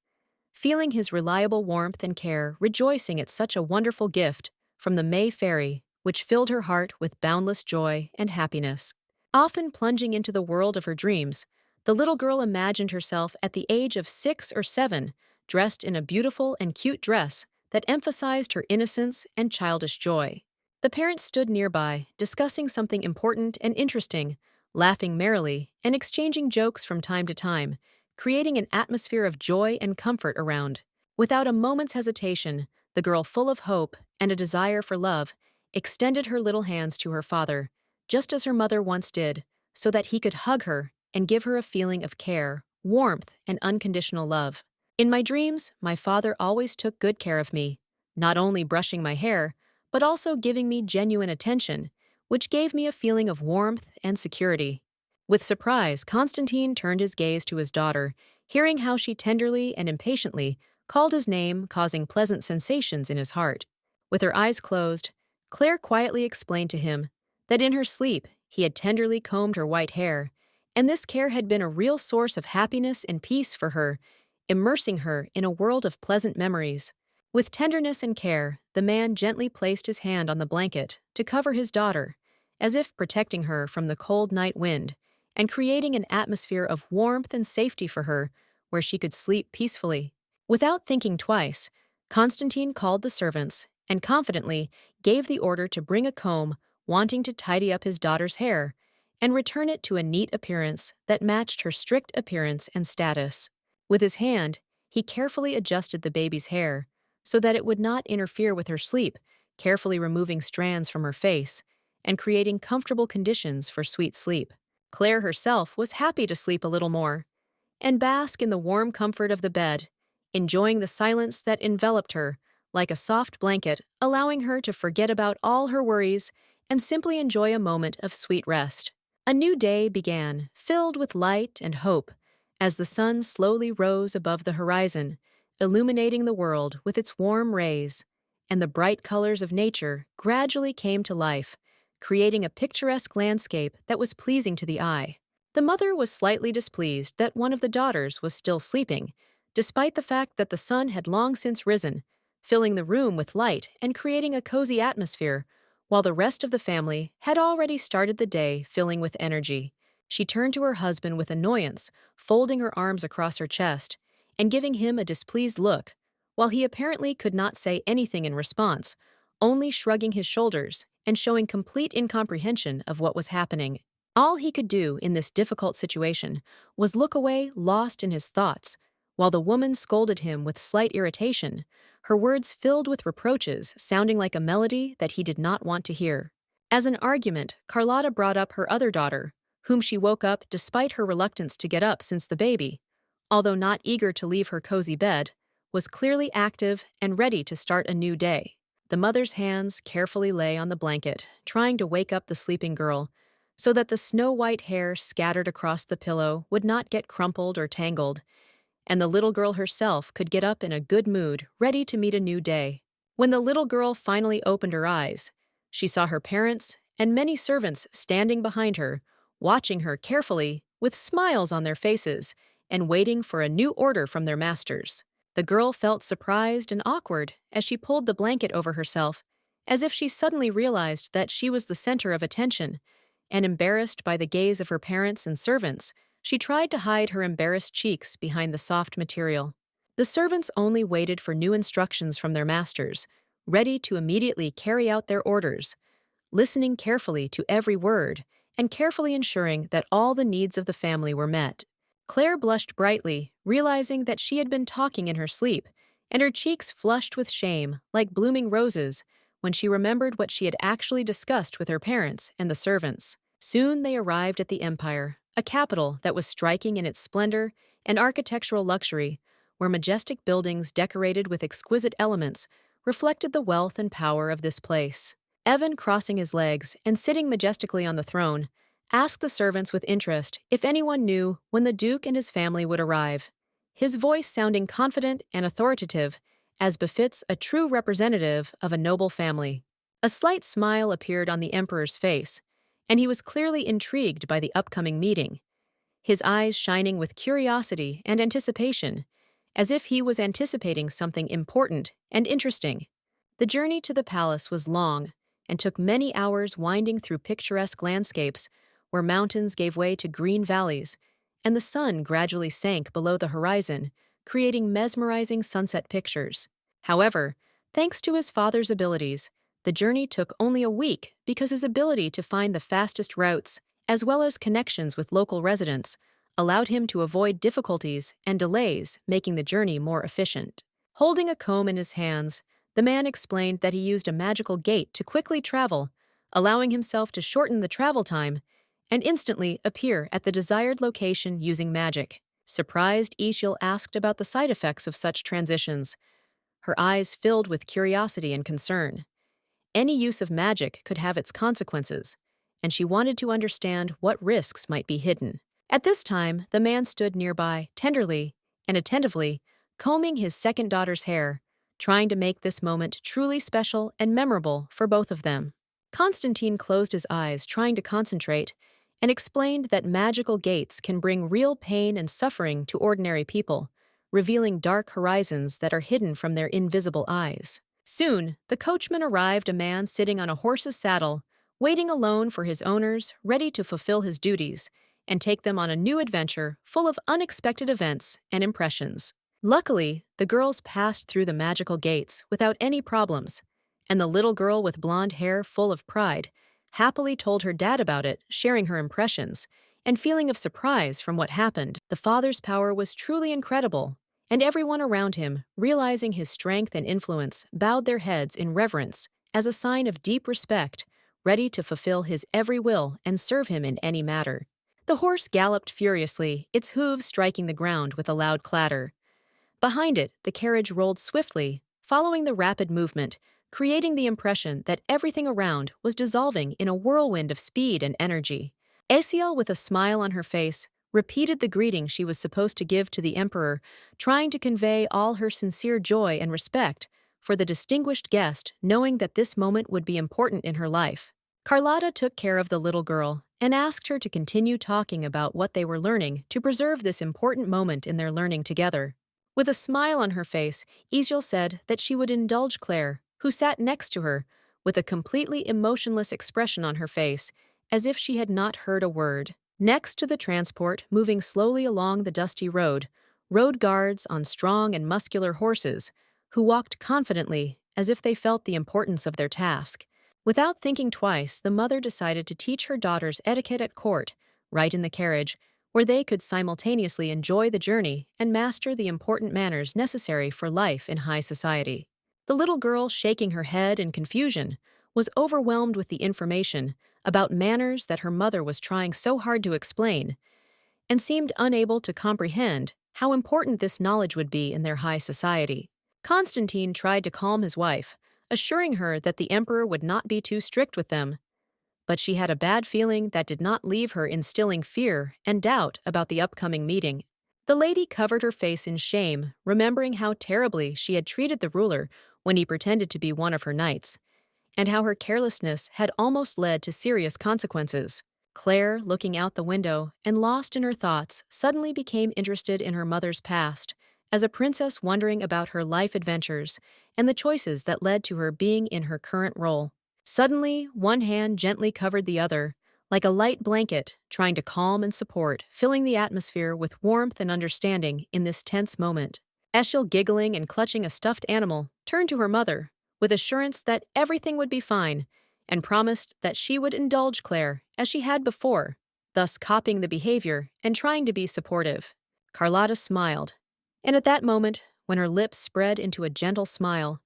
feeling his reliable warmth and care, rejoicing at such a wonderful gift from the May Fairy, which filled her heart with boundless joy and happiness. Often plunging into the world of her dreams, the little girl imagined herself at the age of 6 or 7, dressed in a beautiful and cute dress that emphasized her innocence and childish joy. The parents stood nearby, discussing something important and interesting, laughing merrily and exchanging jokes from time to time, creating an atmosphere of joy and comfort around. Without a moment's hesitation, the girl, full of hope and a desire for love, extended her little hands to her father, just as her mother once did, so that he could hug her and give her a feeling of care, warmth, and unconditional love. In my dreams, my father always took good care of me, not only brushing my hair, but also giving me genuine attention, which gave me a feeling of warmth and security. With surprise, Constantine turned his gaze to his daughter, hearing how she tenderly and impatiently called his name, causing pleasant sensations in his heart. With her eyes closed, Claire quietly explained to him that in her sleep he had tenderly combed her white hair, and this care had been a real source of happiness and peace for her, immersing her in a world of pleasant memories. With tenderness and care, the man gently placed his hand on the blanket to cover his daughter, as if protecting her from the cold night wind, and creating an atmosphere of warmth and safety for her where she could sleep peacefully. Without thinking twice, Constantine called the servants and confidently gave the order to bring a comb, wanting to tidy up his daughter's hair and return it to a neat appearance that matched her strict appearance and status. With his hand, he carefully adjusted the baby's hair so that it would not interfere with her sleep, carefully removing strands from her face and creating comfortable conditions for sweet sleep. Claire herself was happy to sleep a little more and bask in the warm comfort of the bed, enjoying the silence that enveloped her like a soft blanket, allowing her to forget about all her worries and simply enjoy a moment of sweet rest. A new day began, filled with light and hope, as the sun slowly rose above the horizon, illuminating the world with its warm rays, and the bright colors of nature gradually came to life, creating a picturesque landscape that was pleasing to the eye. The mother was slightly displeased that one of the daughters was still sleeping, despite the fact that the sun had long since risen, filling the room with light and creating a cozy atmosphere, while the rest of the family had already started the day filling with energy. She turned to her husband with annoyance, folding her arms across her chest and giving him a displeased look, while he apparently could not say anything in response, only shrugging his shoulders and showing complete incomprehension of what was happening. All he could do in this difficult situation was look away, lost in his thoughts, while the woman scolded him with slight irritation, her words filled with reproaches sounding like a melody that he did not want to hear. As an argument, Carlotta brought up her other daughter, whom she woke up despite her reluctance to get up since the baby, although not eager to leave her cozy bed, was clearly active and ready to start a new day. The mother's hands carefully lay on the blanket, trying to wake up the sleeping girl, so that the snow-white hair scattered across the pillow would not get crumpled or tangled, and the little girl herself could get up in a good mood, ready to meet a new day. When the little girl finally opened her eyes, she saw her parents and many servants standing behind her, watching her carefully, with smiles on their faces, and waiting for a new order from their masters. The girl felt surprised and awkward as she pulled the blanket over herself, as if she suddenly realized that she was the center of attention, and embarrassed by the gaze of her parents and servants, she tried to hide her embarrassed cheeks behind the soft material. The servants only waited for new instructions from their masters, ready to immediately carry out their orders, listening carefully to every word and carefully ensuring that all the needs of the family were met. Claire blushed brightly, realizing that she had been talking in her sleep, and her cheeks flushed with shame like blooming roses when she remembered what she had actually discussed with her parents and the servants. Soon they arrived at the Empire, a capital that was striking in its splendor and architectural luxury, where majestic buildings decorated with exquisite elements reflected the wealth and power of this place. Evan, crossing his legs and sitting majestically on the throne, asked the servants with interest if anyone knew when the Duke and his family would arrive, his voice sounding confident and authoritative, as befits a true representative of a noble family. A slight smile appeared on the Emperor's face, and he was clearly intrigued by the upcoming meeting, his eyes shining with curiosity and anticipation, as if he was anticipating something important and interesting. The journey to the palace was long and took many hours, winding through picturesque landscapes where mountains gave way to green valleys, and the sun gradually sank below the horizon, creating mesmerizing sunset pictures. However, thanks to his father's abilities, the journey took only a week because his ability to find the fastest routes, as well as connections with local residents, allowed him to avoid difficulties and delays, making the journey more efficient. Holding a comb in his hands, the man explained that he used a magical gate to quickly travel, allowing himself to shorten the travel time and instantly appear at the desired location using magic. Surprised, Ishil asked about the side effects of such transitions, her eyes filled with curiosity and concern. Any use of magic could have its consequences, and she wanted to understand what risks might be hidden. At this time, the man stood nearby, tenderly and attentively, combing his second daughter's hair, trying to make this moment truly special and memorable for both of them. Constantine closed his eyes, trying to concentrate, and explained that magical gates can bring real pain and suffering to ordinary people, revealing dark horizons that are hidden from their invisible eyes. Soon, the coachman arrived, a man sitting on a horse's saddle, waiting alone for his owners, ready to fulfill his duties and take them on a new adventure full of unexpected events and impressions. Luckily, the girls passed through the magical gates without any problems, and the little girl with blonde hair full of pride happily told her dad about it, sharing her impressions and feeling of surprise from what happened. The father's power was truly incredible, and everyone around him, realizing his strength and influence, bowed their heads in reverence as a sign of deep respect, ready to fulfill his every will and serve him in any matter. The horse galloped furiously, its hooves striking the ground with a loud clatter. Behind it, the carriage rolled swiftly, following the rapid movement, creating the impression that everything around was dissolving in a whirlwind of speed and energy. Asiel, with a smile on her face, repeated the greeting she was supposed to give to the emperor, trying to convey all her sincere joy and respect for the distinguished guest, knowing that this moment would be important in her life. Carlotta took care of the little girl and asked her to continue talking about what they were learning to preserve this important moment in their learning together. With a smile on her face, Isiel said that she would indulge Claire, who sat next to her, with a completely emotionless expression on her face, as if she had not heard a word. Next to the transport, moving slowly along the dusty road, rode guards on strong and muscular horses, who walked confidently as if they felt the importance of their task. Without thinking twice, the mother decided to teach her daughters etiquette at court, right in the carriage, where they could simultaneously enjoy the journey and master the important manners necessary for life in high society. The little girl, shaking her head in confusion, was overwhelmed with the information about manners that her mother was trying so hard to explain, and seemed unable to comprehend how important this knowledge would be in their high society. Constantine tried to calm his wife, assuring her that the emperor would not be too strict with them, but she had a bad feeling that did not leave her instilling fear and doubt about the upcoming meeting. The lady covered her face in shame, remembering how terribly she had treated the ruler when he pretended to be one of her knights, and how her carelessness had almost led to serious consequences. Claire, looking out the window and lost in her thoughts, suddenly became interested in her mother's past, as a princess wondering about her life adventures and the choices that led to her being in her current role. Suddenly, one hand gently covered the other, like a light blanket, trying to calm and support, filling the atmosphere with warmth and understanding in this tense moment. Eschil, giggling and clutching a stuffed animal, turned to her mother, with assurance that everything would be fine, and promised that she would indulge Claire as she had before, thus copying the behavior and trying to be supportive. Carlotta smiled, and at that moment, when her lips spread into a gentle smile,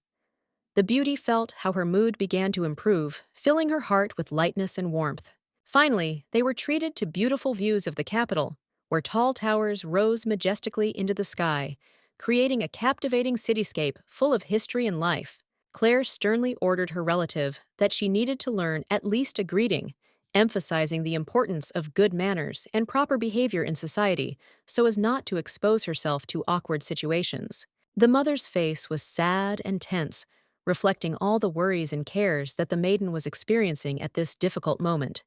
the beauty felt how her mood began to improve, filling her heart with lightness and warmth. Finally, they were treated to beautiful views of the capital, where tall towers rose majestically into the sky, creating a captivating cityscape full of history and life. Claire sternly ordered her relative that she needed to learn at least a greeting, emphasizing the importance of good manners and proper behavior in society so as not to expose herself to awkward situations. The mother's face was sad and tense, reflecting all the worries and cares that the maiden was experiencing at this difficult moment.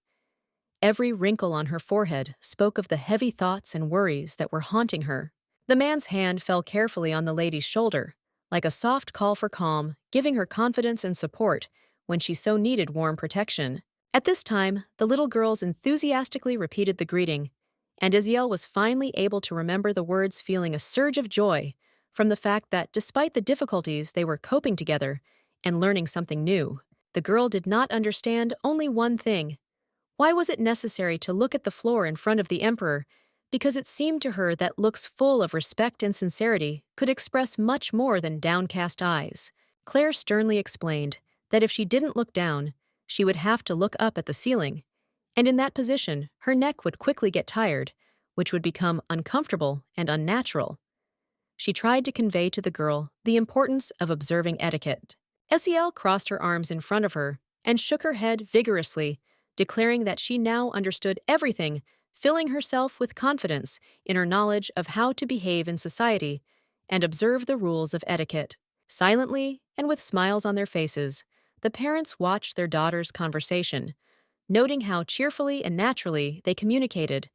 Every wrinkle on her forehead spoke of the heavy thoughts and worries that were haunting her. The man's hand fell carefully on the lady's shoulder, like a soft call for calm, giving her confidence and support when she so needed warm protection. At this time, the little girls enthusiastically repeated the greeting, and Isiel was finally able to remember the words, feeling a surge of joy from the fact that despite the difficulties they were coping together and learning something new. The girl did not understand only one thing. Why was it necessary to look at the floor in front of the emperor? Because it seemed to her that looks full of respect and sincerity could express much more than downcast eyes. Claire sternly explained that if she didn't look down, she would have to look up at the ceiling, and in that position, her neck would quickly get tired, which would become uncomfortable and unnatural. She tried to convey to the girl the importance of observing etiquette. Esiel crossed her arms in front of her and shook her head vigorously, declaring that she now understood everything, filling herself with confidence in her knowledge of how to behave in society and observe the rules of etiquette. Silently and with smiles on their faces, the parents watched their daughter's conversation, noting how cheerfully and naturally they communicated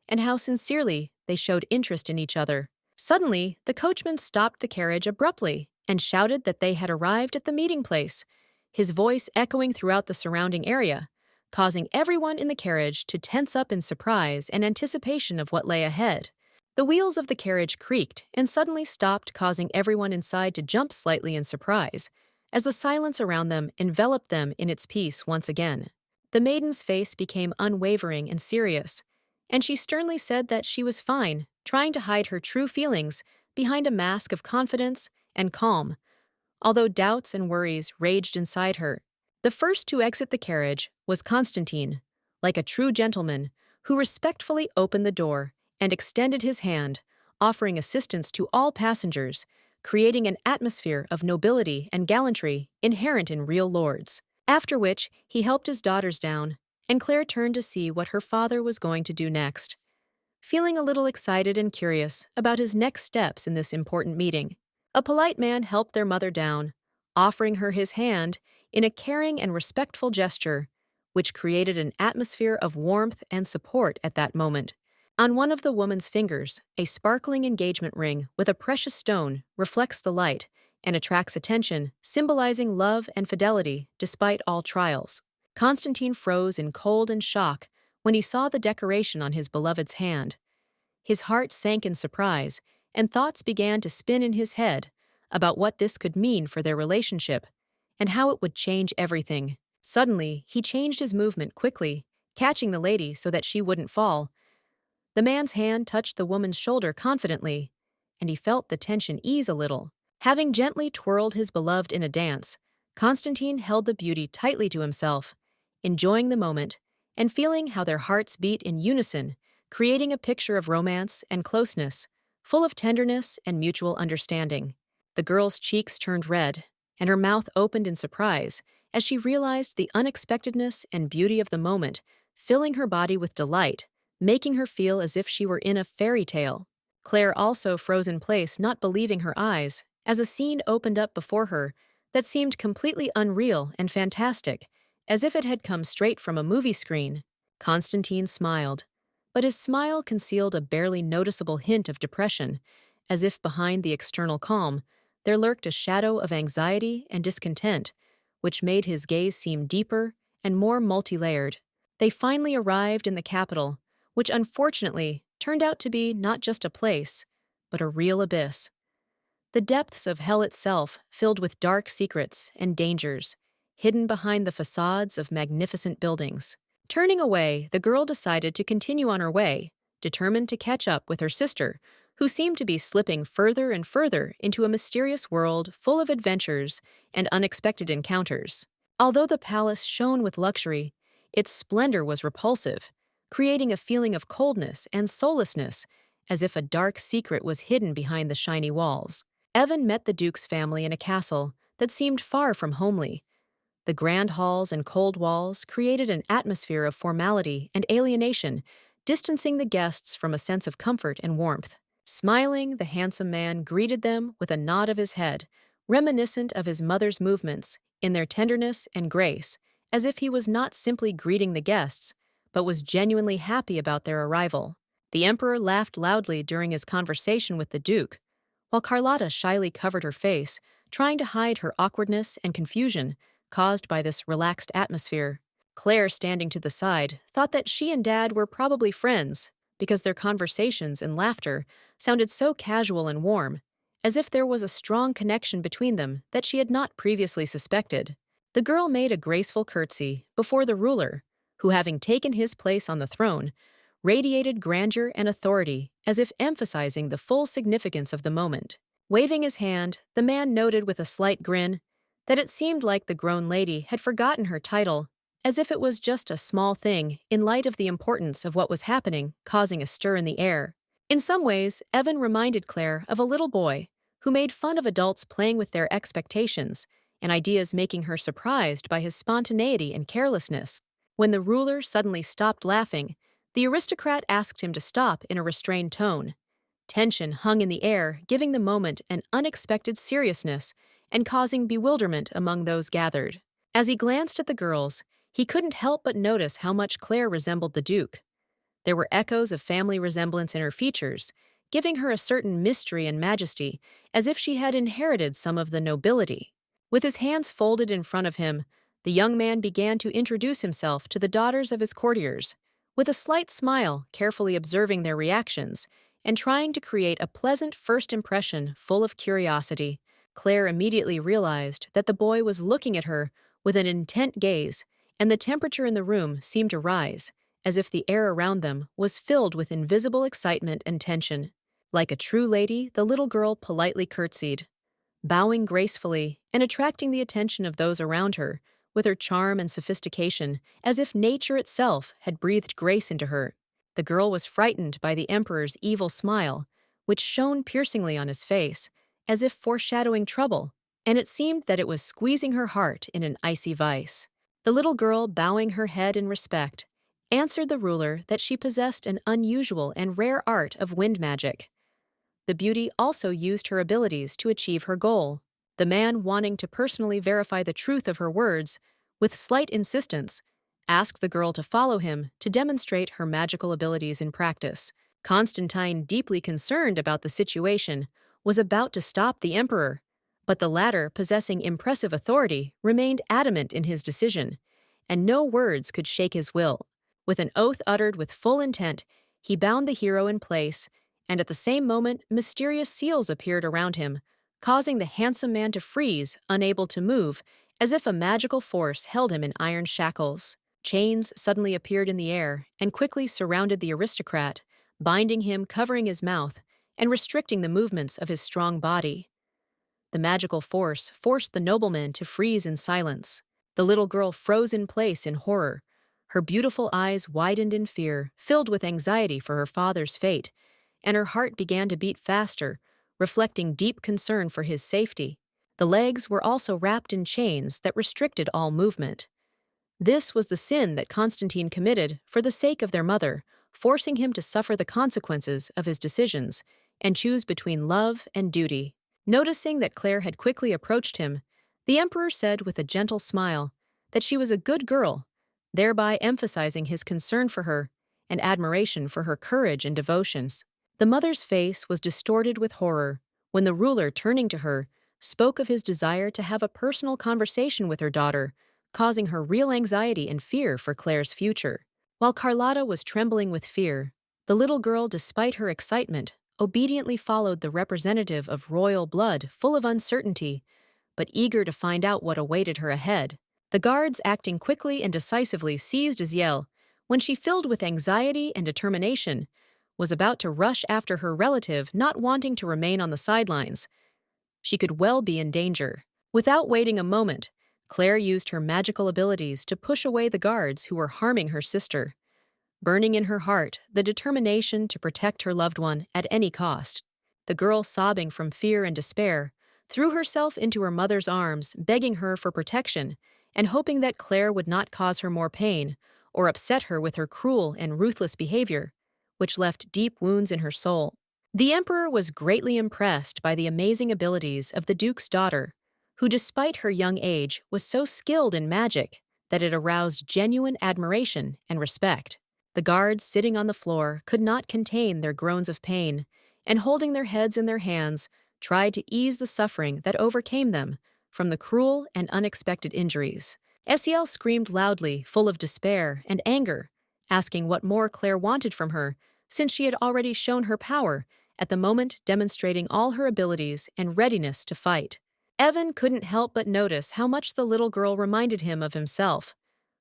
and how sincerely they showed interest in each other. Suddenly, the coachman stopped the carriage abruptly and shouted that they had arrived at the meeting place, his voice echoing throughout the surrounding area, causing everyone in the carriage to tense up in surprise and anticipation of what lay ahead. The wheels of the carriage creaked and suddenly stopped, causing everyone inside to jump slightly in surprise, as the silence around them enveloped them in its peace once again. The maiden's face became unwavering and serious, and she sternly said that she was fine, trying to hide her true feelings behind a mask of confidence and calm, although doubts and worries raged inside her. The first to exit the carriage was Constantine, like a true gentleman, who respectfully opened the door and extended his hand, offering assistance to all passengers, creating an atmosphere of nobility and gallantry inherent in real lords. After which, he helped his daughters down, and Claire turned to see what her father was going to do next, feeling a little excited and curious about his next steps in this important meeting. A polite man helped their mother down, offering her his hand in a caring and respectful gesture, which created an atmosphere of warmth and support at that moment. On one of the woman's fingers, a sparkling engagement ring with a precious stone reflects the light and attracts attention, symbolizing love and fidelity despite all trials. Constantine froze in cold and shock when he saw the decoration on his beloved's hand. His heart sank in surprise, and thoughts began to spin in his head about what this could mean for their relationship and how it would change everything. Suddenly, he changed his movement quickly, catching the lady so that she wouldn't fall. The man's hand touched the woman's shoulder confidently, and he felt the tension ease a little. Having gently twirled his beloved in a dance, Constantine held the beauty tightly to himself, enjoying the moment and feeling how their hearts beat in unison, creating a picture of romance and closeness, full of tenderness and mutual understanding. The girl's cheeks turned red, and her mouth opened in surprise as she realized the unexpectedness and beauty of the moment, filling her body with delight, making her feel as if she were in a fairy tale. Claire also froze in place, not believing her eyes, as a scene opened up before her that seemed completely unreal and fantastic, as if it had come straight from a movie screen. Constantine smiled, but his smile concealed a barely noticeable hint of depression, as if behind the external calm there lurked a shadow of anxiety and discontent, which made his gaze seem deeper and more multi-layered. They finally arrived in the capital, which unfortunately turned out to be not just a place, but a real abyss. The depths of hell itself, filled with dark secrets and dangers, hidden behind the facades of magnificent buildings. Turning away, the girl decided to continue on her way, determined to catch up with her sister, who seemed to be slipping further and further into a mysterious world full of adventures and unexpected encounters. Although the palace shone with luxury, its splendor was repulsive, creating a feeling of coldness and soullessness, as if a dark secret was hidden behind the shiny walls. Evan met the Duke's family in a castle that seemed far from homely. The grand halls and cold walls created an atmosphere of formality and alienation, distancing the guests from a sense of comfort and warmth. Smiling, the handsome man greeted them with a nod of his head, reminiscent of his mother's movements in their tenderness and grace, as if he was not simply greeting the guests, but was genuinely happy about their arrival. The emperor laughed loudly during his conversation with the Duke, while Carlotta shyly covered her face, trying to hide her awkwardness and confusion caused by this relaxed atmosphere. Claire, standing to the side, thought that she and Dad were probably friends because their conversations and laughter sounded so casual and warm, as if there was a strong connection between them that she had not previously suspected. The girl made a graceful curtsy before the ruler, who, having taken his place on the throne, radiated grandeur and authority as if emphasizing the full significance of the moment. Waving his hand, the man noted with a slight grin that it seemed like the grown lady had forgotten her title, as if it was just a small thing in light of the importance of what was happening, causing a stir in the air. In some ways, Evan reminded Claire of a little boy who made fun of adults playing with their expectations and ideas, making her surprised by his spontaneity and carelessness. When the ruler suddenly stopped laughing, the aristocrat asked him to stop in a restrained tone. Tension hung in the air, giving the moment an unexpected seriousness and causing bewilderment among those gathered. As he glanced at the girls, he couldn't help but notice how much Claire resembled the Duke. There were echoes of family resemblance in her features, giving her a certain mystery and majesty, as if she had inherited some of the nobility. With his hands folded in front of him, the young man began to introduce himself to the daughters of his courtiers, with a slight smile, carefully observing their reactions and trying to create a pleasant first impression full of curiosity. Claire immediately realized that the boy was looking at her with an intent gaze, and the temperature in the room seemed to rise, as if the air around them was filled with invisible excitement and tension. Like a true lady, the little girl politely curtsied, bowing gracefully and attracting the attention of those around her with her charm and sophistication, as if nature itself had breathed grace into her. The girl was frightened by the emperor's evil smile, which shone piercingly on his face, as if foreshadowing trouble, and it seemed that it was squeezing her heart in an icy vice. The little girl, bowing her head in respect, answered the ruler that she possessed an unusual and rare art of wind magic. The beauty also used her abilities to achieve her goal. The man, wanting to personally verify the truth of her words, with slight insistence, asked the girl to follow him to demonstrate her magical abilities in practice. Constantine, deeply concerned about the situation, was about to stop the emperor, but the latter, possessing impressive authority, remained adamant in his decision, and no words could shake his will. With an oath uttered with full intent, he bound the hero in place, and at the same moment mysterious seals appeared around him, causing the handsome man to freeze, unable to move, as if a magical force held him in iron shackles. Chains suddenly appeared in the air and quickly surrounded the aristocrat, binding him, covering his mouth, and restricting the movements of his strong body. The magical force forced the nobleman to freeze in silence. The little girl froze in place in horror. Her beautiful eyes widened in fear, filled with anxiety for her father's fate, and her heart began to beat faster, reflecting deep concern for his safety. The legs were also wrapped in chains that restricted all movement. This was the sin that Constantine committed for the sake of their mother, forcing him to suffer the consequences of his decisions and choose between love and duty. Noticing that Claire had quickly approached him, the emperor said with a gentle smile that she was a good girl, thereby emphasizing his concern for her and admiration for her courage and devotions. The mother's face was distorted with horror when the ruler, turning to her, spoke of his desire to have a personal conversation with her daughter, causing her real anxiety and fear for Claire's future. While Carlotta was trembling with fear, the little girl, despite her excitement, obediently followed the representative of royal blood, full of uncertainty, but eager to find out what awaited her ahead. The guards, acting quickly and decisively, seized Aziel when she, filled with anxiety and determination, was about to rush after her relative, not wanting to remain on the sidelines. She could well be in danger. Without waiting a moment, Claire used her magical abilities to push away the guards who were harming her sister, burning in her heart the determination to protect her loved one at any cost. The girl, sobbing from fear and despair, threw herself into her mother's arms, begging her for protection and hoping that Claire would not cause her more pain or upset her with her cruel and ruthless behavior, which left deep wounds in her soul. The emperor was greatly impressed by the amazing abilities of the duke's daughter, who, despite her young age, was so skilled in magic that it aroused genuine admiration and respect. The guards, sitting on the floor, could not contain their groans of pain, and holding their heads in their hands, tried to ease the suffering that overcame them from the cruel and unexpected injuries. Esiel screamed loudly, full of despair and anger, asking what more Claire wanted from her, since she had already shown her power, at the moment demonstrating all her abilities and readiness to fight. Evan couldn't help but notice how much the little girl reminded him of himself.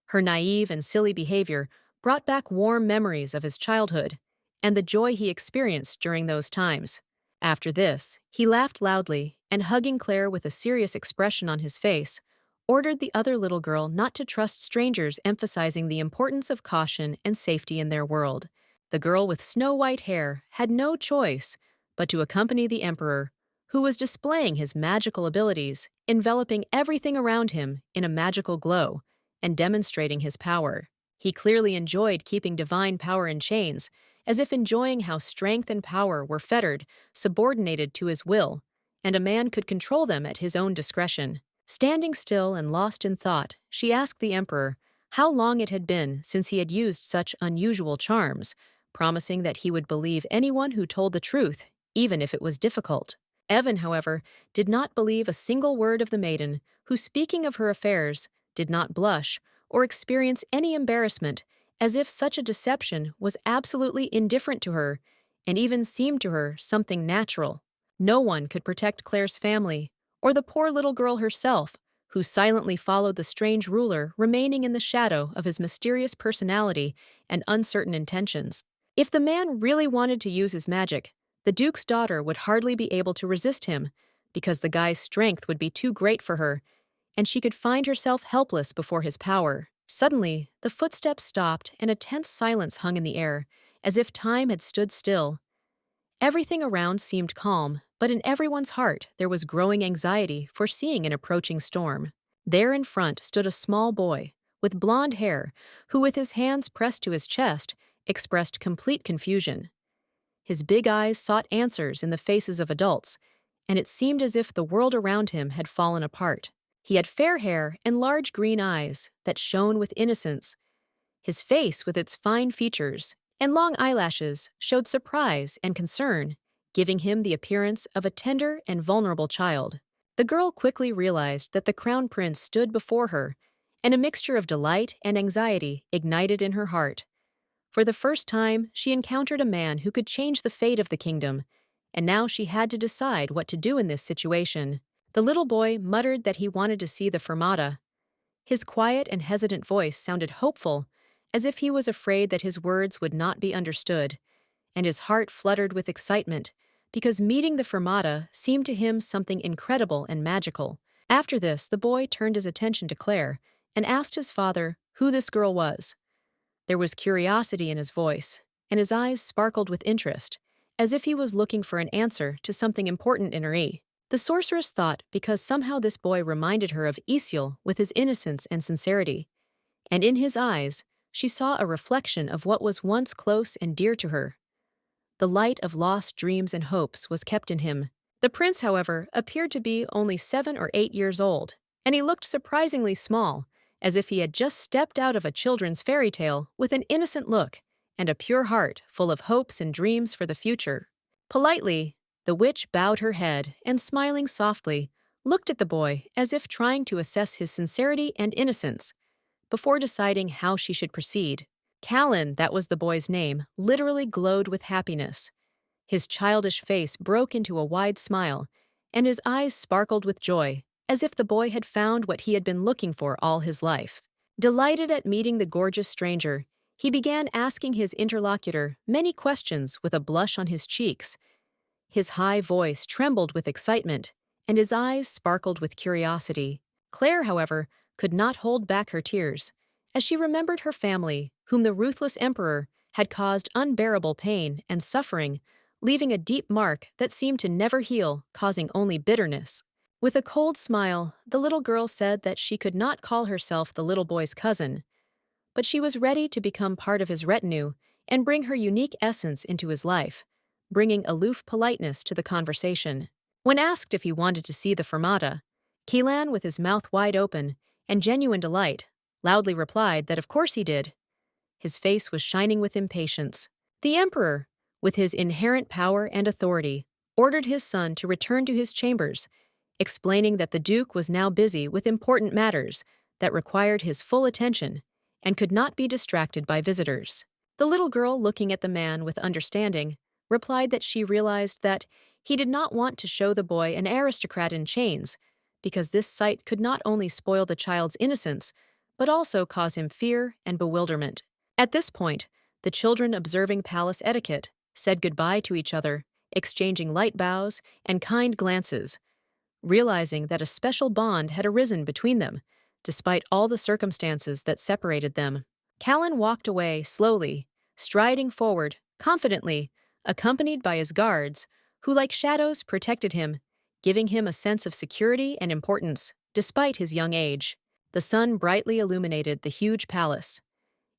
Her naive and silly behavior brought back warm memories of his childhood and the joy he experienced during those times. After this, he laughed loudly and, hugging Claire with a serious expression on his face, ordered the other little girl not to trust strangers, emphasizing the importance of caution and safety in their world. The girl with snow-white hair had no choice but to accompany the emperor, who was displaying his magical abilities, enveloping everything around him in a magical glow and demonstrating his power. He clearly enjoyed keeping divine power in chains, as if enjoying how strength and power were fettered, subordinated to his will, and a man could control them at his own discretion. Standing still and lost in thought, she asked the emperor how long it had been since he had used such unusual charms, promising that he would believe anyone who told the truth, even if it was difficult. Evan, however, did not believe a single word of the maiden, who, speaking of her affairs, did not blush or experience any embarrassment, as if such a deception was absolutely indifferent to her, and even seemed to her something natural. No one could protect Claire's family, or the poor little girl herself, who silently followed the strange ruler, remaining in the shadow of his mysterious personality and uncertain intentions. If the man really wanted to use his magic, the duke's daughter would hardly be able to resist him, because the guy's strength would be too great for her, and she could find herself helpless before his power. Suddenly, the footsteps stopped and a tense silence hung in the air, as if time had stood still. Everything around seemed calm, but in everyone's heart there was growing anxiety foreseeing an approaching storm. There in front stood a small boy, with blonde hair, who with his hands pressed to his chest, expressed complete confusion. His big eyes sought answers in the faces of adults, and it seemed as if the world around him had fallen apart. He had fair hair and large green eyes that shone with innocence. His face, with its fine features and long eyelashes, showed surprise and concern, giving him the appearance of a tender and vulnerable child. The girl quickly realized that the crown prince stood before her, and a mixture of delight and anxiety ignited in her heart. For the first time, she encountered a man who could change the fate of the kingdom, and now she had to decide what to do in this situation. The little boy muttered that he wanted to see the Fermata. His quiet and hesitant voice sounded hopeful, as if he was afraid that his words would not be understood, and his heart fluttered with excitement, because meeting the Fermata seemed to him something incredible and magical. After this, the boy turned his attention to Claire and asked his father who this girl was. There was curiosity in his voice, and his eyes sparkled with interest, as if he was looking for an answer to something important in her. The sorceress thought because somehow this boy reminded her of Isiel with his innocence and sincerity, and in his eyes she saw a reflection of what was once close and dear to her. The light of lost dreams and hopes was kept in him. The prince, however, appeared to be only 7 or 8 years old, and he looked surprisingly small, as if he had just stepped out of a children's fairy tale with an innocent look and a pure heart full of hopes and dreams for the future. Politely, the witch bowed her head and, smiling softly, looked at the boy as if trying to assess his sincerity and innocence before deciding how she should proceed. Callan, that was the boy's name, literally glowed with happiness. His childish face broke into a wide smile, and his eyes sparkled with joy, as if the boy had found what he had been looking for all his life. Delighted at meeting the gorgeous stranger, he began asking his interlocutor many questions with a blush on his cheeks. His high voice trembled with excitement, and his eyes sparkled with curiosity. Claire, however, could not hold back her tears, as she remembered her family, whom the ruthless emperor had caused unbearable pain and suffering, leaving a deep mark that seemed to never heal, causing only bitterness. With a cold smile, the little girl said that she could not call herself the little boy's cousin, but she was ready to become part of his retinue and bring her unique essence into his life, bringing aloof politeness to the conversation. When asked if he wanted to see the Fermata, Keelan, with his mouth wide open and genuine delight, loudly replied that of course he did. His face was shining with impatience. The emperor, with his inherent power and authority, ordered his son to return to his chambers, explaining that the duke was now busy with important matters that required his full attention and could not be distracted by visitors. The little girl, looking at the man with understanding, replied that she realized that he did not want to show the boy an aristocrat in chains, because this sight could not only spoil the child's innocence, but also cause him fear and bewilderment. At this point, the children, observing palace etiquette, said goodbye to each other, exchanging light bows and kind glances, realizing that a special bond had arisen between them, despite all the circumstances that separated them. Callan walked away slowly, striding forward, confidently, accompanied by his guards, who like shadows protected him, giving him a sense of security and importance, despite his young age. The sun brightly illuminated the huge palace.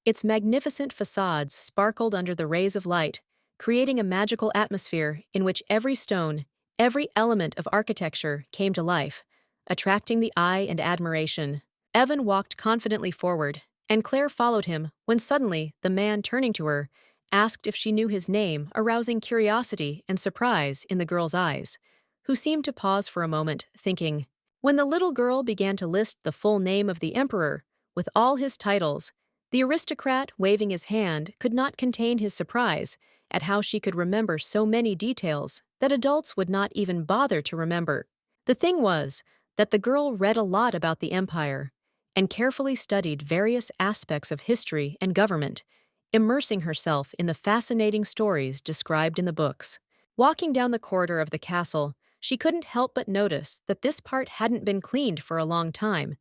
Its magnificent facades sparkled under the rays of light, creating a magical atmosphere in which every stone, every element of architecture came to life, attracting the eye and admiration. Evan walked confidently forward, and Claire followed him when suddenly the man, turning to her, asked if she knew his name, arousing curiosity and surprise in the girl's eyes, who seemed to pause for a moment, thinking. When the little girl began to list the full name of the emperor, with all his titles, the aristocrat, waving his hand, could not contain his surprise at how she could remember so many details that adults would not even bother to remember. The thing was that the girl read a lot about the empire and carefully studied various aspects of history and government, immersing herself in the fascinating stories described in the books. Walking down the corridor of the castle, She couldn't help but notice that this part hadn't been cleaned for a long time.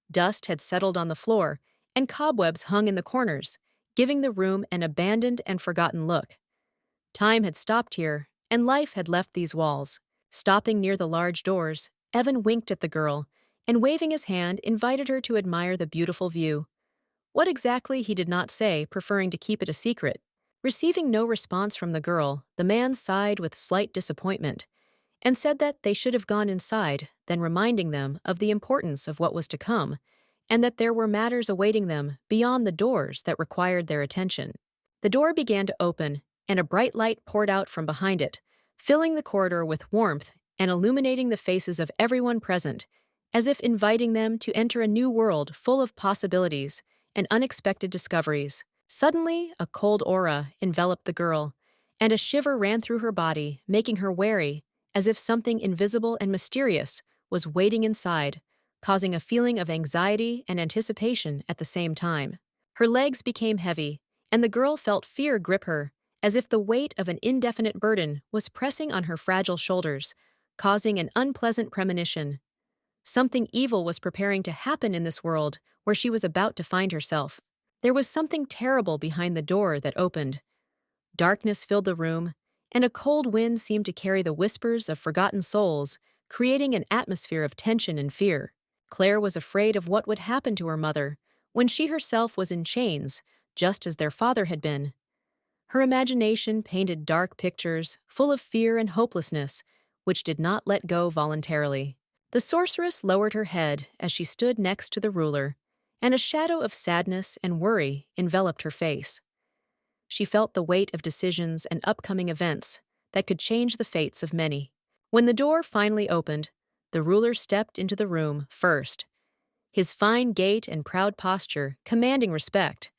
Dust had settled on the floor, and cobwebs hung in the corners, giving the room an abandoned and forgotten look. Time had stopped here, and life had left these walls. Stopping near the large doors, Evan winked at the girl, and waving his hand, invited her to admire the beautiful view. What exactly he did not say, preferring to keep it a secret. Receiving no response from the girl, the man sighed with slight disappointment and said that they should have gone inside, then reminding them of the importance of what was to come, and that there were matters awaiting them beyond the doors that required their attention. The door began to open, and a bright light poured out from behind it, filling the corridor with warmth and illuminating the faces of everyone present, as if inviting them to enter a new world full of possibilities and unexpected discoveries. Suddenly, a cold aura enveloped the girl, and a shiver ran through her body, making her wary, as if something invisible and mysterious was waiting inside, causing a feeling of anxiety and anticipation at the same time. Her legs became heavy, and the girl felt fear grip her, as if the weight of an indefinite burden was pressing on her fragile shoulders, causing an unpleasant premonition. Something evil was preparing to happen in this world where she was about to find herself. There was something terrible behind the door that opened. Darkness filled the room, and a cold wind seemed to carry the whispers of forgotten souls, creating an atmosphere of tension and fear. Claire was afraid of what would happen to her mother when she herself was in chains, just as their father had been. Her imagination painted dark pictures, full of fear and hopelessness, which did not let go voluntarily. The sorceress lowered her head as she stood next to the ruler, and a shadow of sadness and worry enveloped her face. She felt the weight of decisions and upcoming events that could change the fates of many. When the door finally opened, the ruler stepped into the room first, his fine gait and proud posture commanding respect.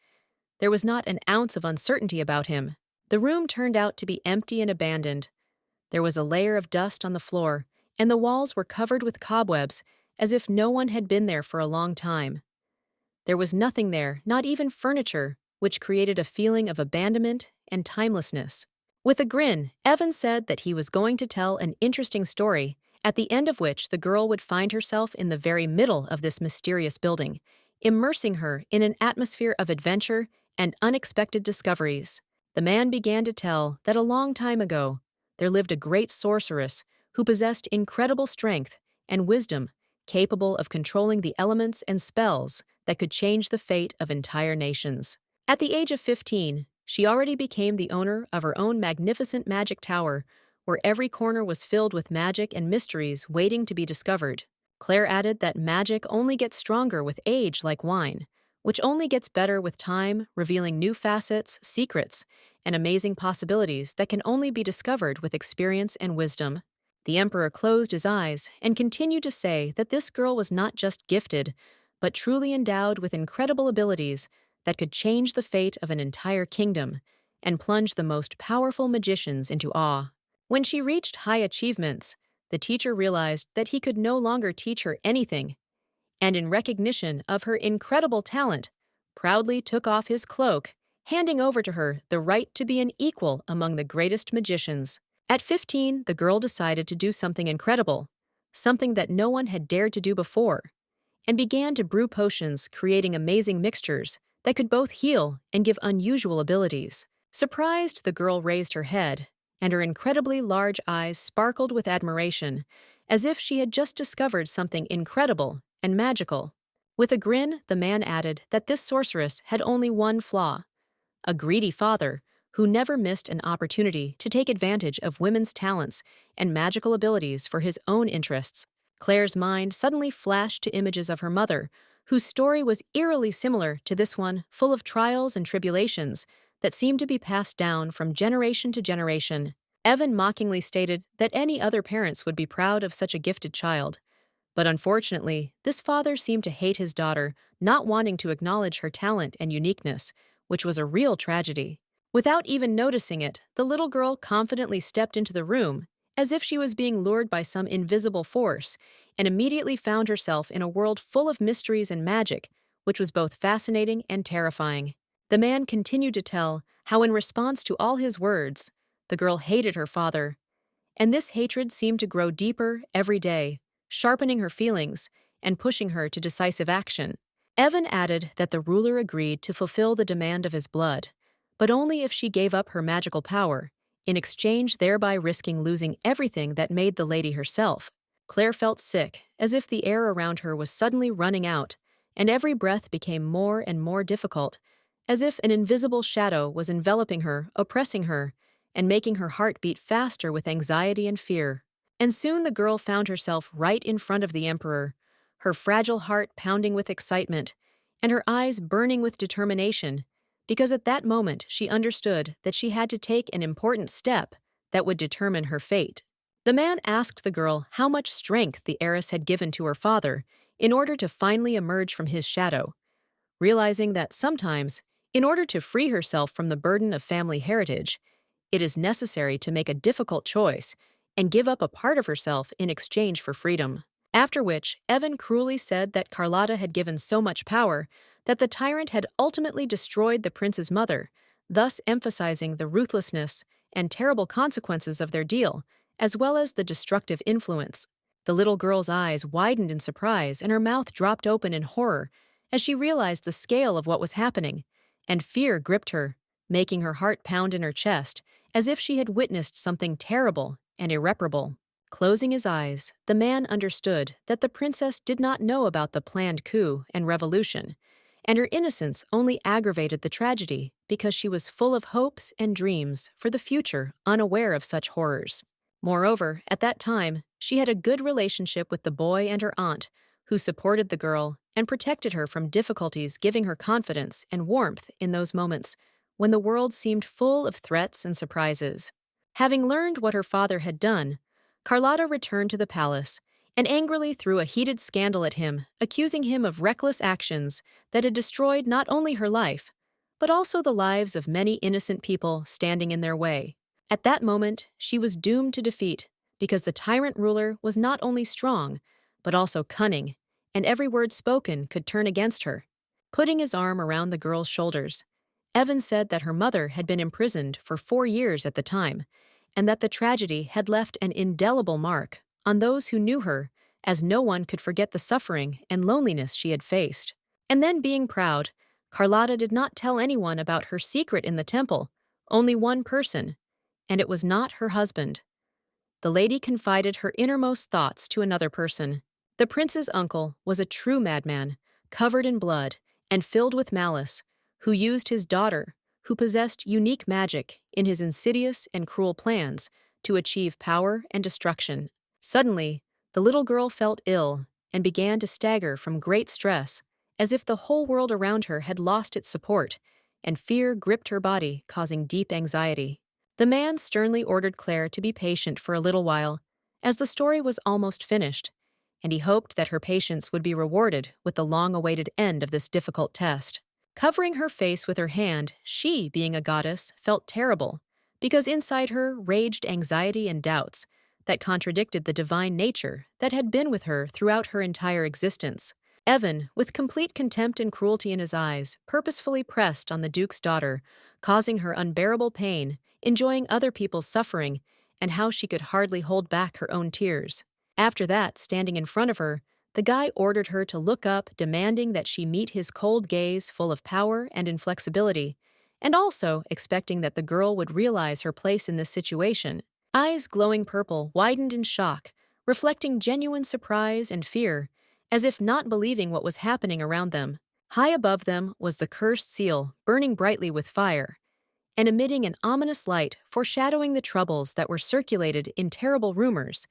There was not an ounce of uncertainty about him. The room turned out to be empty and abandoned. There was a layer of dust on the floor, and the walls were covered with cobwebs, as if no one had been there for a long time. There was nothing there, not even furniture, which created a feeling of abandonment and timelessness. With a grin, Evan said that he was going to tell an interesting story, at the end of which the girl would find herself in the very middle of this mysterious building, immersing her in an atmosphere of adventure and unexpected discoveries. The man began to tell that a long time ago, there lived a great sorceress who possessed incredible strength and wisdom, capable of controlling the elements and spells that could change the fate of entire nations. At the age of 15, she already became the owner of her own magnificent magic tower, where every corner was filled with magic and mysteries waiting to be discovered. Claire added that magic only gets stronger with age like wine, which only gets better with time, revealing new facets, secrets, and amazing possibilities that can only be discovered with experience and wisdom. The emperor closed his eyes and continued to say that this girl was not just gifted, but truly endowed with incredible abilities that could change the fate of an entire kingdom and plunge the most powerful magicians into awe. When she reached high achievements, the teacher realized that he could no longer teach her anything, and in recognition of her incredible talent, proudly took off his cloak, handing over to her the right to be an equal among the greatest magicians. At 15, the girl decided to do something incredible, something that no one had dared to do before, and began to brew potions, creating amazing mixtures that could both heal and give unusual abilities. Surprised, the girl raised her head, and her incredibly large eyes sparkled with admiration, as if she had just discovered something incredible and magical. With a grin, the man added that this sorceress had only one flaw: a greedy father who never missed an opportunity to take advantage of women's talents and magical abilities for his own interests. Claire's mind suddenly flashed to images of her mother, whose story was eerily similar to this one, full of trials and tribulations that seemed to be passed down from generation to generation. Evan mockingly stated that any other parents would be proud of such a gifted child. But unfortunately, this father seemed to hate his daughter, not wanting to acknowledge her talent and uniqueness, which was a real tragedy. Without even noticing it, the little girl confidently stepped into the room, as if she was being lured by some invisible force, and immediately found herself in a world full of mysteries and magic, which was both fascinating and terrifying. The man continued to tell how, in response to all his words, the girl hated her father, And this hatred seemed to grow deeper every day, sharpening her feelings and pushing her to decisive action. Evan added that the ruler agreed to fulfill the demand of his blood, but only if she gave up her magical power, in exchange thereby risking losing everything that made the lady herself. Claire felt sick, as if the air around her was suddenly running out, and every breath became more and more difficult, as if an invisible shadow was enveloping her, oppressing her, and making her heart beat faster with anxiety and fear. And soon the girl found herself right in front of the emperor, her fragile heart pounding with excitement, and her eyes burning with determination, because at that moment she understood that she had to take an important step that would determine her fate. The man asked the girl how much strength the heiress had given to her father in order to finally emerge from his shadow, realizing that sometimes, in order to free herself from the burden of family heritage, it is necessary to make a difficult choice and give up a part of herself in exchange for freedom. After which, Evan cruelly said that Carlotta had given so much power that the tyrant had ultimately destroyed the prince's mother, thus emphasizing the ruthlessness and terrible consequences of their deal, as well as the destructive influence. The little girl's eyes widened in surprise and her mouth dropped open in horror as she realized the scale of what was happening, and fear gripped her, making her heart pound in her chest, as if she had witnessed something terrible and irreparable. Closing his eyes, the man understood that the princess did not know about the planned coup and revolution, and her innocence only aggravated the tragedy because she was full of hopes and dreams for the future, unaware of such horrors. Moreover, at that time, she had a good relationship with the boy and her aunt, who supported the girl and protected her from difficulties, giving her confidence and warmth in those moments when the world seemed full of threats and surprises. Having learned what her father had done, Carlotta returned to the palace and angrily threw a heated scandal at him, accusing him of reckless actions that had destroyed not only her life, but also the lives of many innocent people standing in their way. At that moment, she was doomed to defeat, because the tyrant ruler was not only strong, but also cunning, and every word spoken could turn against her. Putting his arm around the girl's shoulders, Evan said that her mother had been imprisoned for 4 years at the time, and that the tragedy had left an indelible mark on those who knew her, as no one could forget the suffering and loneliness she had faced. And then, being proud, Carlotta did not tell anyone about her secret in the temple, only one person, and it was not her husband. The lady confided her innermost thoughts to another person. The prince's uncle was a true madman, covered in blood and filled with malice, who used his daughter, who possessed unique magic, in his insidious and cruel plans to achieve power and destruction. Suddenly, the little girl felt ill and began to stagger from great stress, as if the whole world around her had lost its support, and fear gripped her body, causing deep anxiety. The man sternly ordered Claire to be patient for a little while, as the story was almost finished, and he hoped that her patience would be rewarded with the long-awaited end of this difficult test. Covering her face with her hand, she, being a goddess, felt terrible, because inside her raged anxiety and doubts that contradicted the divine nature that had been with her throughout her entire existence. Evan, with complete contempt and cruelty in his eyes, purposefully pressed on the duke's daughter, causing her unbearable pain, enjoying other people's suffering, and how she could hardly hold back her own tears. After that, standing in front of her, the guy ordered her to look up, demanding that she meet his cold gaze full of power and inflexibility, and also expecting that the girl would realize her place in this situation. Eyes glowing purple widened in shock, reflecting genuine surprise and fear, as if not believing what was happening around them. High above them was the cursed seal, burning brightly with fire, and emitting an ominous light foreshadowing the troubles that were circulated in terrible rumors,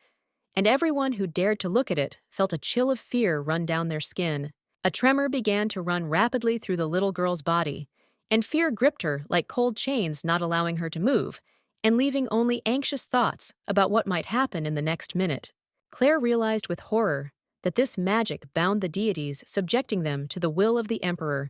and everyone who dared to look at it felt a chill of fear run down their skin. A tremor began to run rapidly through the little girl's body, and fear gripped her like cold chains, not allowing her to move, and leaving only anxious thoughts about what might happen in the next minute. Claire realized with horror that this magic bound the deities, subjecting them to the will of the emperor,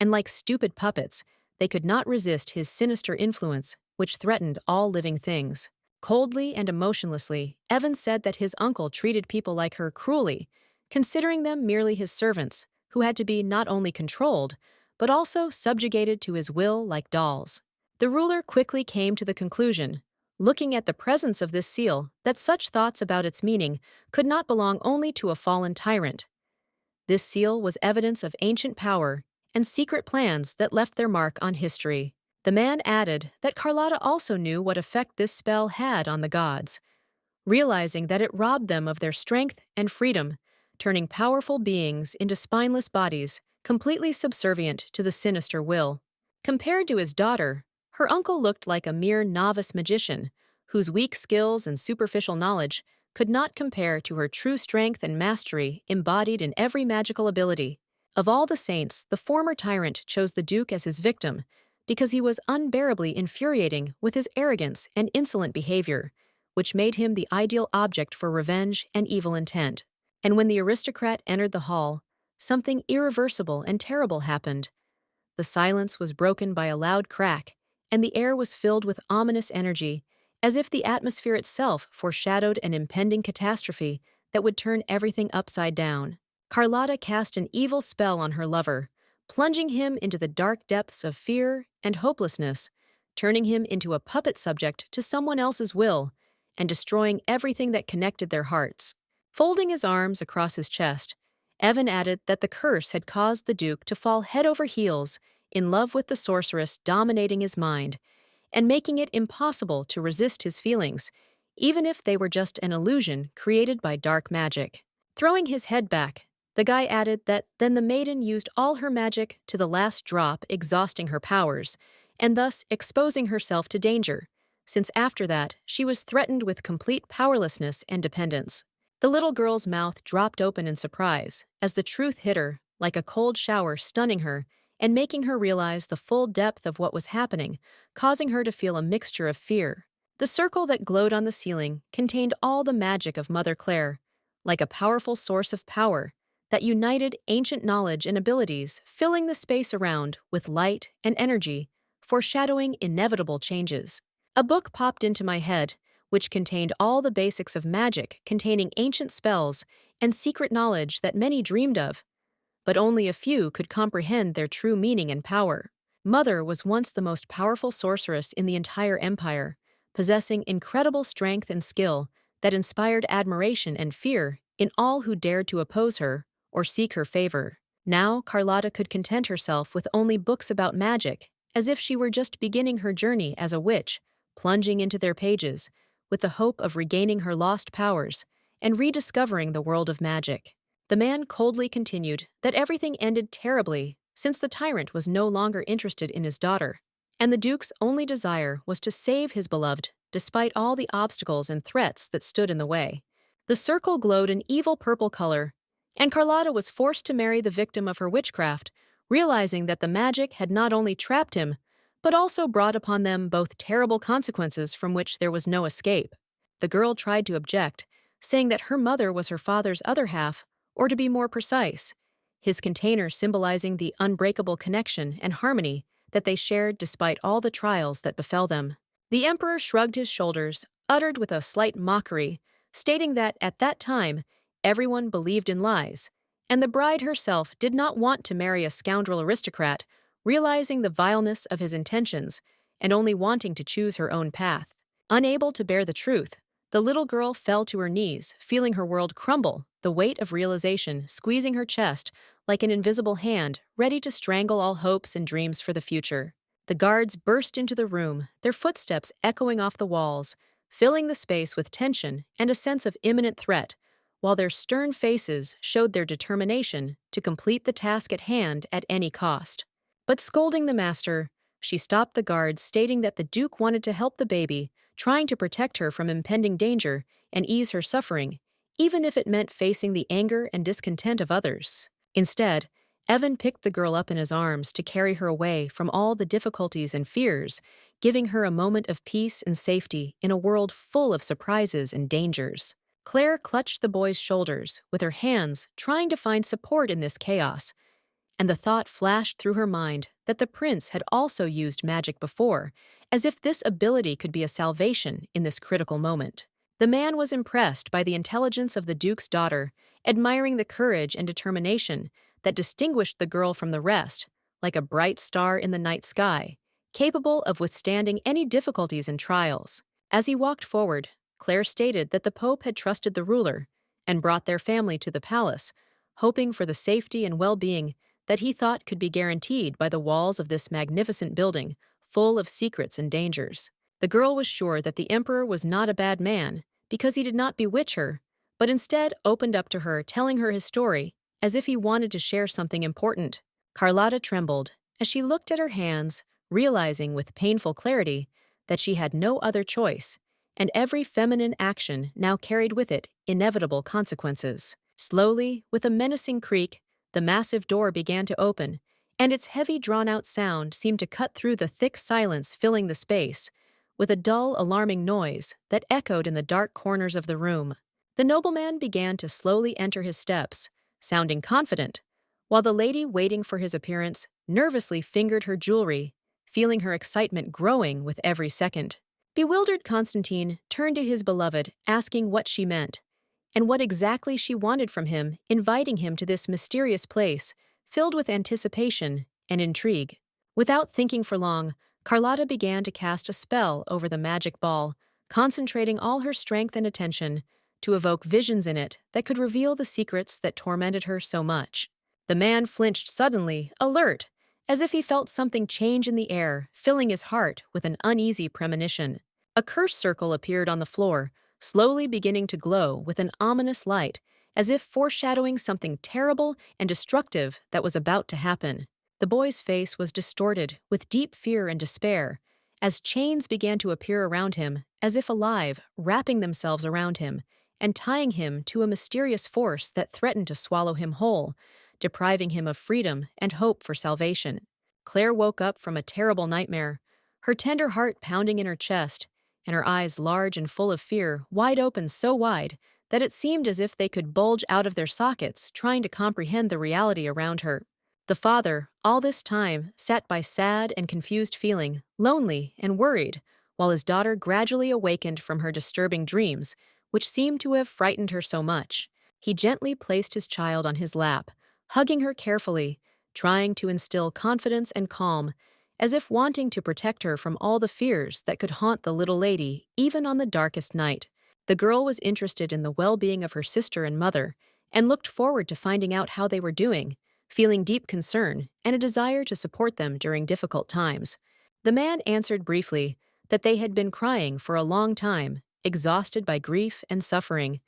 and like stupid puppets, they could not resist his sinister influence, which threatened all living things. Coldly and emotionlessly, Evan said that his uncle treated people like her cruelly, considering them merely his servants, who had to be not only controlled, but also subjugated to his will like dolls. The ruler quickly came to the conclusion, looking at the presence of this seal, that such thoughts about its meaning could not belong only to a fallen tyrant. This seal was evidence of ancient power and secret plans that left their mark on history. The man added that Carlotta also knew what effect this spell had on the gods, realizing that it robbed them of their strength and freedom, turning powerful beings into spineless bodies, completely subservient to the sinister will. Compared to his daughter, her uncle looked like a mere novice magician, whose weak skills and superficial knowledge could not compare to her true strength and mastery embodied in every magical ability. Of all the saints, the former tyrant chose the Duke as his victim because he was unbearably infuriating with his arrogance and insolent behavior, which made him the ideal object for revenge and evil intent. And when the aristocrat entered the hall, something irreversible and terrible happened. The silence was broken by a loud crack, and the air was filled with ominous energy, as if the atmosphere itself foreshadowed an impending catastrophe that would turn everything upside down. Carlotta cast an evil spell on her lover, plunging him into the dark depths of fear and hopelessness, turning him into a puppet subject to someone else's will, and destroying everything that connected their hearts. Folding his arms across his chest, Evan added that the curse had caused the Duke to fall head over heels in love with the sorceress dominating his mind, and making it impossible to resist his feelings, even if they were just an illusion created by dark magic. Throwing his head back, the guy added that then the maiden used all her magic to the last drop, exhausting her powers, and thus exposing herself to danger, since after that she was threatened with complete powerlessness and dependence. The little girl's mouth dropped open in surprise as the truth hit her, like a cold shower, stunning her and making her realize the full depth of what was happening, causing her to feel a mixture of fear. The circle that glowed on the ceiling contained all the magic of Mother Claire, like a powerful source of power that united ancient knowledge and abilities, filling the space around with light and energy, foreshadowing inevitable changes. A book popped into my head, which contained all the basics of magic, containing ancient spells and secret knowledge that many dreamed of, but only a few could comprehend their true meaning and power. Mother was once the most powerful sorceress in the entire empire, possessing incredible strength and skill that inspired admiration and fear in all who dared to oppose her or seek her favor. Now Carlotta could content herself with only books about magic, as if she were just beginning her journey as a witch, plunging into their pages with the hope of regaining her lost powers and rediscovering the world of magic. The man coldly continued that everything ended terribly since the tyrant was no longer interested in his daughter, and the Duke's only desire was to save his beloved despite all the obstacles and threats that stood in the way. The circle glowed an evil purple color, and Carlotta was forced to marry the victim of her witchcraft, realizing that the magic had not only trapped him, but also brought upon them both terrible consequences from which there was no escape. The girl tried to object, saying that her mother was her father's other half, or to be more precise, his container symbolizing the unbreakable connection and harmony that they shared despite all the trials that befell them. The emperor shrugged his shoulders, uttered with a slight mockery, stating that at that time everyone believed in lies, and the bride herself did not want to marry a scoundrel aristocrat, realizing the vileness of his intentions and only wanting to choose her own path. Unable to bear the truth, the little girl fell to her knees, feeling her world crumble, the weight of realization squeezing her chest like an invisible hand ready to strangle all hopes and dreams for the future. The guards burst into the room, their footsteps echoing off the walls, filling the space with tension and a sense of imminent threat, while their stern faces showed their determination to complete the task at hand at any cost. But scolding the master, she stopped the guards, stating that the Duke wanted to help the baby, trying to protect her from impending danger and ease her suffering, even if it meant facing the anger and discontent of others. Instead, Evan picked the girl up in his arms to carry her away from all the difficulties and fears, giving her a moment of peace and safety in a world full of surprises and dangers. Claire clutched the boy's shoulders with her hands, trying to find support in this chaos, and the thought flashed through her mind that the prince had also used magic before, as if this ability could be a salvation in this critical moment. The man was impressed by the intelligence of the Duke's daughter, admiring the courage and determination that distinguished the girl from the rest, like a bright star in the night sky, capable of withstanding any difficulties and trials. As he walked forward, Claire stated that the Pope had trusted the ruler and brought their family to the palace, hoping for the safety and well-being that he thought could be guaranteed by the walls of this magnificent building, full of secrets and dangers. The girl was sure that the emperor was not a bad man, because he did not bewitch her, but instead opened up to her, telling her his story, as if he wanted to share something important. Carlotta trembled as she looked at her hands, realizing with painful clarity that she had no other choice, and every feminine action now carried with it inevitable consequences. Slowly, with a menacing creak, the massive door began to open, and its heavy drawn-out sound seemed to cut through the thick silence filling the space, with a dull, alarming noise that echoed in the dark corners of the room. The nobleman began to slowly enter his steps, sounding confident, while the lady waiting for his appearance nervously fingered her jewelry, feeling her excitement growing with every second. Bewildered, Constantine turned to his beloved, asking what she meant, and what exactly she wanted from him, inviting him to this mysterious place, filled with anticipation and intrigue. Without thinking for long, Carlotta began to cast a spell over the magic ball, concentrating all her strength and attention to evoke visions in it that could reveal the secrets that tormented her so much. The man flinched suddenly, alert, as if he felt something change in the air, filling his heart with an uneasy premonition. A curse circle appeared on the floor, slowly beginning to glow with an ominous light, as if foreshadowing something terrible and destructive that was about to happen. The boy's face was distorted with deep fear and despair, as chains began to appear around him, as if alive, wrapping themselves around him, and tying him to a mysterious force that threatened to swallow him whole, depriving him of freedom and hope for salvation. Claire woke up from a terrible nightmare, her tender heart pounding in her chest, and her eyes large and full of fear, wide open so wide that it seemed as if they could bulge out of their sockets, trying to comprehend the reality around her. The father, all this time, sat by sad and confused feeling, lonely and worried, while his daughter gradually awakened from her disturbing dreams, which seemed to have frightened her so much. He gently placed his child on his lap, hugging her carefully, trying to instill confidence and calm, as if wanting to protect her from all the fears that could haunt the little lady even on the darkest night. The girl was interested in the well-being of her sister and mother, and looked forward to finding out how they were doing, feeling deep concern and a desire to support them during difficult times. The man answered briefly that they had been crying for a long time, exhausted by grief and suffering,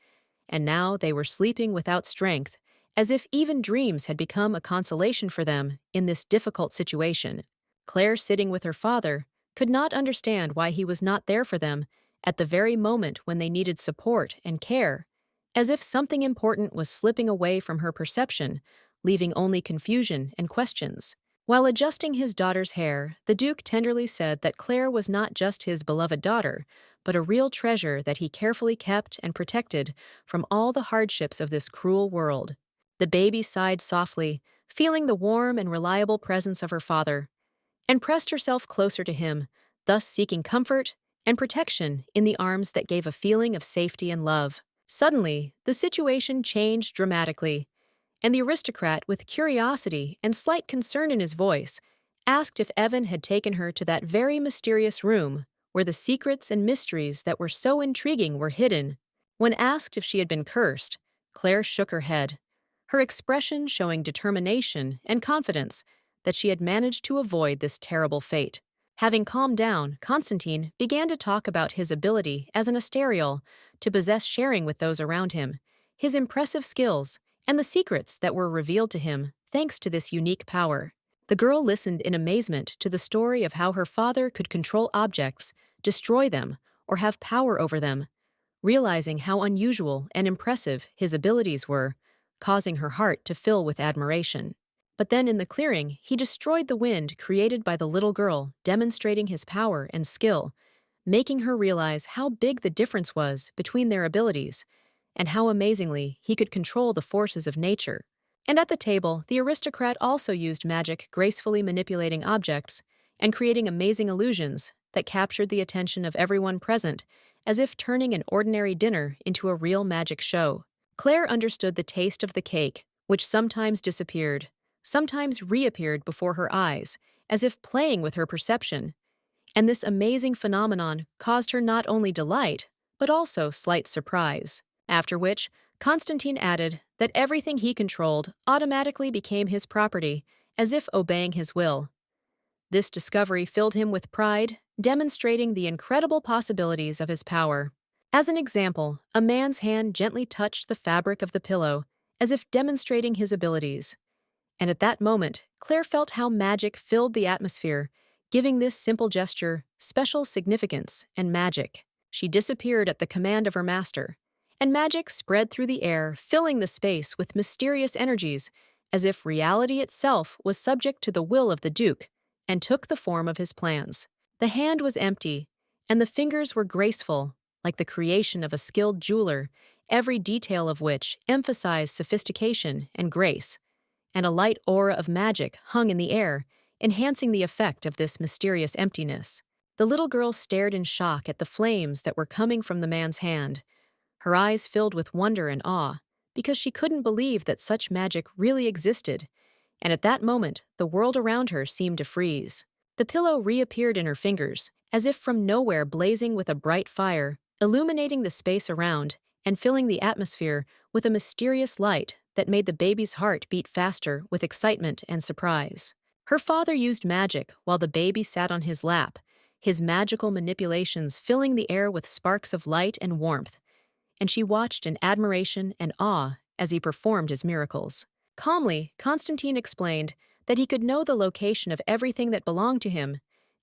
and now they were sleeping without strength, as if even dreams had become a consolation for them in this difficult situation. Claire, sitting with her father, could not understand why he was not there for them at the very moment when they needed support and care, as if something important was slipping away from her perception, leaving only confusion and questions. While adjusting his daughter's hair, the Duke tenderly said that Claire was not just his beloved daughter, but a real treasure that he carefully kept and protected from all the hardships of this cruel world. The baby sighed softly, feeling the warm and reliable presence of her father, and pressed herself closer to him, thus seeking comfort and protection in the arms that gave a feeling of safety and love. Suddenly, the situation changed dramatically, and the aristocrat, with curiosity and slight concern in his voice, asked if Evan had taken her to that very mysterious room where the secrets and mysteries that were so intriguing were hidden. When asked if she had been cursed, Claire shook her head, her expression showing determination and confidence that she had managed to avoid this terrible fate. Having calmed down, Constantine began to talk about his ability as an Asterial to possess sharing with those around him, his impressive skills, and the secrets that were revealed to him thanks to this unique power. The girl listened in amazement to the story of how her father could control objects, destroy them, or have power over them, realizing how unusual and impressive his abilities were, causing her heart to fill with admiration. But then in the clearing, he destroyed the wind created by the little girl, demonstrating his power and skill, making her realize how big the difference was between their abilities, and how amazingly he could control the forces of nature. And at the table, the aristocrat also used magic, gracefully manipulating objects and creating amazing illusions that captured the attention of everyone present, as if turning an ordinary dinner into a real magic show. Claire understood the taste of the cake, which sometimes disappeared, sometimes reappeared before her eyes, as if playing with her perception, And this amazing phenomenon caused her not only delight, but also slight surprise. After which, Constantine added that everything he controlled automatically became his property, as if obeying his will. This discovery filled him with pride, demonstrating the incredible possibilities of his power. As an example, a man's hand gently touched the fabric of the pillow, as if demonstrating his abilities. And at that moment, Claire felt how magic filled the atmosphere, giving this simple gesture special significance and magic. She disappeared at the command of her master, and magic spread through the air, filling the space with mysterious energies, as if reality itself was subject to the will of the Duke and took the form of his plans. The hand was empty, and the fingers were graceful, like the creation of a skilled jeweler, every detail of which emphasized sophistication and grace, and a light aura of magic hung in the air, enhancing the effect of this mysterious emptiness. The little girl stared in shock at the flames that were coming from the man's hand, her eyes filled with wonder and awe, because she couldn't believe that such magic really existed, and at that moment the world around her seemed to freeze. The pillow reappeared in her fingers, as if from nowhere, blazing with a bright fire, illuminating the space around and filling the atmosphere with a mysterious light that made the baby's heart beat faster with excitement and surprise. Her father used magic while the baby sat on his lap, his magical manipulations filling the air with sparks of light and warmth, and she watched in admiration and awe as he performed his miracles. Calmly, Constantine explained that he could know the location of everything that belonged to him,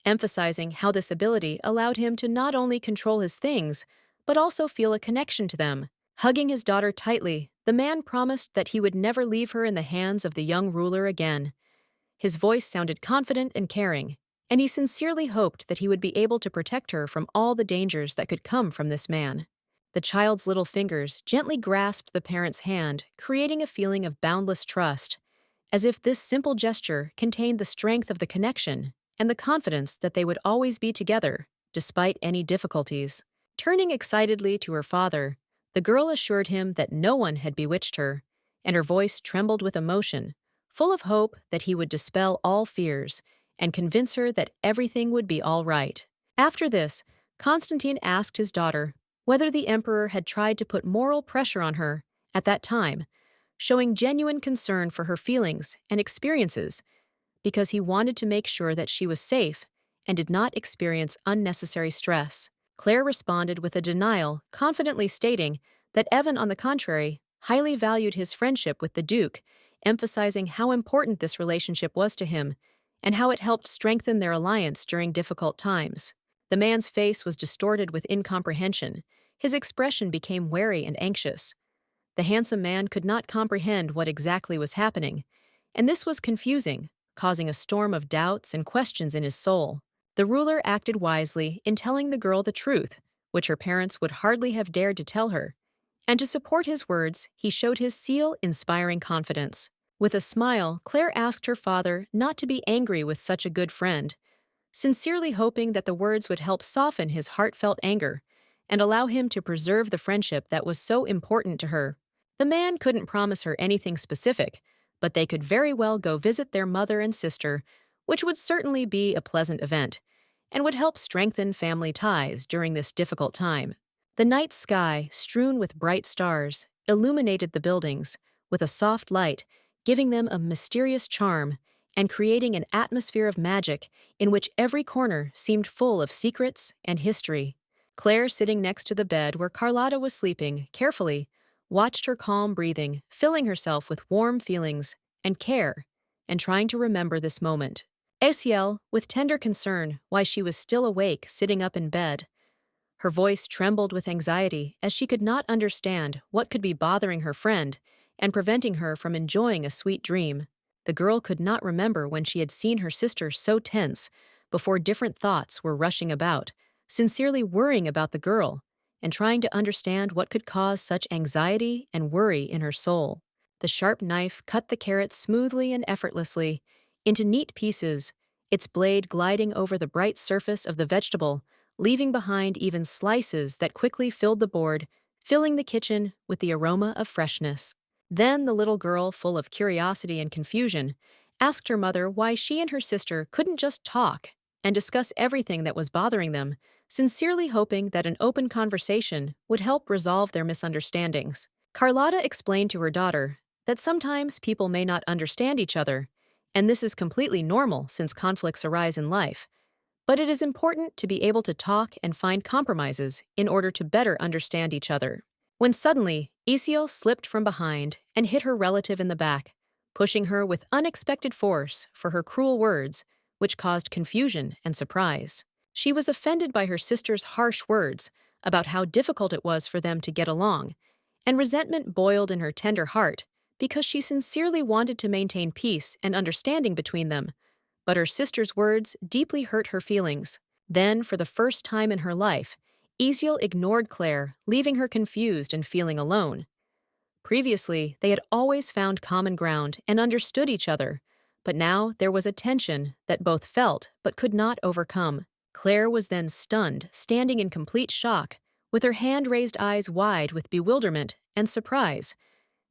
emphasizing how this ability allowed him to not only control his things, but also feel a connection to them. Hugging his daughter tightly, the man promised that he would never leave her in the hands of the young ruler again. His voice sounded confident and caring, and he sincerely hoped that he would be able to protect her from all the dangers that could come from this man. The child's little fingers gently grasped the parent's hand, creating a feeling of boundless trust, as if this simple gesture contained the strength of the connection and the confidence that they would always be together, despite any difficulties. Turning excitedly to her father, the girl assured him that no one had bewitched her, and her voice trembled with emotion, full of hope that he would dispel all fears and convince her that everything would be all right. After this, Constantine asked his daughter whether the emperor had tried to put moral pressure on her at that time, showing genuine concern for her feelings and experiences, because he wanted to make sure that she was safe and did not experience unnecessary stress. Claire responded with a denial, confidently stating that Evan, on the contrary, highly valued his friendship with the Duke, emphasizing how important this relationship was to him and how it helped strengthen their alliance during difficult times. The man's face was distorted with incomprehension. His expression became wary and anxious. The handsome man could not comprehend what exactly was happening, and this was confusing, causing a storm of doubts and questions in his soul. The ruler acted wisely in telling the girl the truth, which her parents would hardly have dared to tell her, and to support his words, he showed his seal-inspiring confidence. With a smile, Claire asked her father not to be angry with such a good friend, sincerely hoping that the words would help soften his heartfelt anger and allow him to preserve the friendship that was so important to her. The man couldn't promise her anything specific, but they could very well go visit their mother and sister, which would certainly be a pleasant event, and would help strengthen family ties during this difficult time. The night sky, strewn with bright stars, illuminated the buildings with a soft light, giving them a mysterious charm and creating an atmosphere of magic in which every corner seemed full of secrets and history. Claire, sitting next to the bed where Carlotta was sleeping, carefully watched her calm breathing, filling herself with warm feelings and care, and trying to remember this moment. Asiel, with tender concern, why she was still awake, sitting up in bed. Her voice trembled with anxiety as she could not understand what could be bothering her friend and preventing her from enjoying a sweet dream. The girl could not remember when she had seen her sister so tense before different thoughts were rushing about, sincerely worrying about the girl and trying to understand what could cause such anxiety and worry in her soul. The sharp knife cut the carrot smoothly and effortlessly into neat pieces, its blade gliding over the bright surface of the vegetable, leaving behind even slices that quickly filled the board, filling the kitchen with the aroma of freshness. Then the little girl, full of curiosity and confusion, asked her mother why she and her sister couldn't just talk and discuss everything that was bothering them, sincerely hoping that an open conversation would help resolve their misunderstandings. Carlotta explained to her daughter that sometimes people may not understand each other, and this is completely normal since conflicts arise in life. But it is important to be able to talk and find compromises in order to better understand each other. When suddenly, Isiel slipped from behind and hit her relative in the back, pushing her with unexpected force for her cruel words, which caused confusion and surprise. She was offended by her sister's harsh words about how difficult it was for them to get along, and resentment boiled in her tender heart because she sincerely wanted to maintain peace and understanding between them. But her sister's words deeply hurt her feelings. Then, for the first time in her life, Isiel ignored Claire, leaving her confused and feeling alone. Previously, they had always found common ground and understood each other, but now there was a tension that both felt but could not overcome. Claire was then stunned, standing in complete shock, with her hand-raised eyes wide with bewilderment and surprise,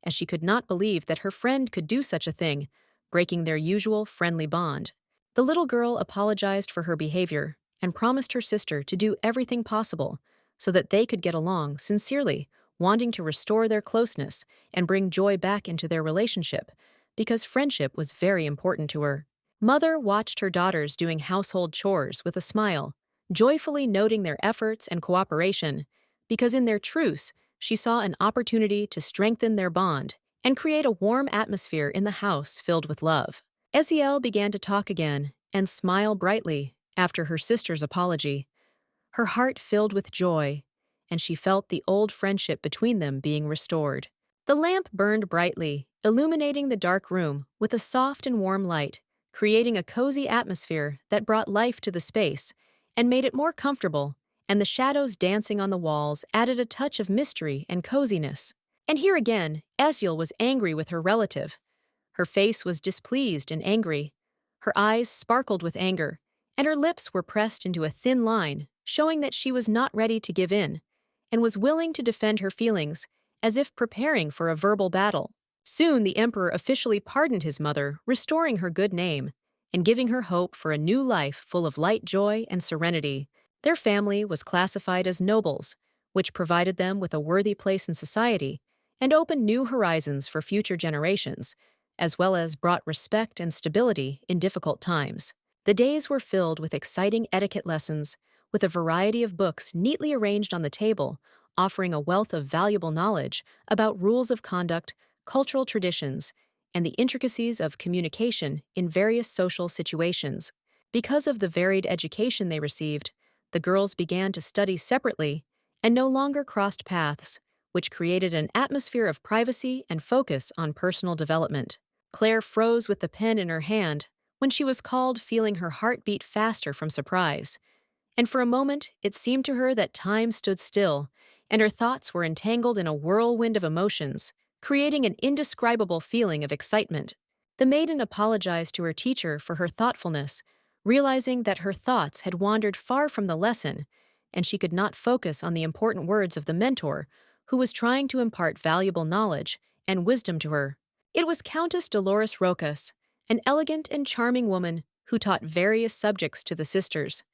as she could not believe that her friend could do such a thing, breaking their usual friendly bond. The little girl apologized for her behavior and promised her sister to do everything possible so that they could get along sincerely, wanting to restore their closeness and bring joy back into their relationship, because friendship was very important to her. Mother watched her daughters doing household chores with a smile, joyfully noting their efforts and cooperation, because in their truce, she saw an opportunity to strengthen their bond and create a warm atmosphere in the house filled with love. Eziel began to talk again and smile brightly after her sister's apology. Her heart filled with joy, and she felt the old friendship between them being restored. The lamp burned brightly, illuminating the dark room with a soft and warm light, creating a cozy atmosphere that brought life to the space and made it more comfortable, and the shadows dancing on the walls added a touch of mystery and coziness. And here again, Eziel was angry with her relative. Her face was displeased and angry. Her eyes sparkled with anger, and her lips were pressed into a thin line, showing that she was not ready to give in, and was willing to defend her feelings, as if preparing for a verbal battle. Soon the emperor officially pardoned his mother, restoring her good name, and giving her hope for a new life full of light joy and serenity. Their family was classified as nobles, which provided them with a worthy place in society and opened new horizons for future generations, as well as brought respect and stability in difficult times. The days were filled with exciting etiquette lessons, with a variety of books neatly arranged on the table, offering a wealth of valuable knowledge about rules of conduct, cultural traditions, and the intricacies of communication in various social situations. Because of the varied education they received, the girls began to study separately and no longer crossed paths, which created an atmosphere of privacy and focus on personal development. Claire froze with the pen in her hand when she was called, feeling her heart beat faster from surprise. And for a moment, it seemed to her that time stood still, and her thoughts were entangled in a whirlwind of emotions, creating an indescribable feeling of excitement. The maiden apologized to her teacher for her thoughtfulness, realizing that her thoughts had wandered far from the lesson, and she could not focus on the important words of the mentor, who was trying to impart valuable knowledge and wisdom to her. It was Countess Dolores Rocas, an elegant and charming woman who taught various subjects to the sisters.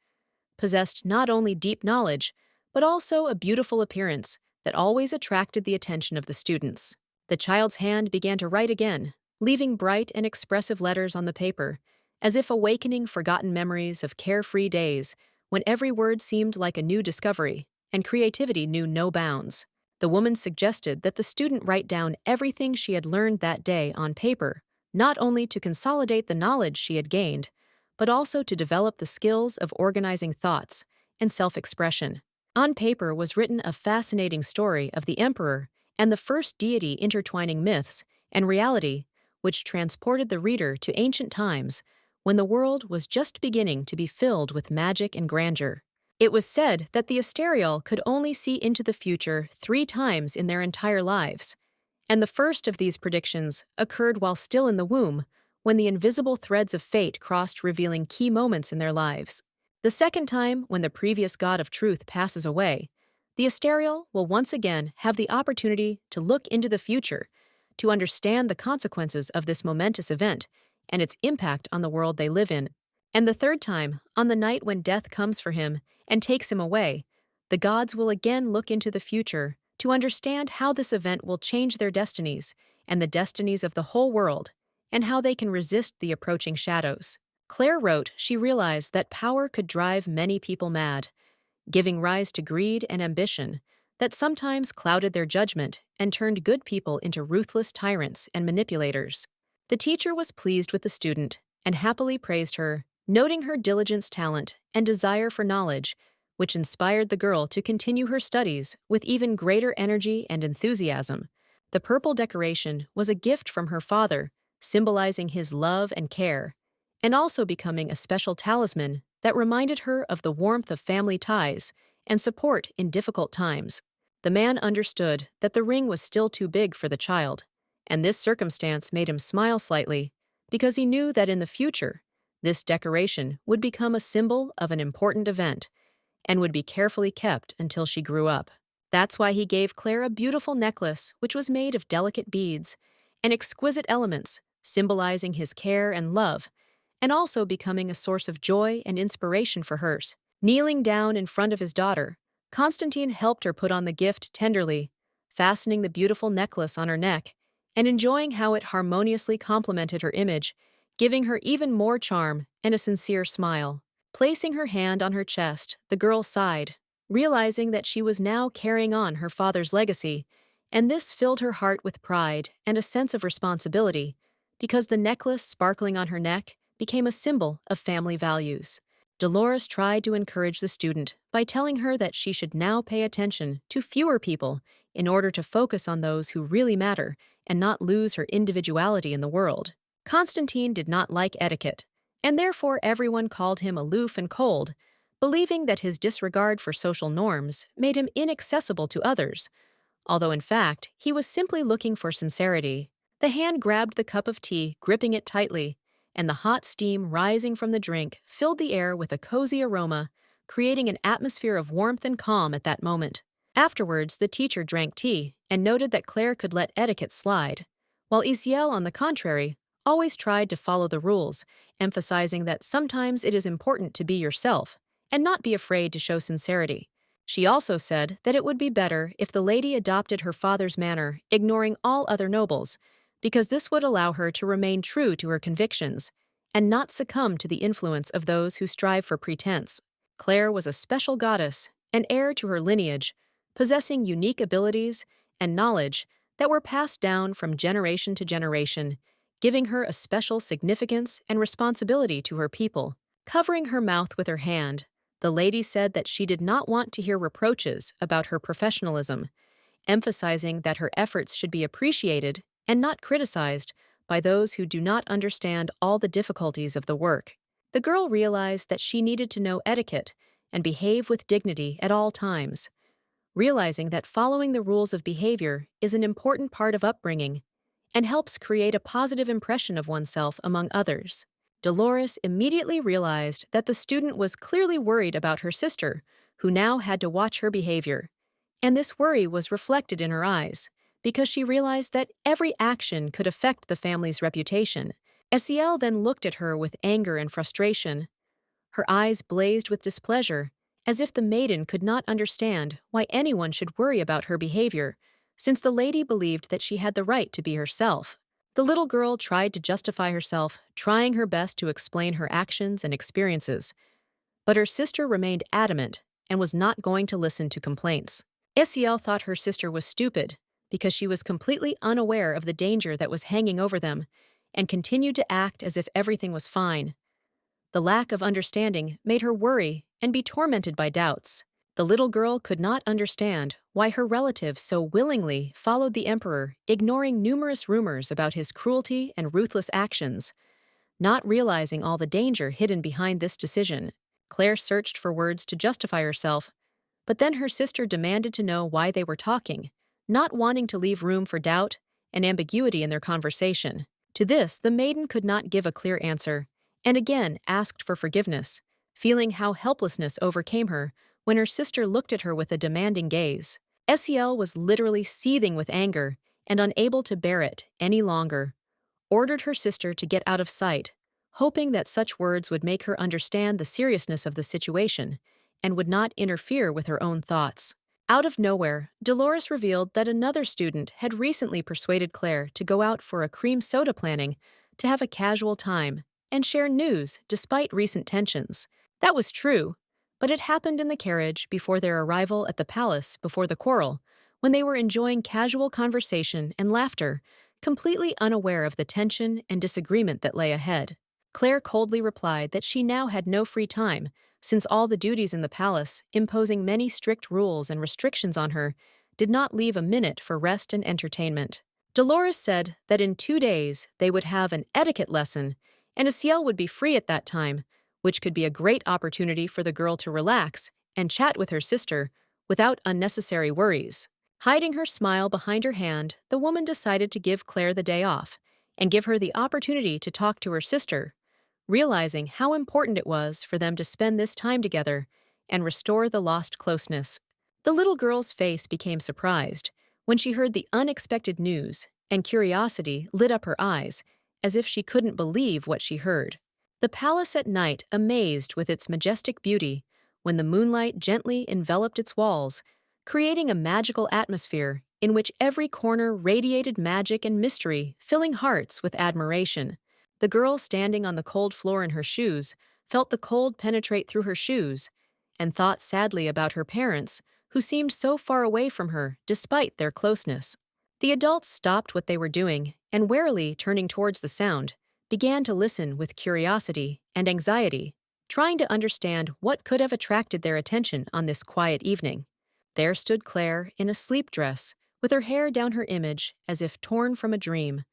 Possessed not only deep knowledge, but also a beautiful appearance that always attracted the attention of the students. The child's hand began to write again, leaving bright and expressive letters on the paper, as if awakening forgotten memories of carefree days when every word seemed like a new discovery and creativity knew no bounds. The woman suggested that the student write down everything she had learned that day on paper, not only to consolidate the knowledge she had gained, but also to develop the skills of organizing thoughts and self-expression. On paper was written a fascinating story of the emperor and the first deity intertwining myths and reality, which transported the reader to ancient times when the world was just beginning to be filled with magic and grandeur. It was said that the Asterial could only see into the future 3 times in their entire lives, and the first of these predictions occurred while still in the womb, when the invisible threads of fate crossed, revealing key moments in their lives. The second time, when the previous god of truth passes away, the Asterial will once again have the opportunity to look into the future, to understand the consequences of this momentous event and its impact on the world they live in. And the third time, on the night when death comes for him and takes him away, the gods will again look into the future to understand how this event will change their destinies and the destinies of the whole world, and how they can resist the approaching shadows. Claire wrote she realized that power could drive many people mad, giving rise to greed and ambition that sometimes clouded their judgment and turned good people into ruthless tyrants and manipulators. The teacher was pleased with the student and happily praised her, noting her diligence, talent, and desire for knowledge, which inspired the girl to continue her studies with even greater energy and enthusiasm. The purple decoration was a gift from her father, symbolizing his love and care, and also becoming a special talisman that reminded her of the warmth of family ties and support in difficult times. The man understood that the ring was still too big for the child, and this circumstance made him smile slightly because he knew that in the future, this decoration would become a symbol of an important event and would be carefully kept until she grew up. That's why he gave Claire a beautiful necklace which was made of delicate beads and exquisite elements, symbolizing his care and love, and also becoming a source of joy and inspiration for hers. Kneeling down in front of his daughter, Constantine helped her put on the gift tenderly, fastening the beautiful necklace on her neck and enjoying how it harmoniously complemented her image, giving her even more charm and a sincere smile. Placing her hand on her chest, the girl sighed, realizing that she was now carrying on her father's legacy, and this filled her heart with pride and a sense of responsibility, because the necklace sparkling on her neck became a symbol of family values. Dolores tried to encourage the student by telling her that she should now pay attention to fewer people in order to focus on those who really matter and not lose her individuality in the world. Constantine did not like etiquette, and therefore everyone called him aloof and cold, believing that his disregard for social norms made him inaccessible to others, although in fact he was simply looking for sincerity. The hand grabbed the cup of tea, gripping it tightly, and the hot steam rising from the drink filled the air with a cozy aroma, creating an atmosphere of warmth and calm at that moment. Afterwards, the teacher drank tea and noted that Claire could let etiquette slide, while Isiel, on the contrary, always tried to follow the rules, emphasizing that sometimes it is important to be yourself and not be afraid to show sincerity. She also said that it would be better if the lady adopted her father's manner, ignoring all other nobles, because this would allow her to remain true to her convictions and not succumb to the influence of those who strive for pretense. Claire was a special goddess, an heir to her lineage, possessing unique abilities and knowledge that were passed down from generation to generation, giving her a special significance and responsibility to her people. Covering her mouth with her hand, the lady said that she did not want to hear reproaches about her professionalism, emphasizing that her efforts should be appreciated and not criticized by those who do not understand all the difficulties of the work. The girl realized that she needed to know etiquette and behave with dignity at all times, realizing that following the rules of behavior is an important part of upbringing and helps create a positive impression of oneself among others. Dolores immediately realized that the student was clearly worried about her sister, who now had to watch her behavior, and this worry was reflected in her eyes, because she realized that every action could affect the family's reputation. Esiel then looked at her with anger and frustration. Her eyes blazed with displeasure, as if the maiden could not understand why anyone should worry about her behavior, since the lady believed that she had the right to be herself. The little girl tried to justify herself, trying her best to explain her actions and experiences, but her sister remained adamant and was not going to listen to complaints. Esiel thought her sister was stupid because she was completely unaware of the danger that was hanging over them and continued to act as if everything was fine. The lack of understanding made her worry and be tormented by doubts. The little girl could not understand why her relative so willingly followed the emperor, ignoring numerous rumors about his cruelty and ruthless actions. Not realizing all the danger hidden behind this decision, Claire searched for words to justify herself, but then her sister demanded to know why they were talking, not wanting to leave room for doubt and ambiguity in their conversation. To this, the maiden could not give a clear answer, and again asked for forgiveness, feeling how helplessness overcame her when her sister looked at her with a demanding gaze. Esiel was literally seething with anger and unable to bear it any longer, ordered her sister to get out of sight, hoping that such words would make her understand the seriousness of the situation and would not interfere with her own thoughts. Out of nowhere, Dolores revealed that another student had recently persuaded Claire to go out for a cream soda planning to have a casual time and share news despite recent tensions. That was true, but it happened in the carriage before their arrival at the palace before the quarrel, when they were enjoying casual conversation and laughter, completely unaware of the tension and disagreement that lay ahead. Claire coldly replied that she now had no free time, since all the duties in the palace, imposing many strict rules and restrictions on her, did not leave a minute for rest and entertainment. Dolores said that in 2 days they would have an etiquette lesson, and Asiel would be free at that time, which could be a great opportunity for the girl to relax and chat with her sister without unnecessary worries. Hiding her smile behind her hand, the woman decided to give Claire the day off and give her the opportunity to talk to her sister, realizing how important it was for them to spend this time together and restore the lost closeness. The little girl's face became surprised when she heard the unexpected news, and curiosity lit up her eyes, as if she couldn't believe what she heard. The palace at night amazed with its majestic beauty when the moonlight gently enveloped its walls, creating a magical atmosphere in which every corner radiated magic and mystery, filling hearts with admiration. The girl standing on the cold floor in her shoes felt the cold penetrate through her shoes and thought sadly about her parents, who seemed so far away from her despite their closeness. The adults stopped what they were doing and, warily turning towards the sound, began to listen with curiosity and anxiety, trying to understand what could have attracted their attention on this quiet evening. There stood Claire in a sleep dress, with her hair down her image as if torn from a dream.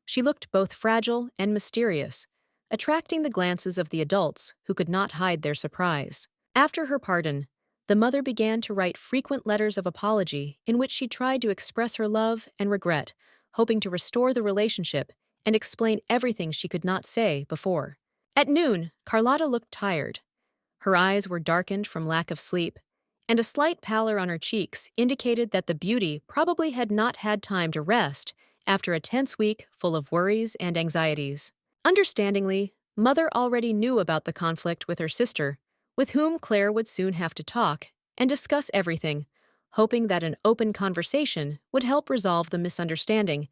She looked both fragile and mysterious, attracting the glances of the adults who could not hide their surprise. After her pardon, the mother began to write frequent letters of apology in which she tried to express her love and regret, hoping to restore the relationship and explain everything she could not say before. At noon, Carlotta looked tired. Her eyes were darkened from lack of sleep, and a slight pallor on her cheeks indicated that the beauty probably had not had time to rest after a tense week full of worries and anxieties. Understandingly, Mother already knew about the conflict with her sister, with whom Claire would soon have to talk and discuss everything, hoping that an open conversation would help resolve the misunderstanding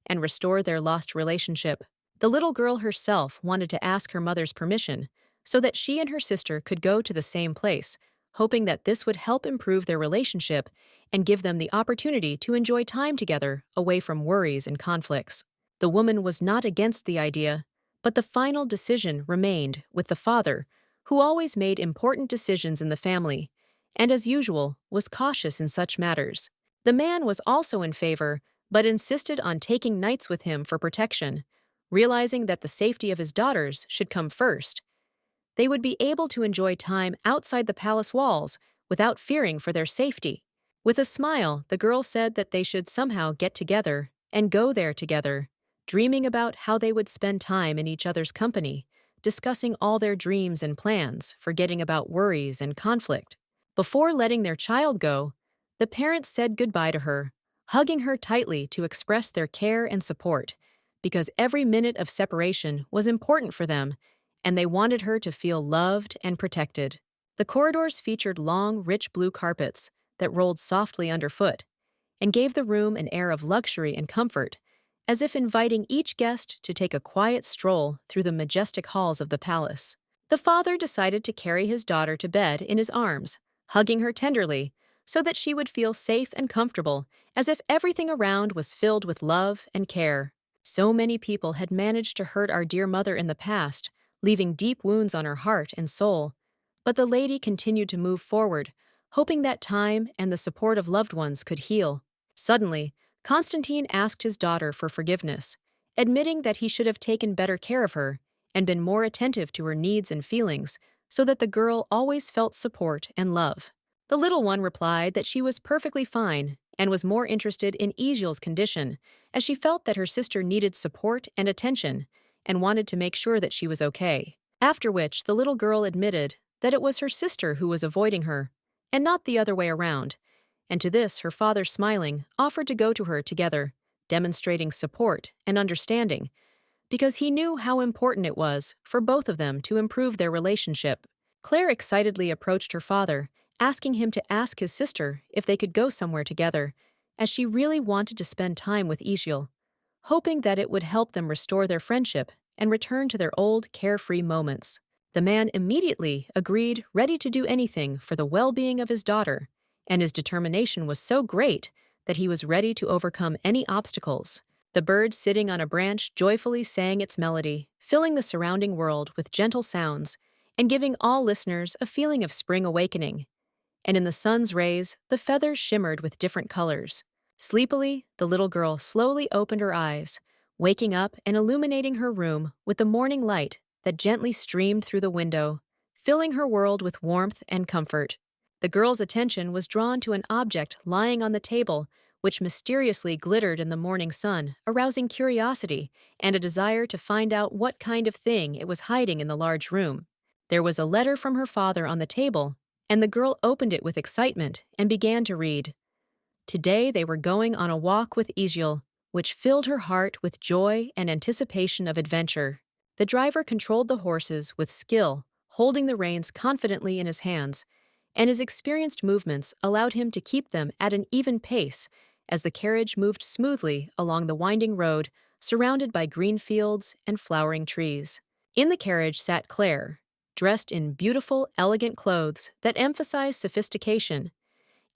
and restore their lost relationship. The little girl herself wanted to ask her mother's permission so that she and her sister could go to the same place, hoping that this would help improve their relationship and give them the opportunity to enjoy time together away from worries and conflicts. The woman was not against the idea, but the final decision remained with the father, who always made important decisions in the family, and as usual, was cautious in such matters. The man was also in favor, but insisted on taking nights with him for protection, realizing that the safety of his daughters should come first. They would be able to enjoy time outside the palace walls without fearing for their safety. With a smile, the girl said that they should somehow get together and go there together, dreaming about how they would spend time in each other's company, discussing all their dreams and plans, forgetting about worries and conflict. Before letting their child go, the parents said goodbye to her, hugging her tightly to express their care and support, because every minute of separation was important for them, and they wanted her to feel loved and protected. The corridors featured long, rich blue carpets that rolled softly underfoot and gave the room an air of luxury and comfort, as if inviting each guest to take a quiet stroll through the majestic halls of the palace. The father decided to carry his daughter to bed in his arms, hugging her tenderly, so that she would feel safe and comfortable, as if everything around was filled with love and care. So many people had managed to hurt our dear mother in the past, leaving deep wounds on her heart and soul, but the lady continued to move forward, hoping that time and the support of loved ones could heal. Suddenly, Constantine asked his daughter for forgiveness, admitting that he should have taken better care of her and been more attentive to her needs and feelings so that the girl always felt support and love. The little one replied that she was perfectly fine and was more interested in Egiel's condition, as she felt that her sister needed support and attention and wanted to make sure that she was okay. After which, the little girl admitted that it was her sister who was avoiding her, and not the other way around, and to this her father, smiling, offered to go to her together, demonstrating support and understanding, because he knew how important it was for both of them to improve their relationship. Claire excitedly approached her father, asking him to ask his sister if they could go somewhere together, as she really wanted to spend time with Igiel, hoping that it would help them restore their friendship and return to their old carefree moments. The man immediately agreed, ready to do anything for the well-being of his daughter, and his determination was so great that he was ready to overcome any obstacles. The bird sitting on a branch joyfully sang its melody, filling the surrounding world with gentle sounds and giving all listeners a feeling of spring awakening. And in the sun's rays, the feathers shimmered with different colors. Sleepily, the little girl slowly opened her eyes, waking up and illuminating her room with the morning light that gently streamed through the window, filling her world with warmth and comfort. The girl's attention was drawn to an object lying on the table, which mysteriously glittered in the morning sun, arousing curiosity and a desire to find out what kind of thing it was hiding in the large room. There was a letter from her father on the table, and the girl opened it with excitement and began to read. Today they were going on a walk with Igiel, which filled her heart with joy and anticipation of adventure. The driver controlled the horses with skill, holding the reins confidently in his hands, and his experienced movements allowed him to keep them at an even pace as the carriage moved smoothly along the winding road surrounded by green fields and flowering trees. In the carriage sat Claire, dressed in beautiful, elegant clothes that emphasized sophistication,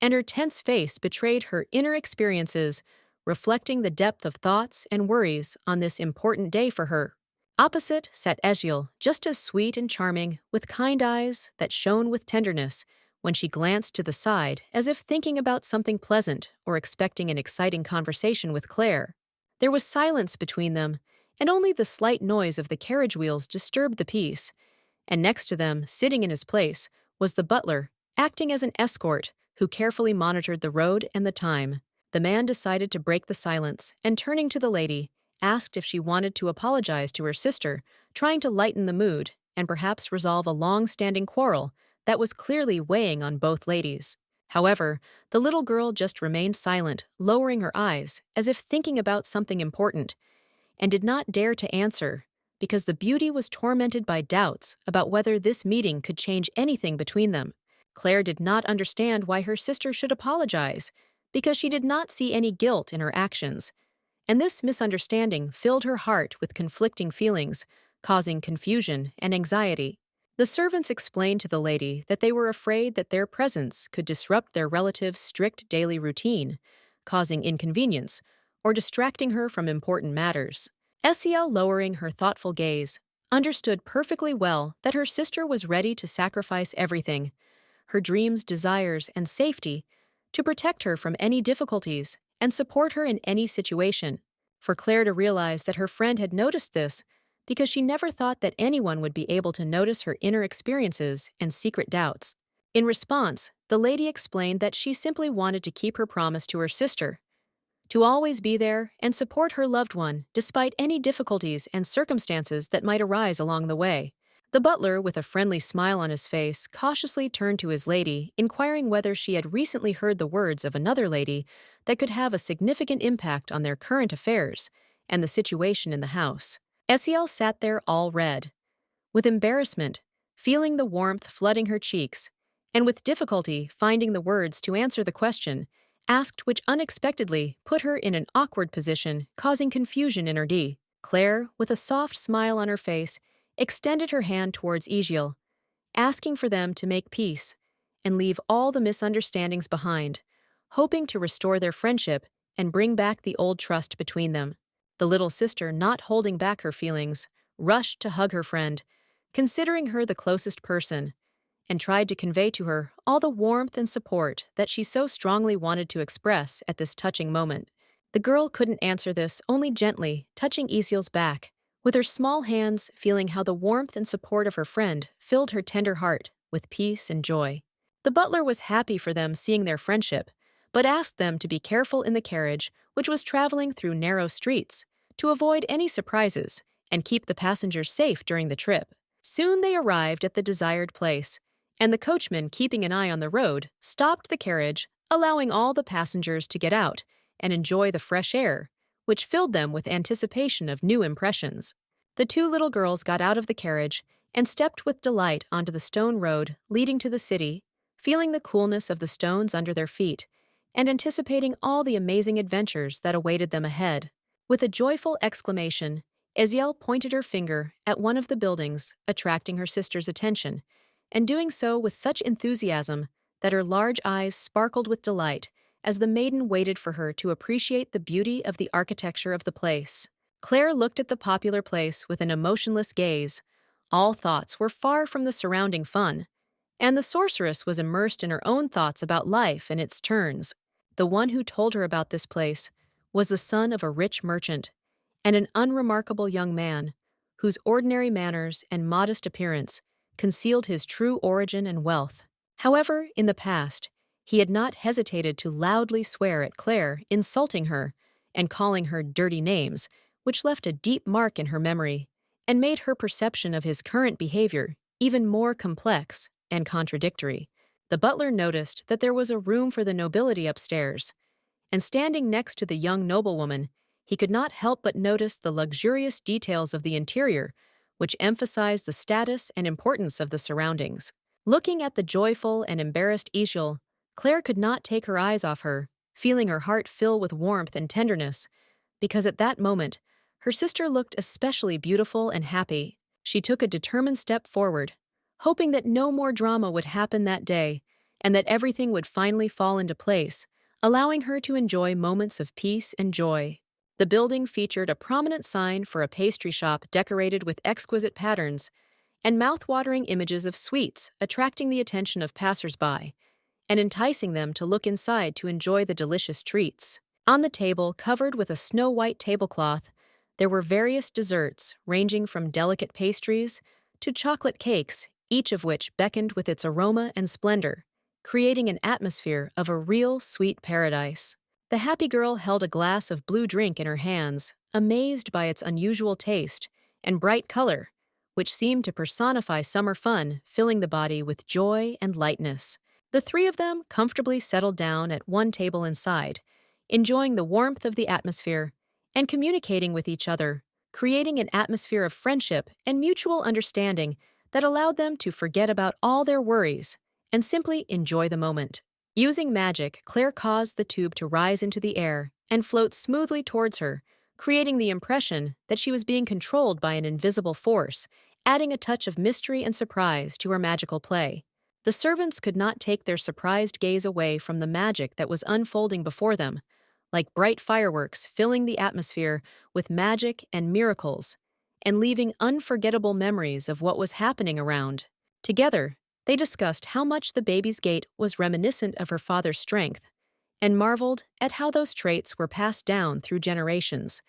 and her tense face betrayed her inner experiences, reflecting the depth of thoughts and worries on this important day for her. Opposite sat Egiel, just as sweet and charming, with kind eyes that shone with tenderness when she glanced to the side as if thinking about something pleasant or expecting an exciting conversation with Claire. There was silence between them, and only the slight noise of the carriage wheels disturbed the peace. And next to them, sitting in his place, was the butler, acting as an escort, who carefully monitored the road and the time. The man decided to break the silence, and turning to the lady, asked if she wanted to apologize to her sister, trying to lighten the mood and perhaps resolve a long-standing quarrel that was clearly weighing on both ladies. However, the little girl just remained silent, lowering her eyes, as if thinking about something important, and did not dare to answer, because the beauty was tormented by doubts about whether this meeting could change anything between them. Claire did not understand why her sister should apologize, because she did not see any guilt in her actions, and this misunderstanding filled her heart with conflicting feelings, causing confusion and anxiety. The servants explained to the lady that they were afraid that their presence could disrupt their relative's strict daily routine, causing inconvenience or distracting her from important matters. Esiel, lowering her thoughtful gaze, understood perfectly well that her sister was ready to sacrifice everything, her dreams, desires, and safety, to protect her from any difficulties and support her in any situation. For Claire to realize that her friend had noticed this, because she never thought that anyone would be able to notice her inner experiences and secret doubts. In response, the lady explained that she simply wanted to keep her promise to her sister, to always be there and support her loved one despite any difficulties and circumstances that might arise along the way. The butler, with a friendly smile on his face, cautiously turned to his lady, inquiring whether she had recently heard the words of another lady that could have a significant impact on their current affairs and the situation in the house. Esiel sat there all red, with embarrassment, feeling the warmth flooding her cheeks, and with difficulty finding the words to answer the question asked, which unexpectedly put her in an awkward position, causing confusion in her D. Claire, with a soft smile on her face, extended her hand towards Igiel, asking for them to make peace and leave all the misunderstandings behind, hoping to restore their friendship and bring back the old trust between them. The little sister, not holding back her feelings, rushed to hug her friend, considering her the closest person, and tried to convey to her all the warmth and support that she so strongly wanted to express at this touching moment. The girl couldn't answer this, only gently touching Igiel's back, with her small hands, feeling how the warmth and support of her friend filled her tender heart with peace and joy. The butler was happy for them seeing their friendship, but asked them to be careful in the carriage, which was traveling through narrow streets, to avoid any surprises and keep the passengers safe during the trip. Soon they arrived at the desired place, and the coachman, keeping an eye on the road, stopped the carriage, allowing all the passengers to get out and enjoy the fresh air, which filled them with anticipation of new impressions. The two little girls got out of the carriage and stepped with delight onto the stone road leading to the city, feeling the coolness of the stones under their feet and anticipating all the amazing adventures that awaited them ahead. With a joyful exclamation, Eziel pointed her finger at one of the buildings, attracting her sister's attention, and doing so with such enthusiasm that her large eyes sparkled with delight as the maiden waited for her to appreciate the beauty of the architecture of the place. Claire looked at the popular place with an emotionless gaze. All thoughts were far from the surrounding fun, and the sorceress was immersed in her own thoughts about life and its turns. The one who told her about this place was the son of a rich merchant and an unremarkable young man whose ordinary manners and modest appearance concealed his true origin and wealth. However, in the past, he had not hesitated to loudly swear at Claire, insulting her and calling her dirty names, which left a deep mark in her memory and made her perception of his current behavior even more complex and contradictory. The butler noticed that there was a room for the nobility upstairs, and standing next to the young noblewoman, he could not help but notice the luxurious details of the interior, which emphasized the status and importance of the surroundings. Looking at the joyful and embarrassed Ishil, Claire could not take her eyes off her, feeling her heart fill with warmth and tenderness, because at that moment, her sister looked especially beautiful and happy. She took a determined step forward, hoping that no more drama would happen that day and that everything would finally fall into place, allowing her to enjoy moments of peace and joy. The building featured a prominent sign for a pastry shop decorated with exquisite patterns and mouth-watering images of sweets, attracting the attention of passers-by and enticing them to look inside to enjoy the delicious treats. On the table, covered with a snow-white tablecloth, there were various desserts ranging from delicate pastries to chocolate cakes, each of which beckoned with its aroma and splendor, creating an atmosphere of a real sweet paradise. The happy girl held a glass of blue drink in her hands, amazed by its unusual taste and bright color, which seemed to personify summer fun, filling the body with joy and lightness. The three of them comfortably settled down at one table inside, enjoying the warmth of the atmosphere and communicating with each other, creating an atmosphere of friendship and mutual understanding that allowed them to forget about all their worries and simply enjoy the moment. Using magic, Claire caused the tube to rise into the air and float smoothly towards her, creating the impression that she was being controlled by an invisible force, adding a touch of mystery and surprise to her magical play. The servants could not take their surprised gaze away from the magic that was unfolding before them, like bright fireworks filling the atmosphere with magic and miracles, and leaving unforgettable memories of what was happening around. Together, they discussed how much the baby's gait was reminiscent of her father's strength, and marveled at how those traits were passed down through generations,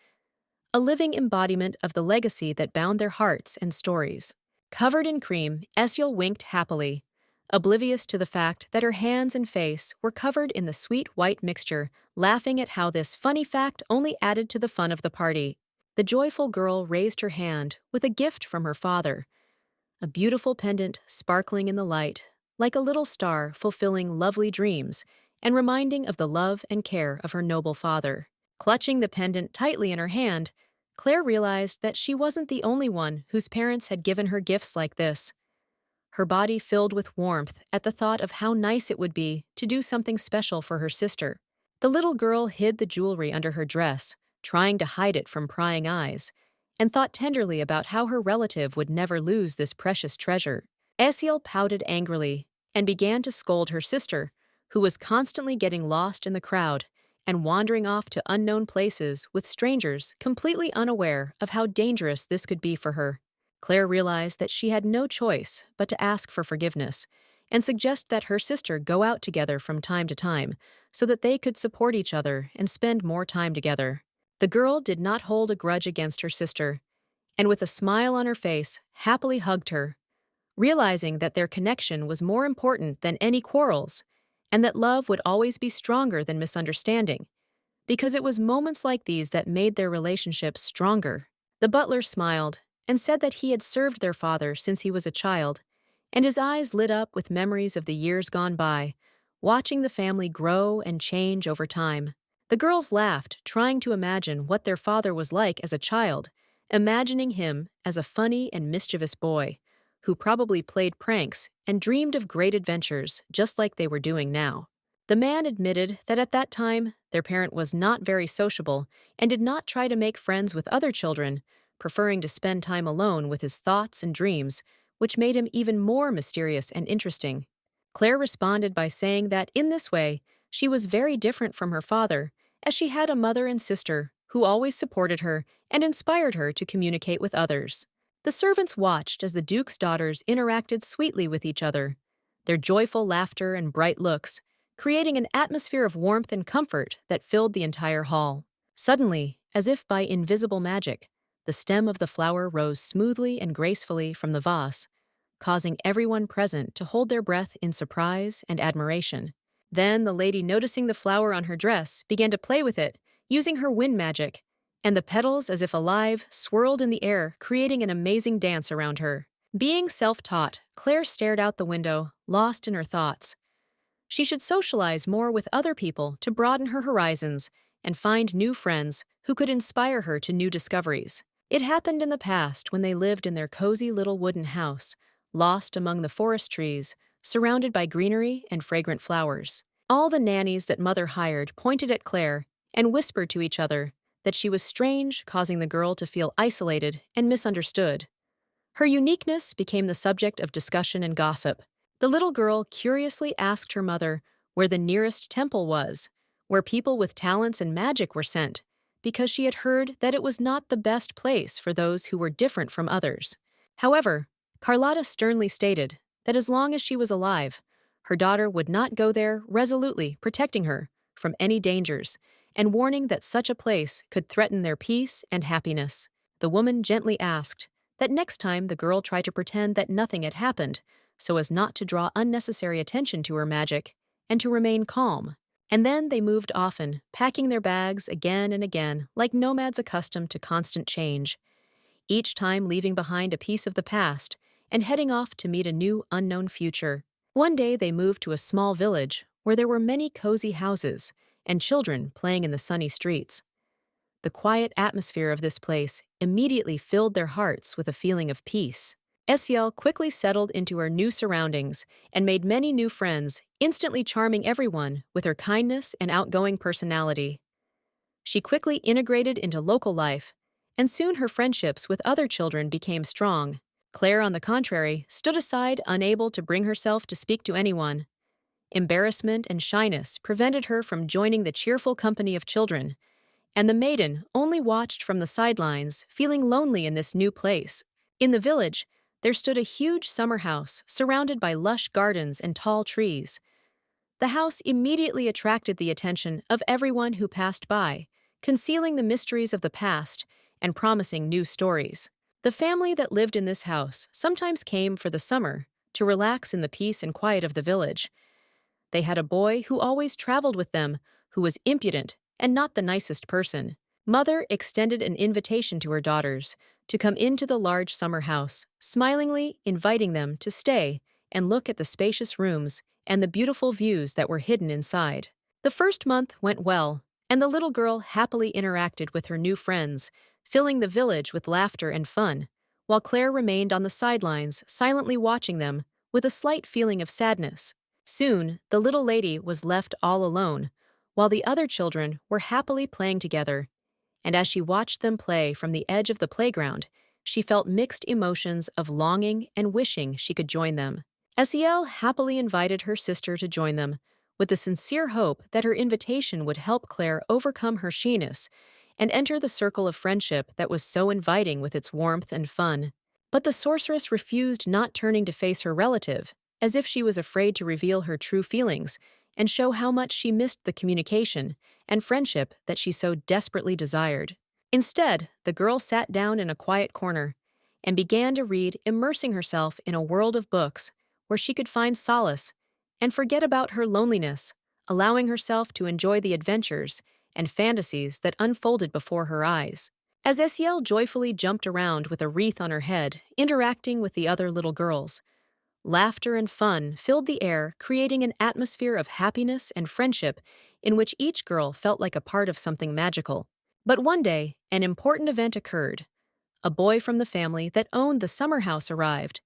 a living embodiment of the legacy that bound their hearts and stories. Covered in cream, Esiel winked happily, oblivious to the fact that her hands and face were covered in the sweet white mixture, laughing at how this funny fact only added to the fun of the party. The joyful girl raised her hand with a gift from her father, a beautiful pendant sparkling in the light, like a little star fulfilling lovely dreams and reminding of the love and care of her noble father. Clutching the pendant tightly in her hand, Claire realized that she wasn't the only one whose parents had given her gifts like this. Her body filled with warmth at the thought of how nice it would be to do something special for her sister. The little girl hid the jewelry under her dress, trying to hide it from prying eyes, and thought tenderly about how her relative would never lose this precious treasure. Esiel pouted angrily and began to scold her sister, who was constantly getting lost in the crowd and wandering off to unknown places with strangers, completely unaware of how dangerous this could be for her. Claire realized that she had no choice but to ask for forgiveness and suggest that her sister go out together from time to time so that they could support each other and spend more time together. The girl did not hold a grudge against her sister, and with a smile on her face, happily hugged her, realizing that their connection was more important than any quarrels, and that love would always be stronger than misunderstanding, because it was moments like these that made their relationship stronger. The butler smiled and said that he had served their father since he was a child, and his eyes lit up with memories of the years gone by, watching the family grow and change over time. The girls laughed, trying to imagine what their father was like as a child, imagining him as a funny and mischievous boy who probably played pranks and dreamed of great adventures just like they were doing now. The man admitted that at that time, their parent was not very sociable and did not try to make friends with other children, preferring to spend time alone with his thoughts and dreams, which made him even more mysterious and interesting. Claire responded by saying that in this way, she was very different from her father, as she had a mother and sister who always supported her and inspired her to communicate with others. The servants watched as the Duke's daughters interacted sweetly with each other, their joyful laughter and bright looks, creating an atmosphere of warmth and comfort that filled the entire hall. Suddenly, as if by invisible magic, the stem of the flower rose smoothly and gracefully from the vase, causing everyone present to hold their breath in surprise and admiration. Then the lady, noticing the flower on her dress, began to play with it, using her wind magic, and the petals, as if alive, swirled in the air, creating an amazing dance around her. Being self-taught, Claire stared out the window, lost in her thoughts. She should socialize more with other people to broaden her horizons and find new friends who could inspire her to new discoveries. It happened in the past when they lived in their cozy little wooden house, lost among the forest trees, surrounded by greenery and fragrant flowers. All the nannies that Mother hired pointed at Claire and whispered to each other that she was strange, causing the girl to feel isolated and misunderstood. Her uniqueness became the subject of discussion and gossip. The little girl curiously asked her mother where the nearest temple was, where people with talents and magic were sent, because she had heard that it was not the best place for those who were different from others. However, Carlotta sternly stated that as long as she was alive, her daughter would not go there, resolutely protecting her from any dangers and warning that such a place could threaten their peace and happiness. The woman gently asked that next time the girl try to pretend that nothing had happened, so as not to draw unnecessary attention to her magic and to remain calm. And then they moved often, packing their bags again and again, like nomads accustomed to constant change, each time leaving behind a piece of the past and heading off to meet a new, unknown future. One day they moved to a small village where there were many cozy houses and children playing in the sunny streets. The quiet atmosphere of this place immediately filled their hearts with a feeling of peace. Esiel quickly settled into her new surroundings and made many new friends, instantly charming everyone with her kindness and outgoing personality. She quickly integrated into local life, and soon her friendships with other children became strong. Claire, on the contrary, stood aside, unable to bring herself to speak to anyone. Embarrassment and shyness prevented her from joining the cheerful company of children, and the maiden only watched from the sidelines, feeling lonely in this new place. In the village, there stood a huge summer house surrounded by lush gardens and tall trees. The house immediately attracted the attention of everyone who passed by, concealing the mysteries of the past and promising new stories. The family that lived in this house sometimes came for the summer to relax in the peace and quiet of the village. They had a boy who always traveled with them, who was impudent and not the nicest person. Mother extended an invitation to her daughters to come into the large summer house, smilingly inviting them to stay and look at the spacious rooms and the beautiful views that were hidden inside. The first month went well, and the little girl happily interacted with her new friends, filling the village with laughter and fun, while Claire remained on the sidelines, silently watching them with a slight feeling of sadness. Soon, the little lady was left all alone, while the other children were happily playing together, and as she watched them play from the edge of the playground, she felt mixed emotions of longing and wishing she could join them. Esiel happily invited her sister to join them, with the sincere hope that her invitation would help Claire overcome her shyness and enter the circle of friendship that was so inviting with its warmth and fun. But the sorceress refused, not turning to face her relative, as if she was afraid to reveal her true feelings and show how much she missed the communication and friendship that she so desperately desired. Instead, the girl sat down in a quiet corner and began to read, immersing herself in a world of books where she could find solace and forget about her loneliness, allowing herself to enjoy the adventures and fantasies that unfolded before her eyes. As Esiel joyfully jumped around with a wreath on her head, interacting with the other little girls, laughter and fun filled the air, creating an atmosphere of happiness and friendship in which each girl felt like a part of something magical. But one day, an important event occurred. a boy from the family that owned the summer house arrived.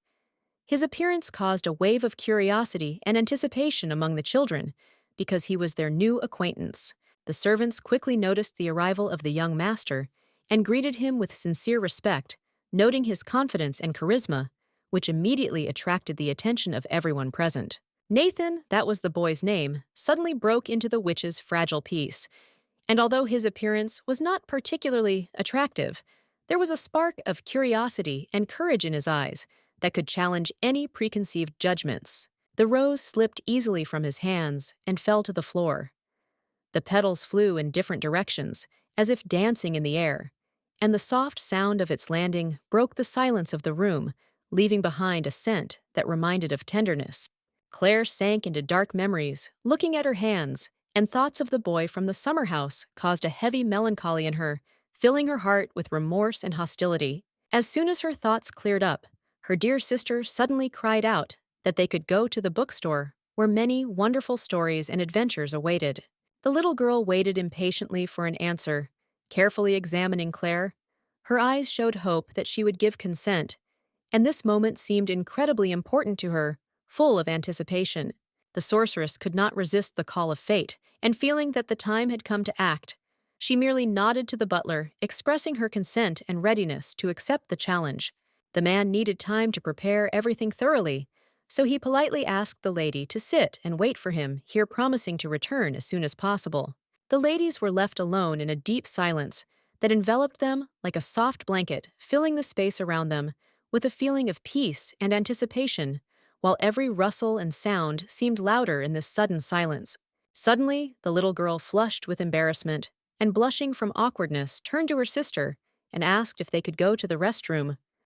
His appearance caused a wave of curiosity and anticipation among the children because he was their new acquaintance. The servants quickly noticed the arrival of the young master and greeted him with sincere respect, noting his confidence and charisma, which immediately attracted the attention of everyone present. Nathan, that was the boy's name, suddenly broke into the witch's fragile peace, and although his appearance was not particularly attractive, there was a spark of curiosity and courage in his eyes that could challenge any preconceived judgments. The rose slipped easily from his hands and fell to the floor. The petals flew in different directions, as if dancing in the air, and the soft sound of its landing broke the silence of the room, leaving behind a scent that reminded of tenderness. Claire sank into dark memories, looking at her hands, and thoughts of the boy from the summer house caused a heavy melancholy in her, filling her heart with remorse and hostility. As soon as her thoughts cleared up, her dear sister suddenly cried out that they could go to the bookstore, where many wonderful stories and adventures awaited. The little girl waited impatiently for an answer, carefully examining Claire. Her eyes showed hope that she would give consent, and this moment seemed incredibly important to her, full of anticipation. The sorceress could not resist the call of fate, and feeling that the time had come to act, she merely nodded to the butler, expressing her consent and readiness to accept the challenge. The man needed time to prepare everything thoroughly, so he politely asked the lady to sit and wait for him, here promising to return as soon as possible. The ladies were left alone in a deep silence that enveloped them like a soft blanket, filling the space around them with a feeling of peace and anticipation, while every rustle and sound seemed louder in this sudden silence. Suddenly, the little girl flushed with embarrassment and, blushing from awkwardness, turned to her sister and asked if they could go to the restroom.